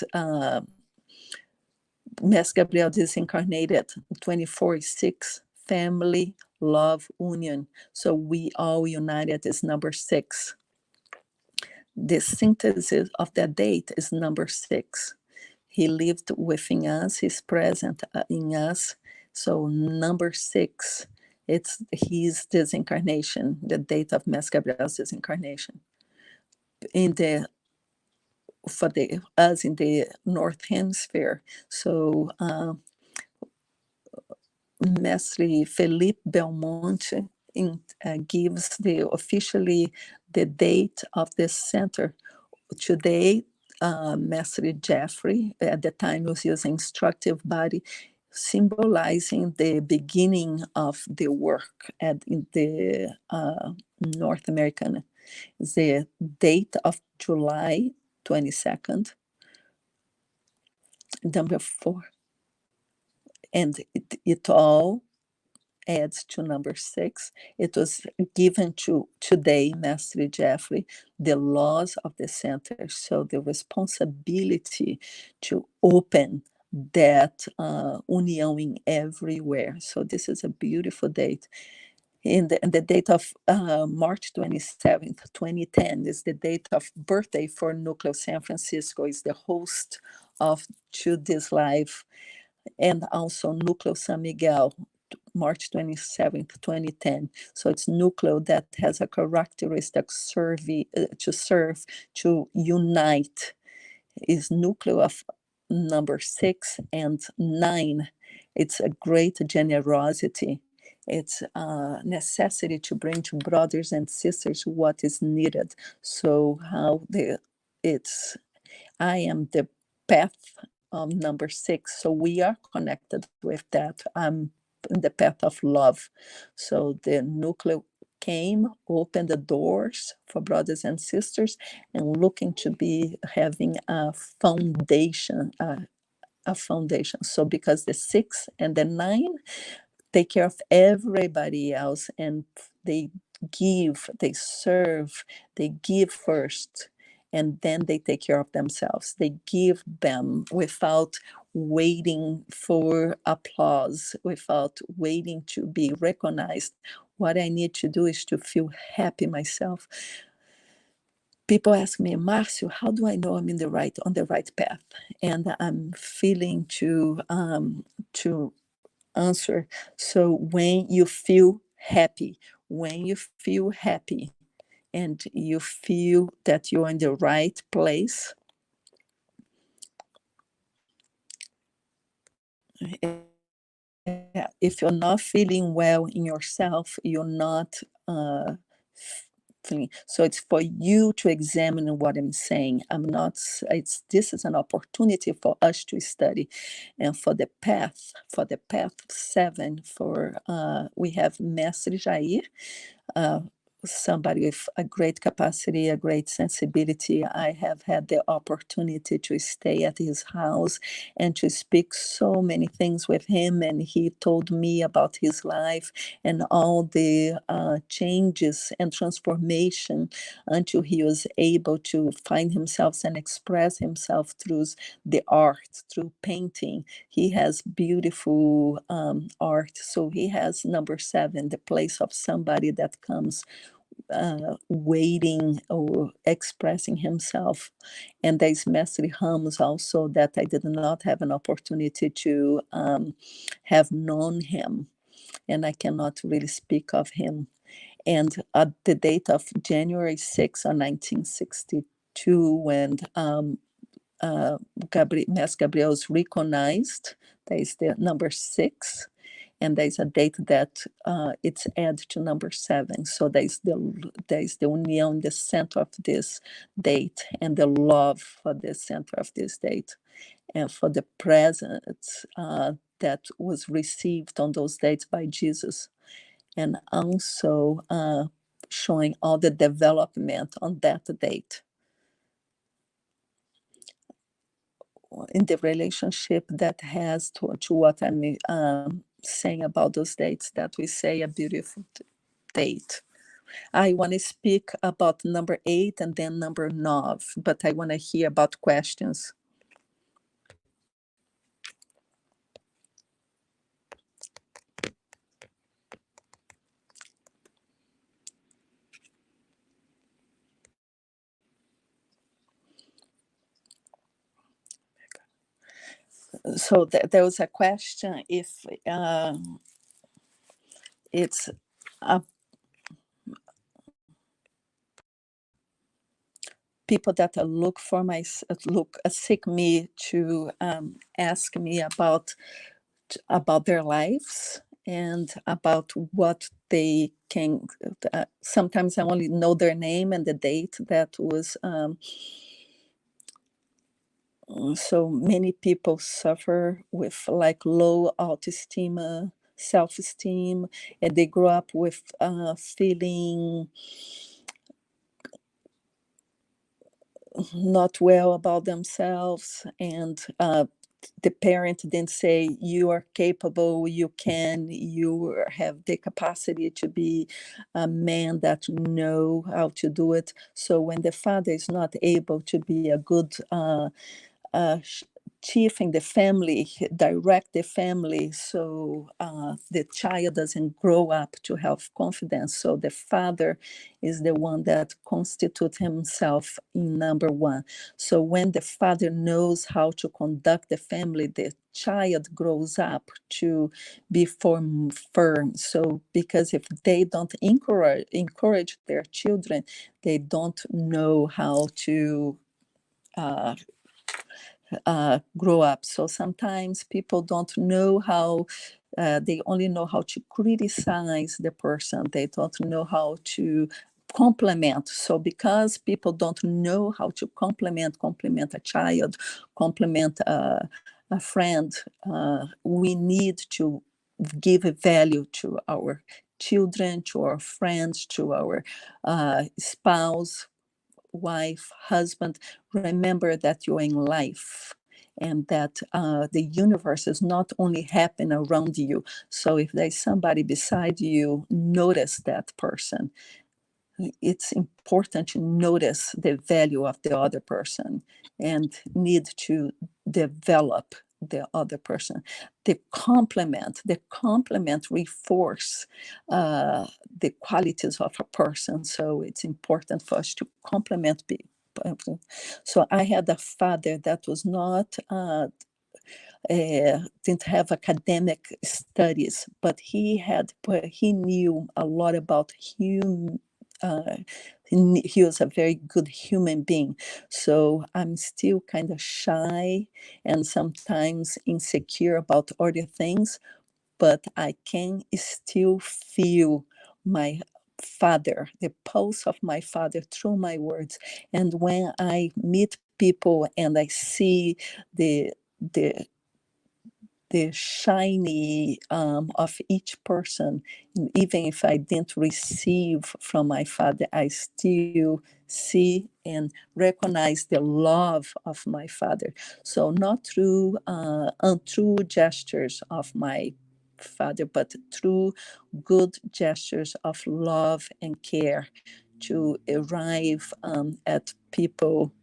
Mass Gabriel disincarnated. 24/6, family, love, union. So we all united is number 6. The synthesis of that date is number 6. He lived within us, he's present in us. So number 6, it's his disincarnation, the date of Mass Gabriel's disincarnation. In the For the us in the North Hemisphere, so Mestre Felipe Belmonte gives officially the date of the center. Today, Mestre Jeffrey, at the time, was using instructive body, symbolizing the beginning of the work in the North American. The date of July 22nd, number 4. And it all adds to number 6. It was given to today, Master Jeffrey, the laws of the center. So the responsibility to open that union everywhere. So this is a beautiful date. The date of March 27th, 2010 is the date of birthday for Núcleo San Francisco, is the host of To This Life, and also Núcleo San Miguel, March 27th, 2010. So it's Núcleo that has a characteristic to serve, to unite. Is Núcleo of number 6 and 9. It's a great generosity. It's a necessity to bring to brothers and sisters what is needed. So I am the path number 6. So we are connected with that. I'm in the path of love. So the nuclear came, opened the doors for brothers and sisters, and looking to be having a foundation, a foundation. So because the 6 and the 9 take care of everybody else, and they give, they serve, they give first, and then they take care of themselves. They give them without waiting for applause, without waiting to be recognized. What I need to do is to feel happy myself. People ask me, Márcio, how do I know I'm on the right path? And I'm feeling to answer. So when you feel happy, and you feel that you're in the right place, if you're not feeling well in yourself, you're not feeling. So it's for you to examine what I'm saying. This is an opportunity for us to study. And for the path 7, we have Mestre Jair, somebody with a great capacity, a great sensibility. I have had the opportunity to stay at his house and to speak so many things with him. And he told me about his life and all the changes and transformation until he was able to find himself and express himself through the art, through painting. He has beautiful art. So he has number 7, the place of somebody that comes waiting or expressing himself. And there's Mestre Ramos also, that I did not have an opportunity to have known him, and I cannot really speak of him. And at the date of January 6 of 1962, when Mass Gabriel is recognized, that is the number 6, and there's a date that it's added to number 7. So there's the union, the center of this date, and the love for the center of this date, and for the presence that was received on those dates by Jesus, and also showing all the development on that date in the relationship that has to what I'm saying about those dates, that we say a beautiful date. I want to speak about number 8 and then number 9, but I want to hear about questions. So there was a question if it's people that seek me to ask me about their lives and about what they can. Sometimes I only know their name and the date that was. So many people suffer with like low autoestima, self-esteem, and they grow up with feeling not well about themselves, and the parent then say, you are capable, you have the capacity to be a man that know how to do it. So when the father is not able to be a good chief in the family, direct the family, so the child doesn't grow up to have confidence. So the father is the one that constitutes himself in number 1. So when the father knows how to conduct the family, the child grows up to be firm. So because if they don't encourage their children, they don't know how to grow up. So sometimes people don't know how, they only know how to criticize the person. They don't know how to compliment. So because people don't know how to compliment a child, compliment a friend, we need to give a value to our children, to our friends, to our spouse, wife, husband. Remember that you're in life, and that the universe is not only happening around you. So if there's somebody beside you, notice that person. It's important to notice the value of the other person and need to develop the other person. The complement reinforce the qualities of a person. So it's important for us to complement people. So I had a father that was not didn't have academic studies, but he knew a lot about human. Uh, he was a very good human being. So I'm still kind of shy and sometimes insecure about other things, but I can still feel my father, the pulse of my father through my words. And when I meet people and I see the the the shiny of each person, even if I didn't receive from my father, I still see and recognize the love of my father. So not through untrue gestures of my father, but through good gestures of love and care to arrive at people.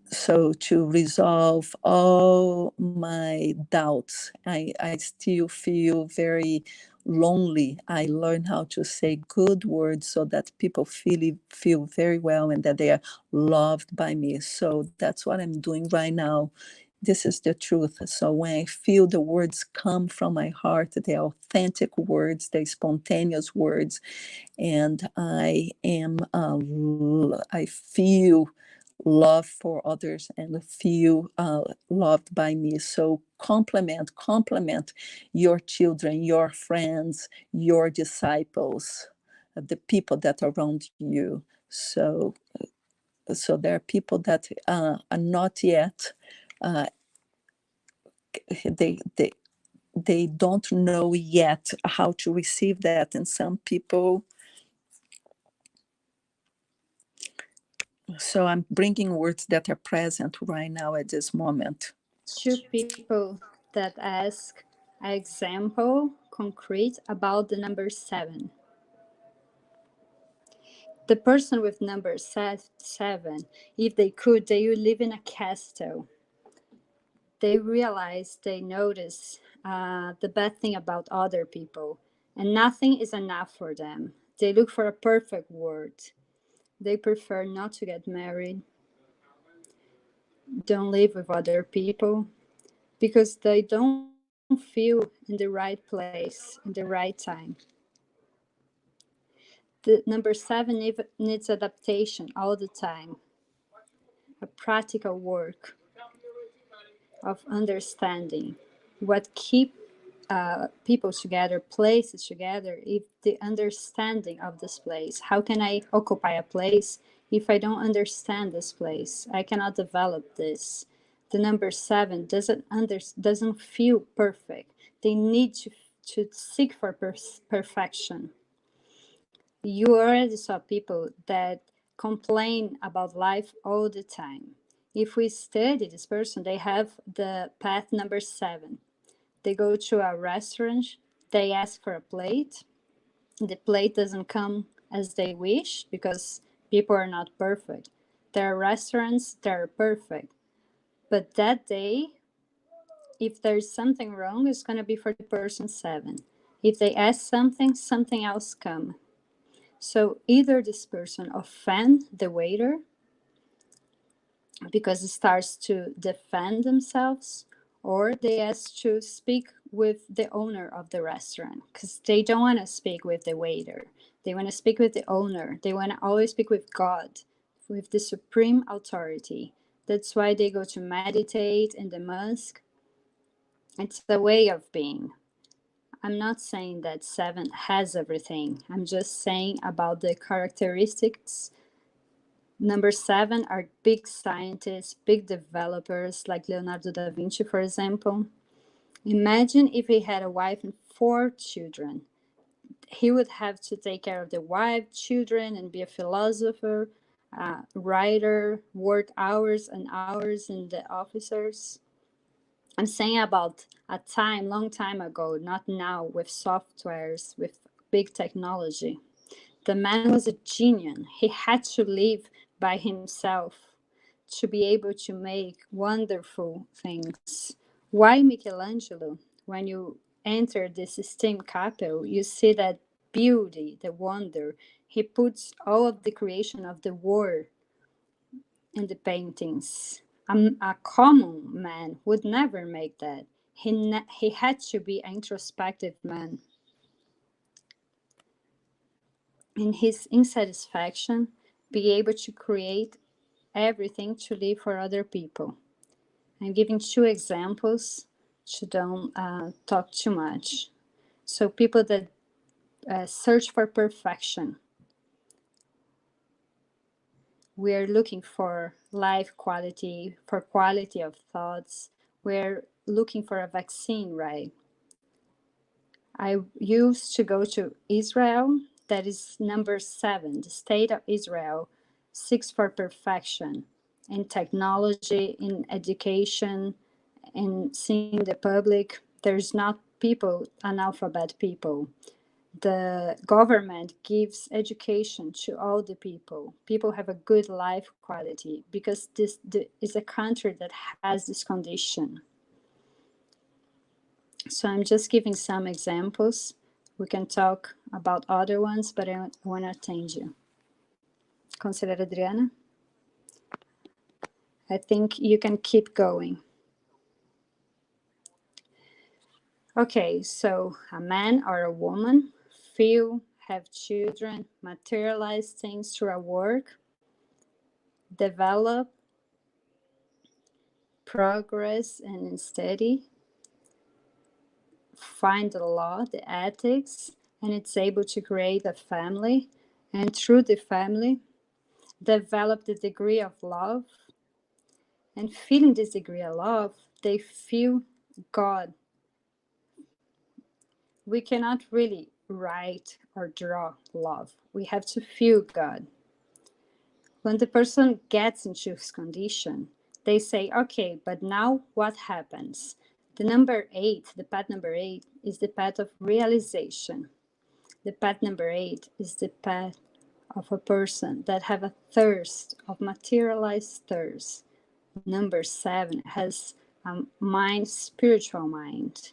So to resolve all my doubts, I still feel very lonely. I learn how to say good words so that people feel very well and that they are loved by me. So that's what I'm doing right now. This is the truth. So when I feel the words come from my heart, the authentic words, the spontaneous words, and I feel love for others and feel loved by me. So compliment your children, your friends, your disciples, the people that are around you. So there are people that are not yet, uh, they they they don't know yet how to receive that, and some people. So I'm bringing words that are present right now at this moment. Two people that ask an example concrete about the number 7. The person with number 7, if they could, they would live in a castle. They realize, they notice the bad thing about other people, and nothing is enough for them. They look for a perfect world. They prefer not to get married, don't live with other people, because they don't feel in the right place, in the right time. The number 7 needs adaptation all the time, a practical work of understanding what keep people together, places together, if the understanding of this place. How can I occupy a place if I don't understand this place? I cannot develop this. The number 7 doesn't feel perfect. They need to seek for perfection. You already saw people that complain about life all the time. If we study this person, they have the path number 7. They go to a restaurant, they ask for a plate. The plate doesn't come as they wish because people are not perfect. There are restaurants that are perfect. But that day, if there's something wrong, it's going to be for the person 7. If they ask something, something else comes. So either this person offend the waiter because it starts to defend themselves, or they ask to speak with the owner of the restaurant because they don't want to speak with the waiter. They want to speak with the owner. They want to always speak with God, with the supreme authority. That's why they go to meditate in the mosque. It's a way of being. I'm not saying that 7 has everything. I'm just saying about the characteristics Number 7 are big scientists, big developers like Leonardo da Vinci, for example. Imagine if he had a wife and 4 children. He would have to take care of the wife, children, and be a philosopher, writer, work hours and hours in the officers. I'm saying about a time, long time ago, not now, with softwares, with big technology. The man was a genius. He had to live by himself to be able to make wonderful things. Why Michelangelo? When you enter the Sistine Chapel, you see that beauty, the wonder. He puts all of the creation of the world in the paintings. A common man would never make that. He had to be an introspective man. In his insatisfaction, be able to create everything to live for other people. I'm giving 2 examples to don't talk too much. So people that search for perfection, we are looking for life quality, for quality of thoughts. We're looking for a vaccine, right? I used to go to Israel. That is number 7. The state of Israel seeks for perfection in technology, in education, in seeing the public. There's not people, analphabet people. The government gives education to all the people. People have a good life quality because this is a country that has this condition. So I'm just giving some examples. We can talk about other ones, but I want to attend you. Consider Adriana? I think you can keep going. Okay, so a man or a woman feel, have children, materialize things through a work, develop, progress, and study, find the law, the ethics, and it's able to create a family, and through the family, develop the degree of love, and feeling this degree of love, they feel God. We cannot really write or draw love. We have to feel God. When the person gets into this condition, they say, okay, but now what happens? The number 8, the path number 8, is the path of realization. The path number 8 is the path of a person that have a thirst, of materialized thirst. Number 7 has a mind, spiritual mind.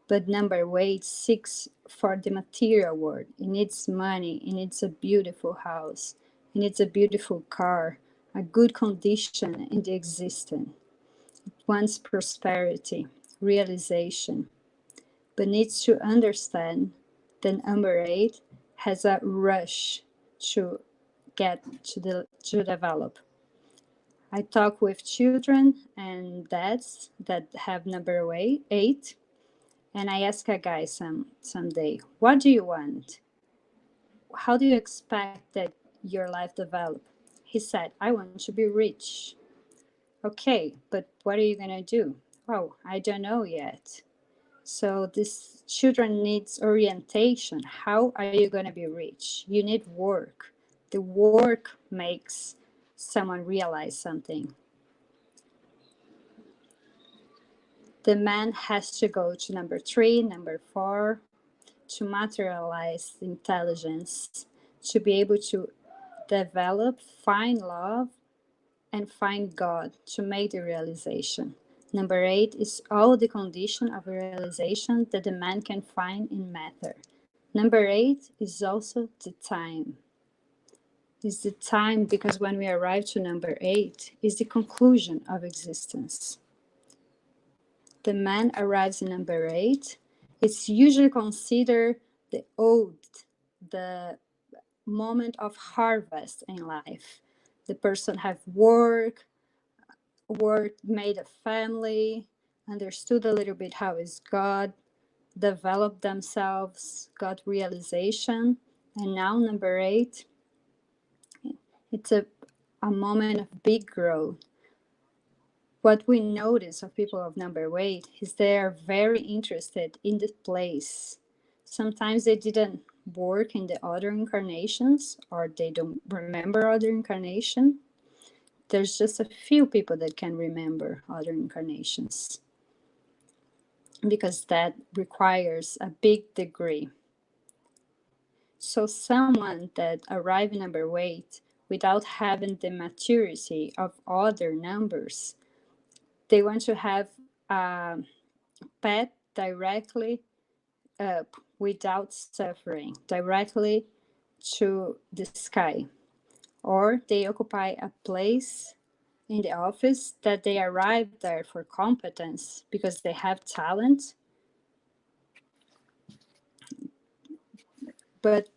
But number 8 seeks for the material world. It needs money, it needs a beautiful house, it needs a beautiful car, a good condition in the existence. It wants prosperity, realization, but needs to understand that number 8 has a rush to get to develop. I talk with children and dads that have number 8, and I ask a guy someday, what do you want? How do you expect that your life develop? He said, I want to be rich. Okay, but what are you gonna do? Oh, I don't know yet. So this children needs orientation. How are you gonna be rich? You need work. The work makes someone realize something. The man has to go to number 3, number 4, to materialize intelligence, to be able to develop, find love, and find God to make the realization. Number 8 is all the condition of realization that the man can find in matter. Number 8 is also the time. Is the time because when we arrive to number 8 is the conclusion of existence. The man arrives in number 8. It's usually considered the old, the moment of harvest in life. The person have worked, made a family, understood a little bit how is God, developed themselves, got realization, and now number 8, it's a a moment of big growth. What we notice of people of number 8 is they are very interested in the place. Sometimes they didn't work in the other incarnations, or they don't remember other incarnation. There's just a few people that can remember other incarnations, because that requires a big degree. So someone that arrived in number 8 without having the maturity of other numbers, they want to have a path directly up without suffering, directly to the sky. Or they occupy a place in the office that they arrive there for competence because they have talent, but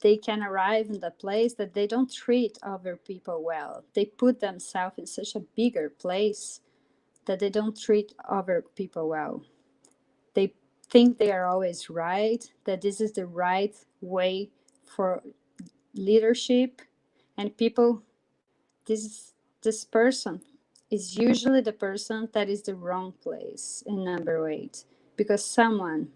they can arrive in the place that they don't treat other people well. They put themselves in such a bigger place that they don't treat other people well. They think they are always right, that this is the right way for leadership, and people, this person is usually the person that is the wrong place in number 8, because someone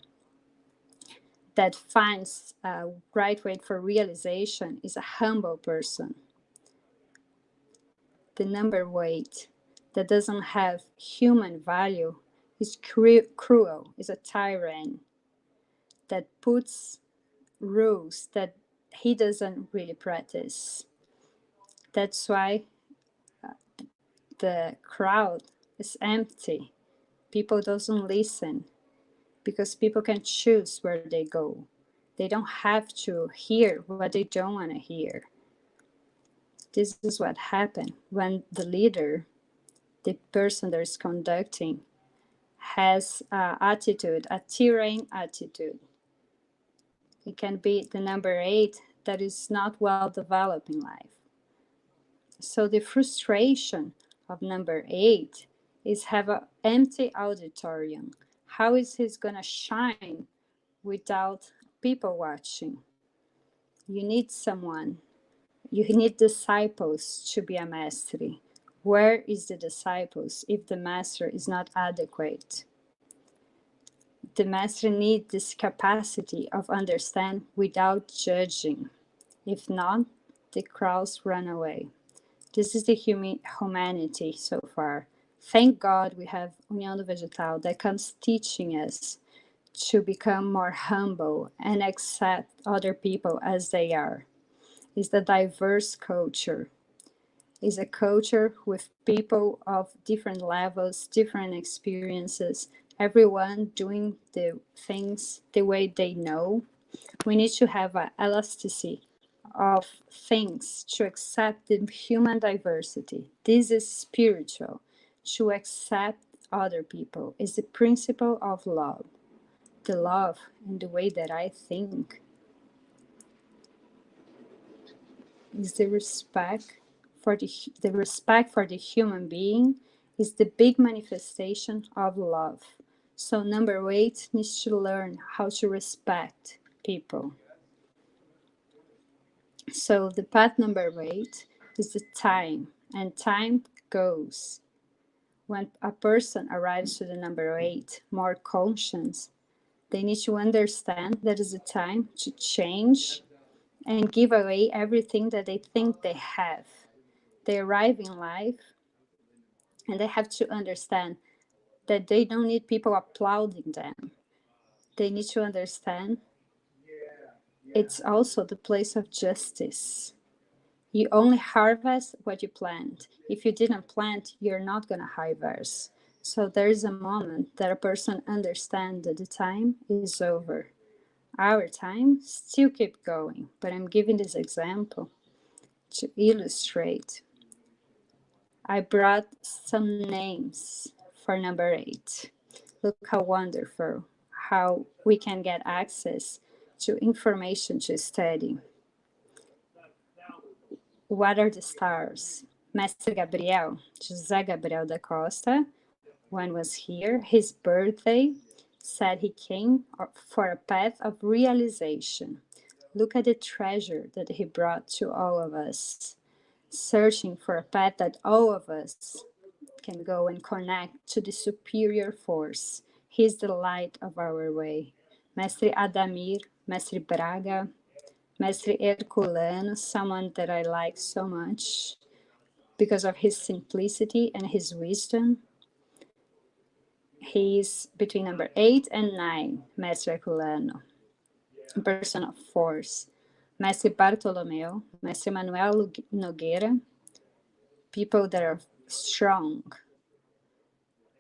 that finds a right way for realization is a humble person. The number 8 that doesn't have human value is cruel, is a tyrant that puts rules that he doesn't really practice. That's why the crowd is empty. People doesn't listen because people can choose where they go. They don't have to hear what they don't want to hear. This is what happened when the leader, the person that is conducting, has an attitude, a tyranny attitude. It can be the number 8 that is not well developed in life. So the frustration of number 8 is have an empty auditorium. How is he going to shine without people watching? You need someone. You need disciples to be a mastery. Where is the disciples if the master is not adequate? The master needs this capacity of understand without judging. If not, the crowds run away. This is the humanity so far. Thank God we have União do Vegetal that comes teaching us to become more humble and accept other people as they are. It's the diverse culture. It's a culture with people of different levels, different experiences, everyone doing the things the way they know. We need to have an elasticity of things to accept the human diversity. This is spiritual. To accept other people is the principle of love. The love in the way that I think is the respect for the respect for the human being is the big manifestation of love. So number 8 needs to learn how to respect people. So the path number 8 is the time, and time goes. When a person arrives to the number 8, more conscious, they need to understand that is a time to change and give away everything that they think they have. They arrive in life and they have to understand that they don't need people applauding them. They need to understand it's also the place of justice. You only harvest what you plant. If you didn't plant, you're not going to harvest. So there is a moment that a person understands that the time is over. Our time still keep going, but I'm giving this example to illustrate. I brought some names for number 8. Look how wonderful, how we can get access to information to study. What are the stars? Mestre Gabriel, José Gabriel da Costa, when was here, his birthday, said he came for a path of realization. Look at the treasure that he brought to all of us. searching for a path that all of us can go and connect to the superior force. He's the light of our way. Mestre Adamir, Mestre Braga, Mestre Herculano, someone that I like so much because of his simplicity and his wisdom. He's between number 8 and 9, Mestre Herculano, a person of force. Mestre Bartolomeu, Mestre Manuel Nogueira, people that are strong,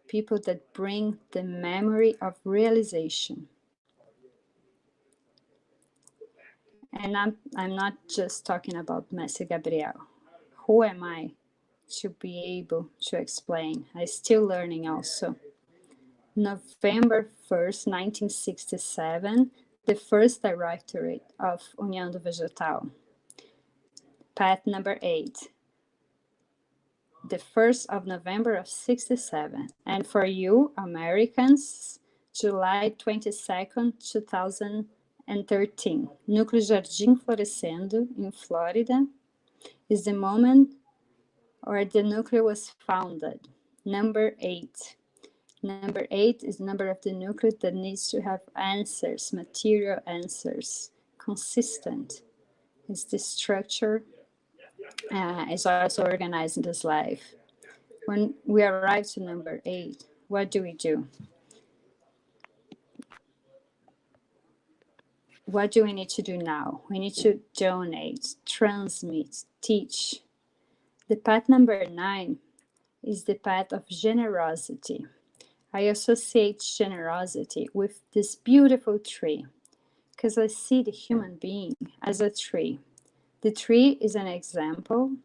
people that bring the memory of realization. And I'm not just talking about Mestre Gabriel. Who am I to be able to explain? I'm still learning also. November 1st, 1967, the first directorate of União do Vegetal. Path number 8, the 1st of November of 67. And for you, Americans, July 22nd, 2013. Núcleo Jardim Florescendo in Florida is the moment where the nucleus was founded. Number 8. Number 8 is the number of the nucleus that needs to have answers, material answers, consistent. It's the structure is also organized in this life. When we arrive to number 8, what do? What do we need to do now? We need to donate, transmit, teach. The path number 9 is the path of generosity. I associate generosity with this beautiful tree because I see the human being as a tree. The tree is an example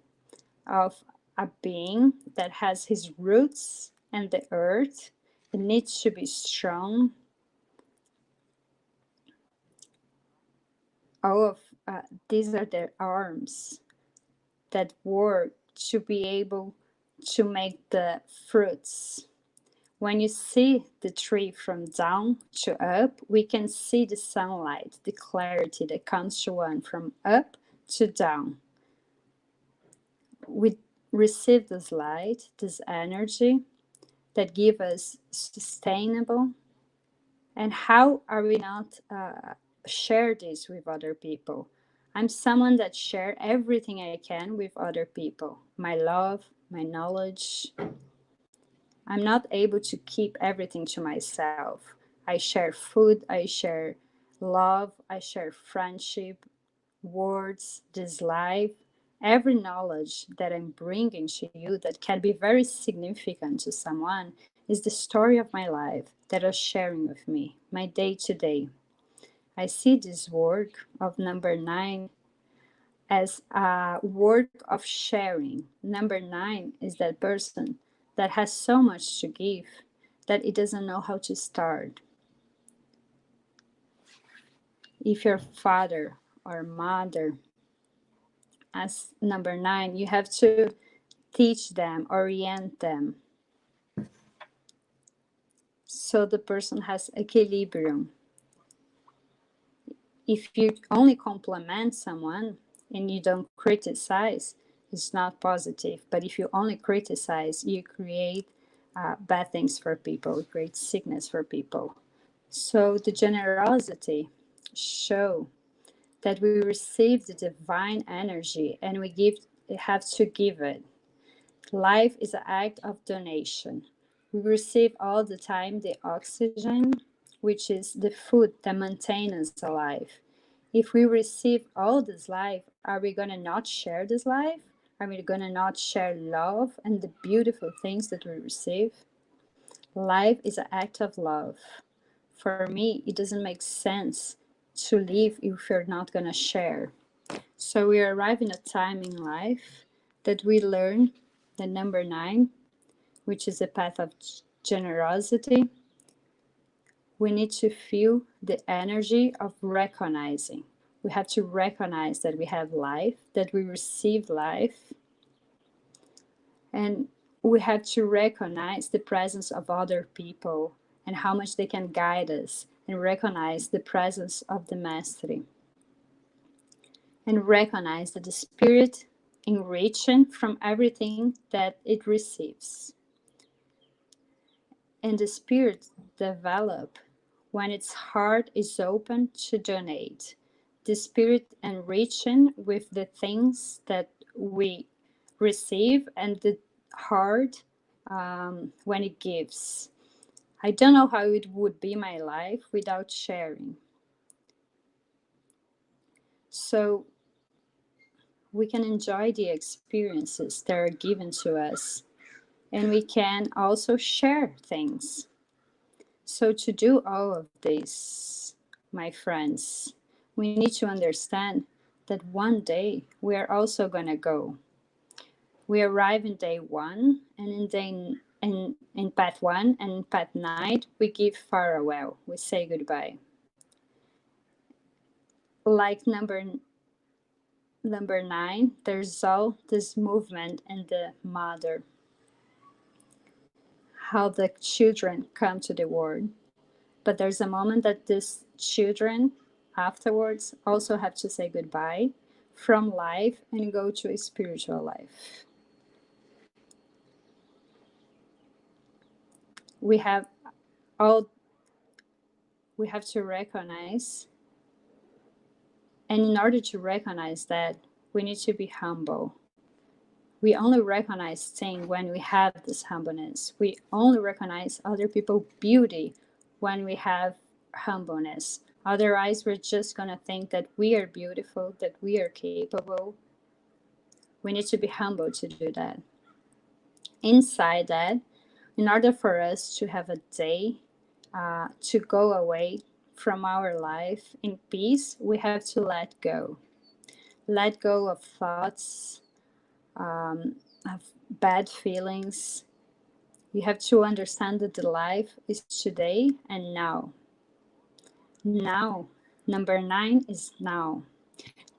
of a being that has his roots in the earth. It needs to be strong. All of these are their arms that work to be able to make the fruits. When you see the tree from down to up, we can see the sunlight, the clarity that comes to one from up to down. We receive this light, this energy that give us sustainable. And how are we not share this with other people? I'm someone that share everything I can with other people. My love, my knowledge. I'm not able to keep everything to myself. I share food, I share love, I share friendship, words, this life, every knowledge that I'm bringing to you that can be very significant to someone is the story of my life that are sharing with me, my day to day. I see this work of number 9 as a work of sharing. Number 9 is that person that has so much to give that it doesn't know how to start. If your father or mother, as number 9, you have to teach them, orient them, so the person has equilibrium. If you only compliment someone and you don't criticize, it's not positive. But if you only criticize, you create bad things for people, create sickness for people. So the generosity show that we receive the divine energy and we have to give it. Life is an act of donation. We receive all the time the oxygen, which is the food that maintains us alive. If we receive all this life, are we going to not share this life? Are we going to not share love and the beautiful things that we receive? Life is an act of love. For me, it doesn't make sense to live if you're not going to share. So we arrive in a time in life that we learn the number 9, which is the path of generosity. We need to feel the energy of recognizing. We have to recognize that we have life, that we receive life, and we have to recognize the presence of other people and how much they can guide us, and recognize the presence of the mastery, and recognize that the spirit enriching from everything that it receives. And the spirit develop when its heart is open to donate. The spirit enriching with the things that we receive, and the heart when it gives. I don't know how it would be my life without sharing. So we can enjoy the experiences that are given to us, and we can also share things. So to do all of this, my friends, we need to understand that one day we are also going to go. We arrive in day one, and in path one and in path 9, we give farewell. We say goodbye. Like number 9, there's all this movement in the mother, how the children come to the world. But there's a moment that these children afterwards also have to say goodbye from life and go to a spiritual life. We have to recognize, and in order to recognize that, we need to be humble. We only recognize things when we have this humbleness. We only recognize other people's beauty when we have humbleness. Otherwise, we're just going to think that we are beautiful, that we are capable. We need to be humble to do that. Inside that, in order for us to have a day to go away from our life in peace, we have to let go. Let go of thoughts, of bad feelings. You have to understand that the life is today and now. Now. Number 9 is now.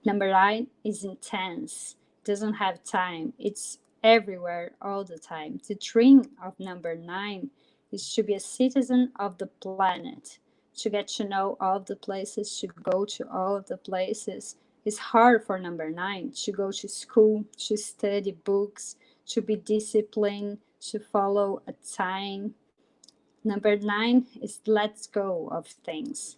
Number 9 is intense, doesn't have time. It's everywhere all the time. The dream of number 9 is to be a citizen of the planet, to get to know all the places, to go to all of the places. It's hard for number 9 to go to school, to study books, to be disciplined, to follow a time. Number 9 is let's go of things.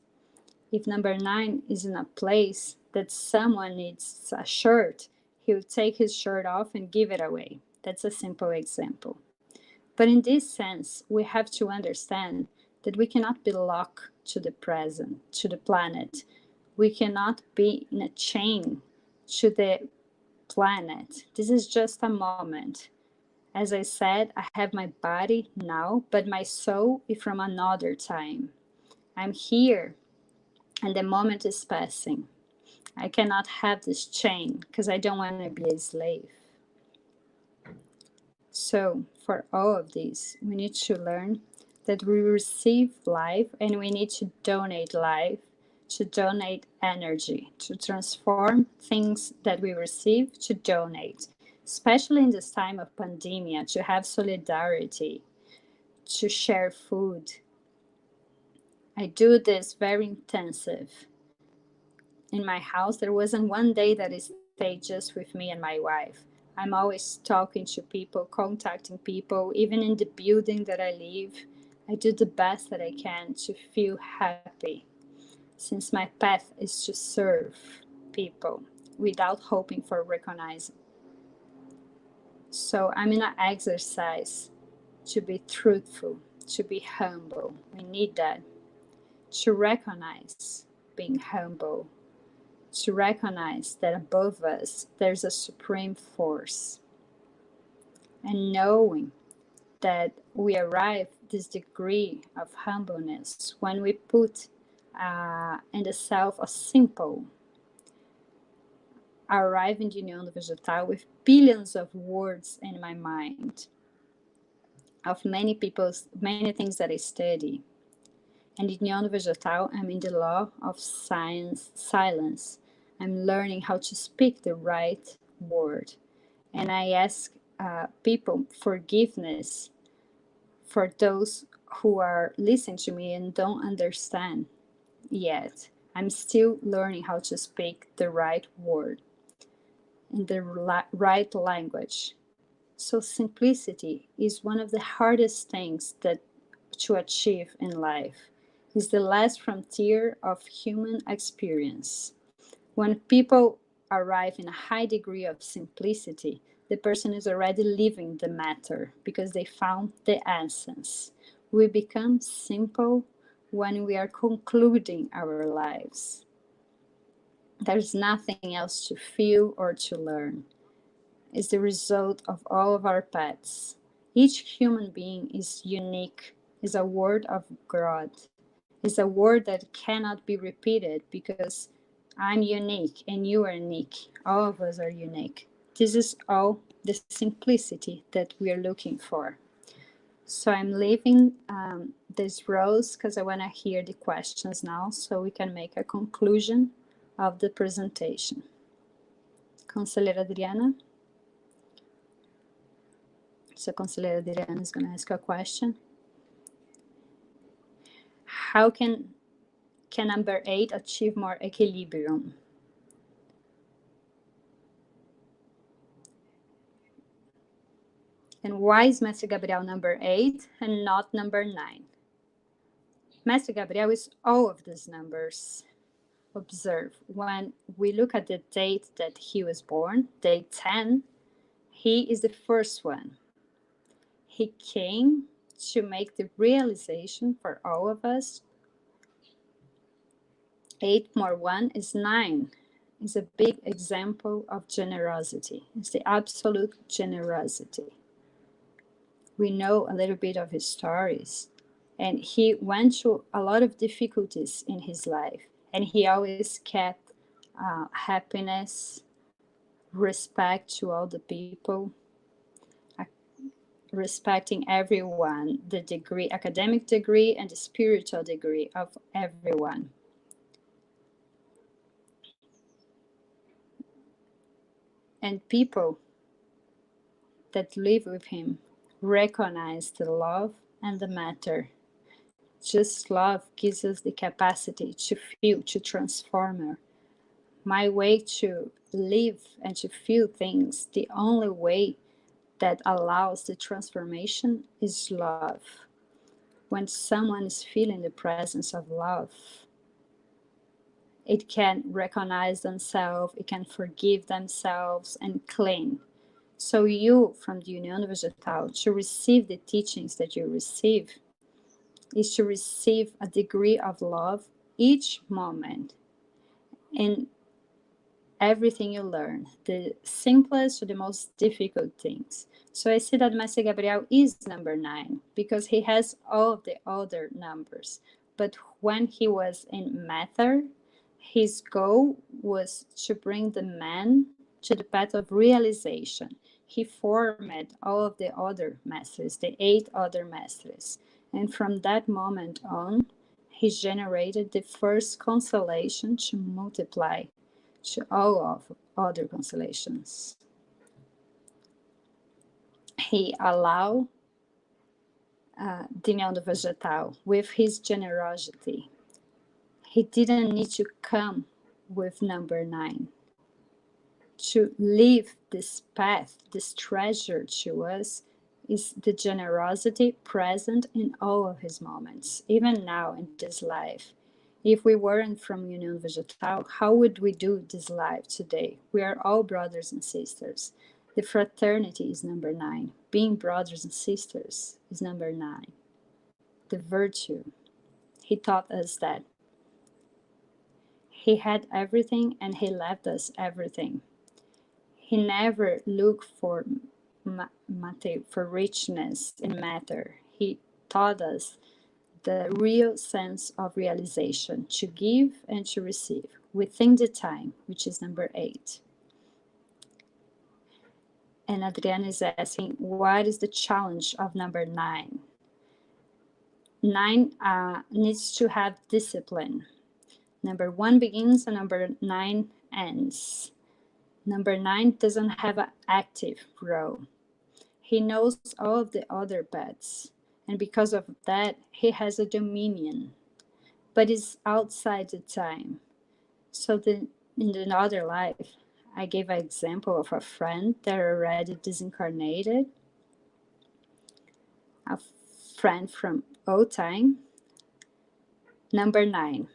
If number 9 is in a place that someone needs a shirt, he will take his shirt off and give it away. That's a simple example. But in this sense, we have to understand that we cannot be locked to the present, to the planet. We cannot be in a chain to the planet. This is just a moment. As I said, I have my body now, but my soul is from another time. I'm here, and the moment is passing. I cannot have this chain because I don't want to be a slave. So, for all of this, we need to learn that we receive life and we need to donate life, to donate energy, to transform things that we receive to donate, especially in this time of pandemic, to have solidarity, to share food. I do this very intensive. In my house, there wasn't one day that I stayed just with me and my wife. I'm always talking to people, contacting people, even in the building that I live. I do the best that I can to feel happy, since my path is to serve people without hoping for recognition. So I'm in an exercise to be truthful, to be humble. We need that. To recognize being humble, to recognize that above us there's a supreme force, and knowing that we arrive this degree of humbleness when we put in the self a simple, arrive in the union vegetal with billions of words in my mind of many things that I study. And in Union Vegetal, I'm in the law of silence. I'm learning how to speak the right word. And I ask people forgiveness for those who are listening to me and don't understand yet. I'm still learning how to speak the right word. in the right language. So simplicity is one of the hardest things that to achieve in life. It's the last frontier of human experience. When people arrive in a high degree of simplicity, the person is already living the matter because they found the essence. We become simple when we are concluding our lives. There's nothing else to feel or to learn. It's the result of all of our paths. Each human being is unique, is a word of God, is a word that cannot be repeated because I'm unique and you are unique. All of us are unique. This is all the simplicity that we are looking for. So I'm leaving this rose because I want to hear the questions now so we can make a conclusion of the presentation. Conselheira Adriana? So Conselheira Adriana is going to ask a question. How can number 8 achieve more equilibrium? And why is Mestre Gabriel number 8 and not number 9? Mestre Gabriel is all of these numbers. Observe, when we look at the date that he was born, day 10, he is the first one. He came to make the realization for all of us. 8 more 1 is 9. It's a big example of generosity. It's the absolute generosity. We know a little bit of his stories, and he went through a lot of difficulties in his life, and he always kept happiness, respect to all the people, respecting everyone, the degree, academic degree and the spiritual degree of everyone. And people that live with him recognize the love and the matter. Just love gives us the capacity to feel, to transform. My way to live and to feel things, the only way that allows the transformation is love. When someone is feeling the presence of love, it can recognize themselves, it can forgive themselves and clean. So you, from the União Vegetal, to receive the teachings that you receive, is to receive a degree of love each moment in everything you learn, the simplest to the most difficult things. So I see that Mestre Gabriel is number 9 because he has all of the other numbers. But when he was in matter, his goal was to bring the man to the path of realization. He formed all of the other masters, the 8 other masters. And from that moment on, he generated the first constellation to multiply to all of other constellations. He allowed the União Vegetal with his generosity. He didn't need to come with number 9 to leave this path, this treasure to us. Is the generosity present in all of his moments, even now in this life. If we weren't from União Vegetal, how would we do this life today? We are all brothers and sisters. The fraternity is number 9. Being brothers and sisters is number 9. The virtue. He taught us that. He had everything and he left us everything. He never looked for richness in matter. He taught us the real sense of realization, to give and to receive within the time, which is number 8. And Adriana is asking, what is the challenge of number 9? 9 needs to have discipline. Number 1 begins and number 9 ends. Number 9 doesn't have an active role. He knows all of the other paths, and because of that, he has a dominion, but it's outside the time. So in another life, I gave an example of a friend that already disincarnated, a friend from old time, number 9.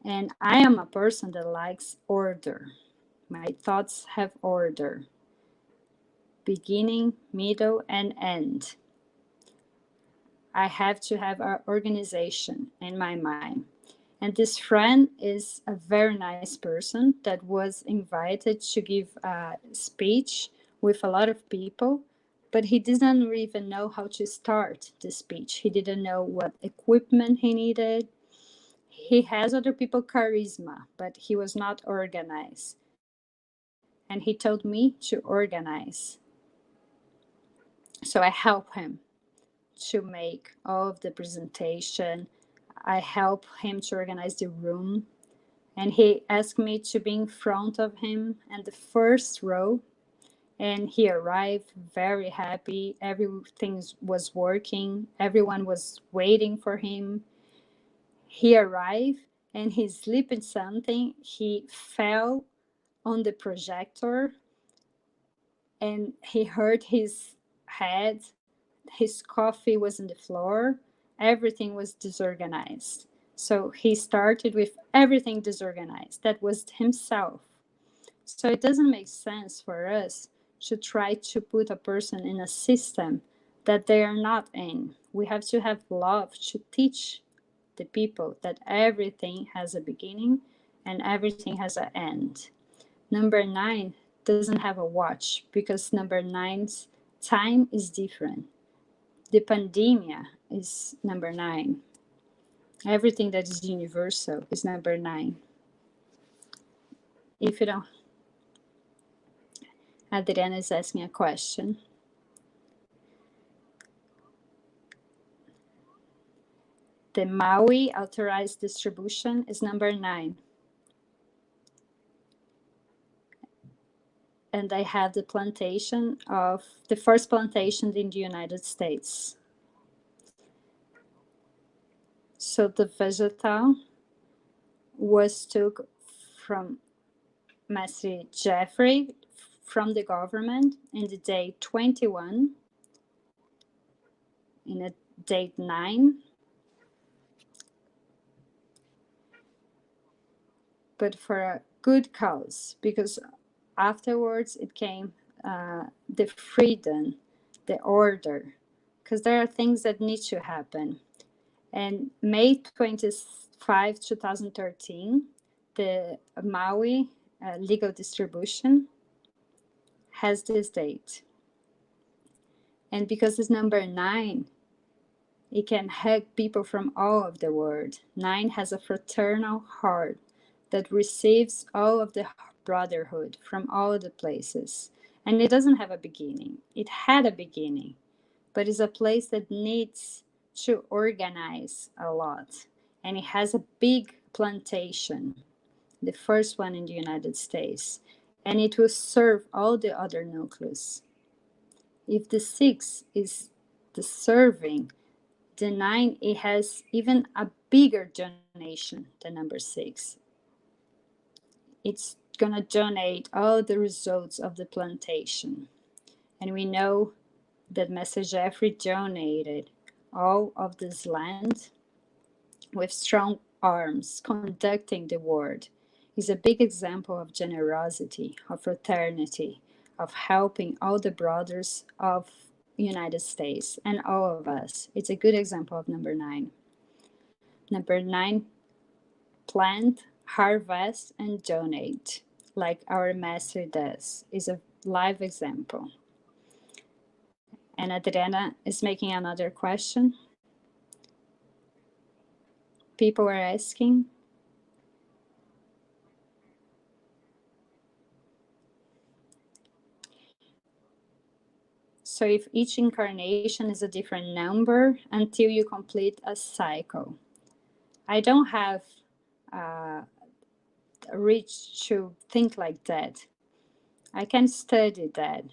And I am a person that likes order. My thoughts have order, beginning, middle, and end. I have to have an organization in my mind. And this friend is a very nice person that was invited to give a speech with a lot of people, but he didn't even know how to start the speech. He didn't know what equipment he needed. He has other people charisma, but he was not organized. And he told me to organize. So I help him to make all of the presentation. I help him to organize the room. And he asked me to be in front of him in the first row. And he arrived very happy. Everything was working. Everyone was waiting for him. He arrived and he slipped something. He fell on the projector and he hurt his head. His coffee was on the floor. Everything was disorganized. So he started with everything disorganized. That was himself. So it doesn't make sense for us to try to put a person in a system that they are not in. We have to have love to teach the people that everything has a beginning and everything has an end. Number 9 doesn't have a watch because number 9's time is different. The pandemia is number 9. Everything that is universal is number 9. If you don't, Adriana is asking a question. The Maui authorized distribution is number 9. And I have the plantation of the first plantation in the United States. So the vegetal was took from Master Jeffrey from the government in the day 21, in a date 9, but for a good cause, because afterwards it came the freedom, the order, because there are things that need to happen. And May 25, 2013, the Maui legal distribution has this date. And because it's number 9, it can hug people from all of the world. 9 has a fraternal heart that receives all of the brotherhood from all the places. And it doesn't have a beginning. It had a beginning, but it's a place that needs to organize a lot. And it has a big plantation, the first one in the United States. And it will serve all the other nucleus. If the 6 is the serving, the 9, it has even a bigger donation than number 6. It's gonna donate all the results of the plantation. And we know that Master Jeffrey donated all of this land with strong arms, conducting the world. He's a big example of generosity, of fraternity, of helping all the brothers of United States and all of us. It's a good example of number 9. Number 9, plant, harvest, and donate, like our master does, is a live example. And Adriana is making another question. People are asking. So if each incarnation is a different number until you complete a cycle. I don't have reach to think like that. I can study that.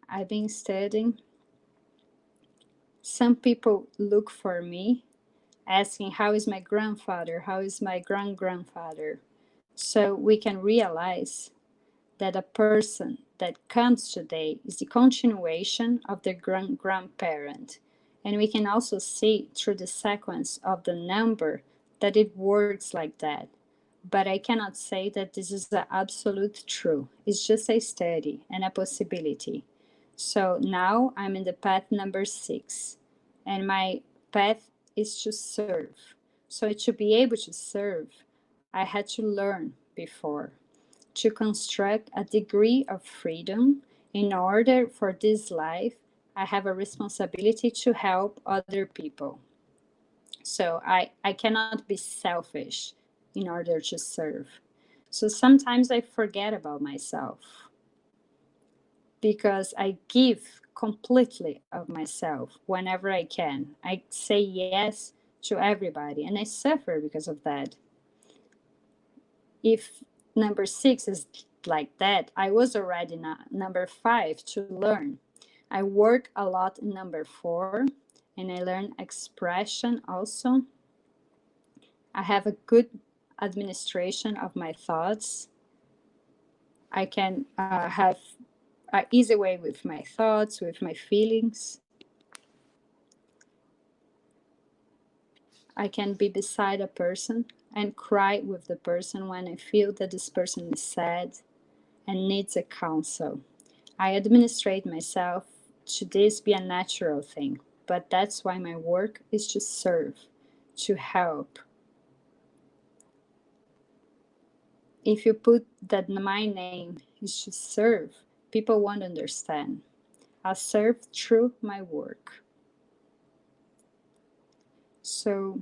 I've been studying. Some people look for me asking, how is my grandfather? How is my grandfather? So we can realize that a person that comes today is the continuation of the grandparent. And we can also see through the sequence of the number that it works like that. But I cannot say that this is the absolute true. It's just a study and a possibility. So now I'm in the path number 6, and my path is to serve. So to be able to serve, I had to learn before to construct a degree of freedom. In order for this life, I have a responsibility to help other people. So I cannot be selfish in order to serve. So sometimes I forget about myself because I give completely of myself whenever I can. I say yes to everybody and I suffer because of that. If number 6 is like that, I was already number 5 to learn. I work a lot in number 4 and I learn expression also. I have a good administration of my thoughts. I can have an easy way with my thoughts, with my feelings. I can be beside a person and cry with the person when I feel that this person is sad and needs a counsel. I administrate myself to this be a natural thing, but that's why my work is to serve, to help. If you put that my name is to serve, people won't understand. I serve through my work. So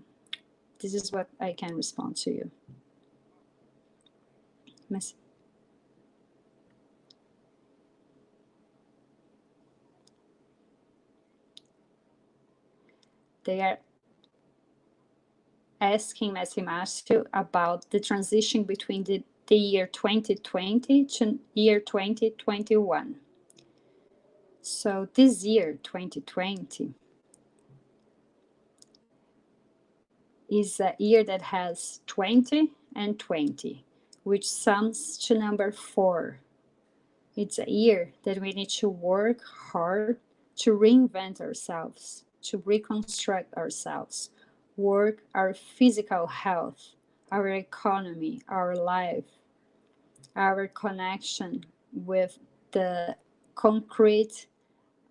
this is what I can respond to you. Miss. They are asking Messi Márcio about the transition between the year 2020 to year 2021. So this year, 2020, is a year that has 20 and 20, which sums to number 4. It's a year that we need to work hard to reinvent ourselves, to reconstruct ourselves, work our physical health, our economy, our life, our connection with the concrete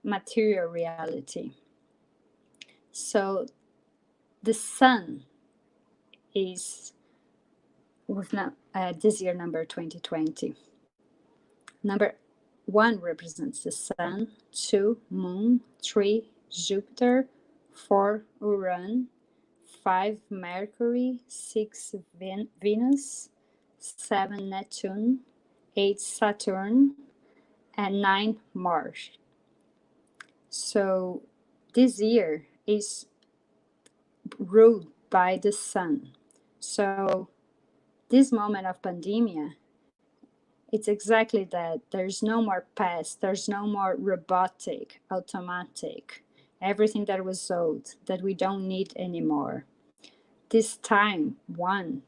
material reality. So the sun is with this year number 2020. Number 1 represents the sun, 2 moon, 3 Jupiter, 4 Uranus, 5 Mercury, 6 Venus, 7 Neptune, 8 Saturn, and 9 Mars. So this year is ruled by the sun. So this moment of pandemia, it's exactly that. There's no more past, there's no more robotic, automatic, everything that was old that we don't need anymore. This time, one,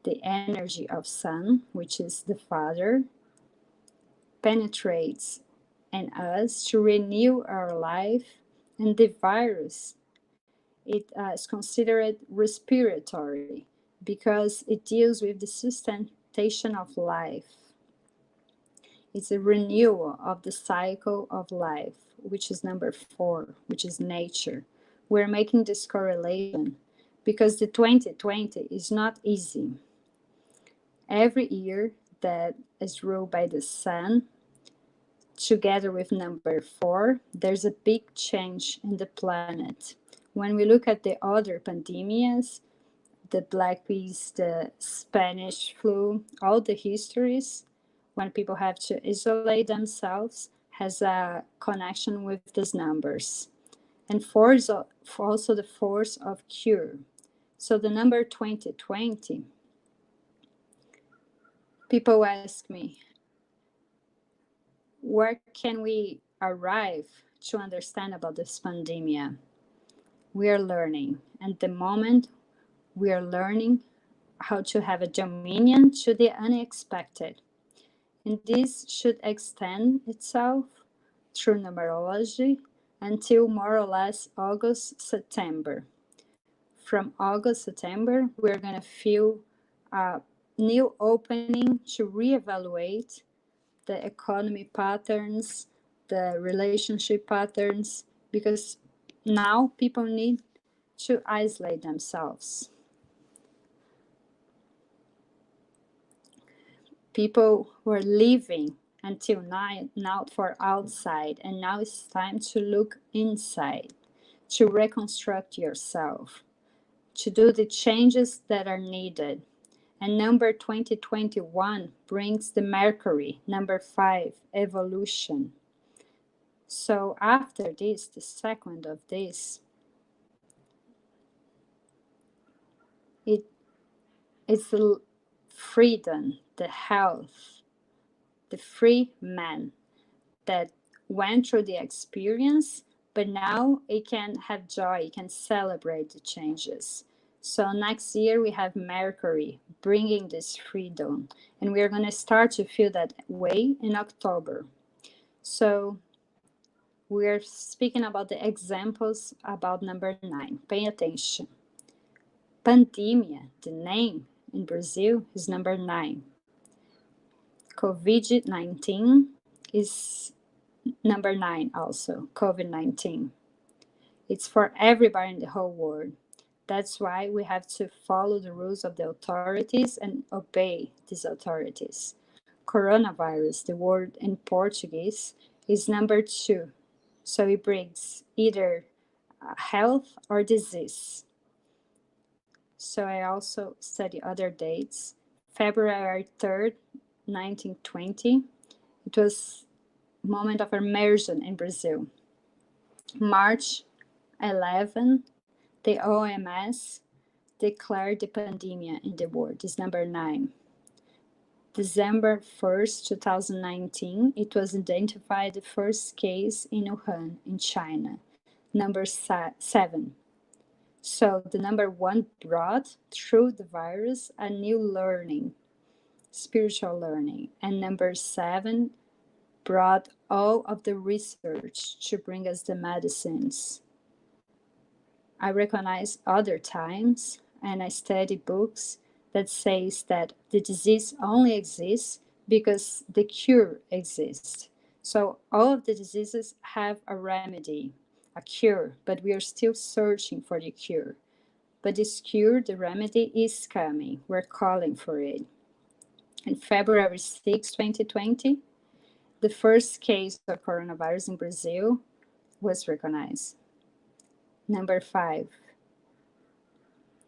the energy of sun, which is the Father, penetrates in us to renew our life, and the virus, it is considered respiratory because it deals with the sustentation of life. It's a renewal of the cycle of life, which is number 4, which is nature. We're making this correlation because the 2020 is not easy. Every year that is ruled by the sun, together with number 4, there's a big change in the planet. When we look at the other pandemias, the Black Peas, the Spanish flu, all the histories, when people have to isolate themselves, has a connection with these numbers. And 4 is also the force of cure. So the number 2020, people ask me, where can we arrive to understand about this pandemic? We are learning. And the moment we are learning how to have a dominion to the unexpected. And this should extend itself through numerology until more or less August, September. From August, September, we're going to feel a new opening to reevaluate the economy patterns, the relationship patterns, because now people need to isolate themselves. People were living until now for outside, and now it's time to look inside, to reconstruct yourself, to do the changes that are needed. And number 2021 brings the Mercury, number 5, evolution. So after this, the second of this, it's the freedom, the health, the free man that went through the experience, but now it can have joy, it can celebrate the changes. So next year we have Mercury bringing this freedom, and we are going to start to feel that way in October. So we're speaking about the examples about number 9. Pay attention. Pandemia, the name in Brazil, is number 9. COVID-19 is number 9 also, COVID-19. It's for everybody in the whole world. That's why we have to follow the rules of the authorities and obey these authorities. Coronavirus, the word in Portuguese, is number 2. So it brings either health or disease. So I also study other dates. February 3rd, 1920, it was moment of immersion in Brazil. March 11, the OMS declared the pandemic in the world. It's number 9. December 1st, 2019, it was identified the first case in Wuhan, in China. Number 7. So the number 1 brought through the virus a new learning, spiritual learning. And number 7 brought all of the research to bring us the medicines. I recognize other times, and I study books that says that the disease only exists because the cure exists. So all of the diseases have a remedy, a cure, but we are still searching for the cure. But this cure, the remedy, is coming. We're calling for it. On February 6, 2020, the first case of coronavirus in Brazil was recognized. Number 5,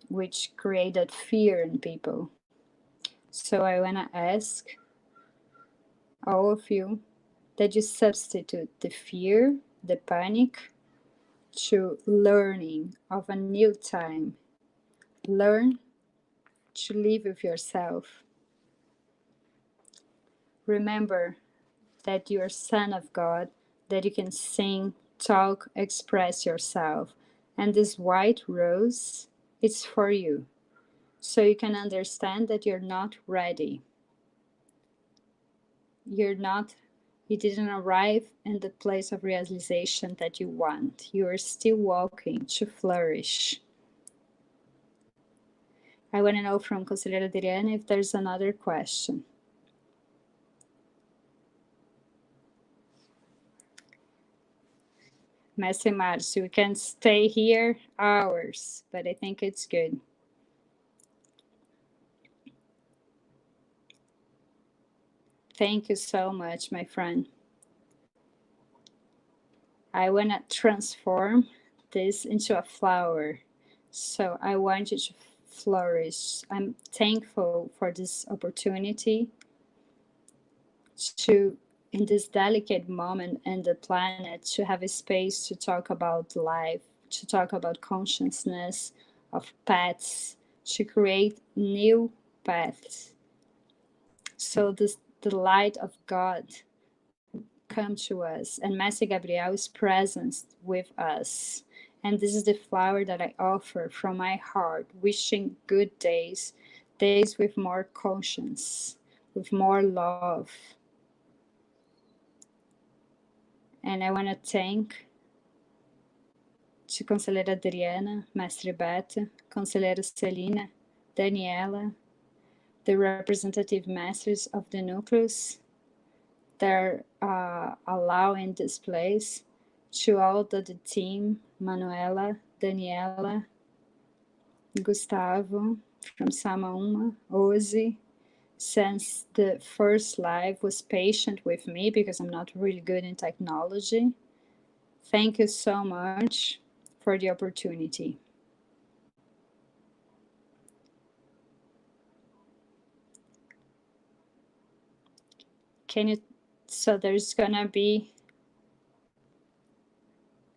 which created fear in people. So I want to ask all of you that you substitute the fear, the panic, to learning of a new time. Learn to live with yourself. Remember that you're a son of God, that you can sing, talk, express yourself. And this white rose, it's for you. So you can understand that you're not ready. You didn't arrive in the place of realization that you want. You are still walking to flourish. I want to know from Conselheira Adriana if there's another question. Mestre Márcio, we can stay here hours, but I think it's good. Thank you so much, my friend. I want to transform this into a flower. So I want you to flourish. I'm thankful for this opportunity to, in this delicate moment in the planet, to have a space to talk about life, to talk about consciousness of paths, to create new paths. So the light of God come to us, and Mestre Gabriel is present with us. And this is the flower that I offer from my heart, wishing good days days with more conscience, with more love. And I want to thank to Conselheira Adriana, Mestre Beto, Conselheira Celina, Daniela, the representative masters of the nucleus that are allowing this place, to all the team, Manuela, Daniela, Gustavo from Sama Uma, Ozzy, since the first live was patient with me because I'm not really good in technology. Thank you so much for the opportunity. So there's gonna be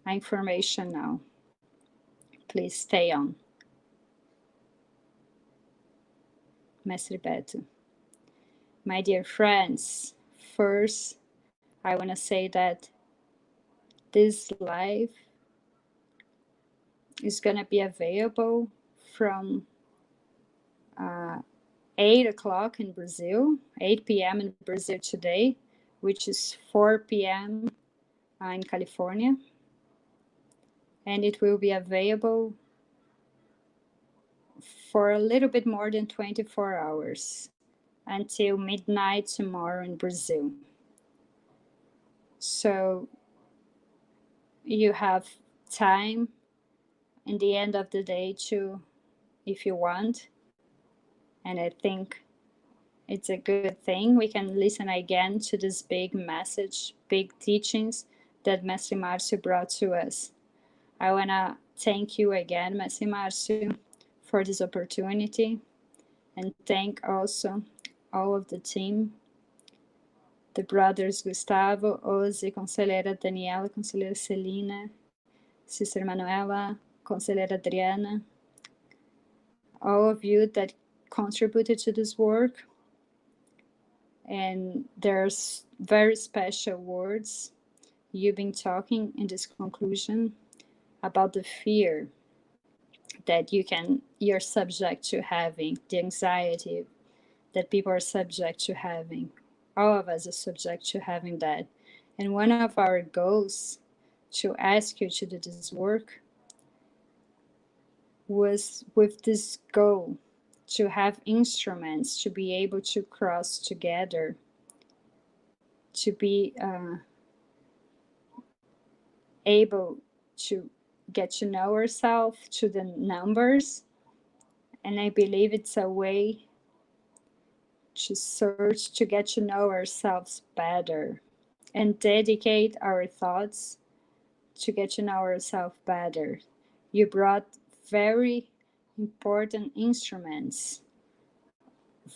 information now. Please stay on. Mestre Beto. My dear friends, first I want to say that this live is going to be available from 8 o'clock in Brazil, 8 p.m. in Brazil today, which is 4 p.m. In California. And it will be available for a little bit more than 24 hours until midnight tomorrow in Brazil. So you have time in the end of the day to, if you want, and I think it's a good thing, we can listen again to this big message, big teachings that Mestre Márcio brought to us. I want to thank you again, Mestre Márcio, for this opportunity, and thank also all of the team, the brothers Gustavo, Ozzy, Conselheira Daniela, Conselheira Celina, Sister Manuela, Conselheira Adriana, all of you that contributed to this work. And there's very special words you've been talking in this conclusion about the fear that you're subject to having, the anxiety that people are subject to having. All of us are subject to having that. And one of our goals to ask you to do this work was with this goal to have instruments to be able to cross together, to be able to get to know ourselves to the numbers. And I believe it's a way to search to get to know ourselves better and dedicate our thoughts to get to know ourselves better. You brought very important instruments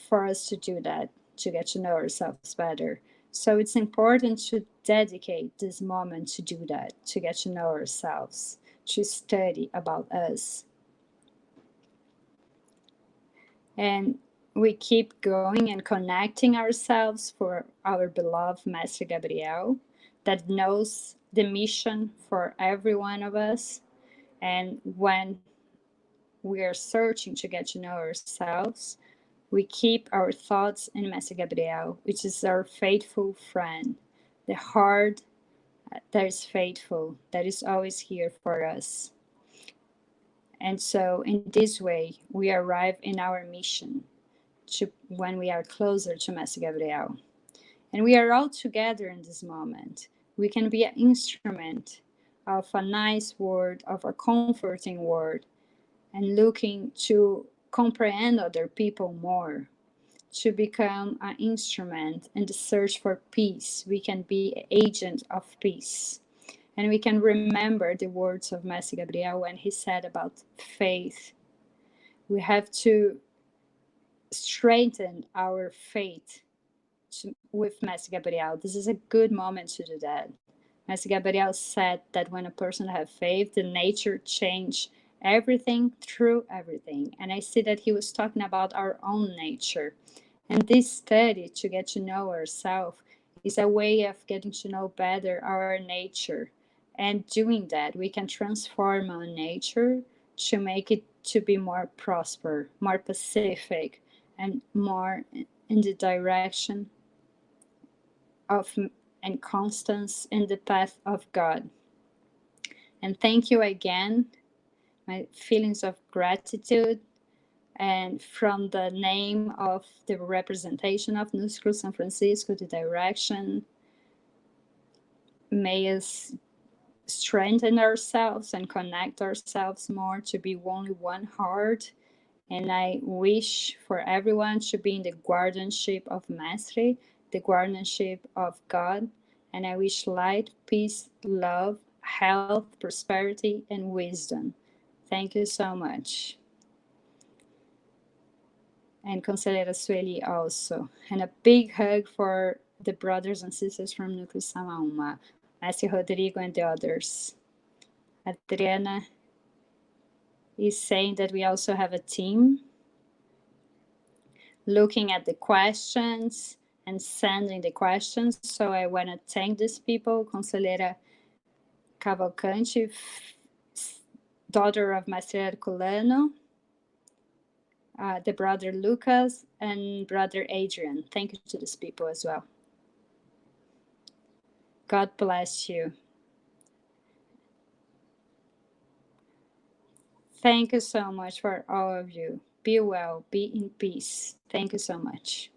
for us to do that, to get to know ourselves better. So it's important to dedicate this moment to do that, to get to know ourselves, to study about us. And we keep going and connecting ourselves for our beloved Master Gabriel that knows the mission for every one of us. And when we are searching to get to know ourselves, we keep our thoughts in Master Gabriel, which is our faithful friend, the heart that is faithful, that is always here for us. And so in this way, we arrive in our mission when we are closer to Master Gabriel. And we are all together in this moment. We can be an instrument of a nice word, of a comforting word, and looking to comprehend other people more, to become an instrument in the search for peace. We can be an agent of peace. And we can remember the words of Master Gabriel when he said about faith. We have to strengthen our faith with Master Gabriel. This is a good moment to do that. Master Gabriel said that when a person has faith, the nature change everything through everything. And I see that he was talking about our own nature. And this study to get to know ourselves is a way of getting to know better our nature. And doing that, we can transform our nature to make it to be more prosper, more pacific, and more in the direction of and constance in the path of God. And thank you again, my feelings of gratitude, and from the name of the representation of Núcleo San Francisco, the direction, may us strengthen ourselves and connect ourselves more to be only one heart. And I wish for everyone to be in the guardianship of Mastery, the guardianship of God. And I wish light, peace, love, health, prosperity, and wisdom. Thank you so much. And Conselheira Sueli also. And a big hug for the brothers and sisters from Núcleo Sama Uma, Mestre Rodrigo and the others. Adriana is saying that we also have a team looking at the questions and sending the questions. So I want to thank these people, Conselheira Cavalcante, daughter of Mestre Herculano, the brother Lucas, and brother Adrian. Thank you to these people as well. God bless you. Thank you so much for all of you. Be well, be in peace. Thank you so much.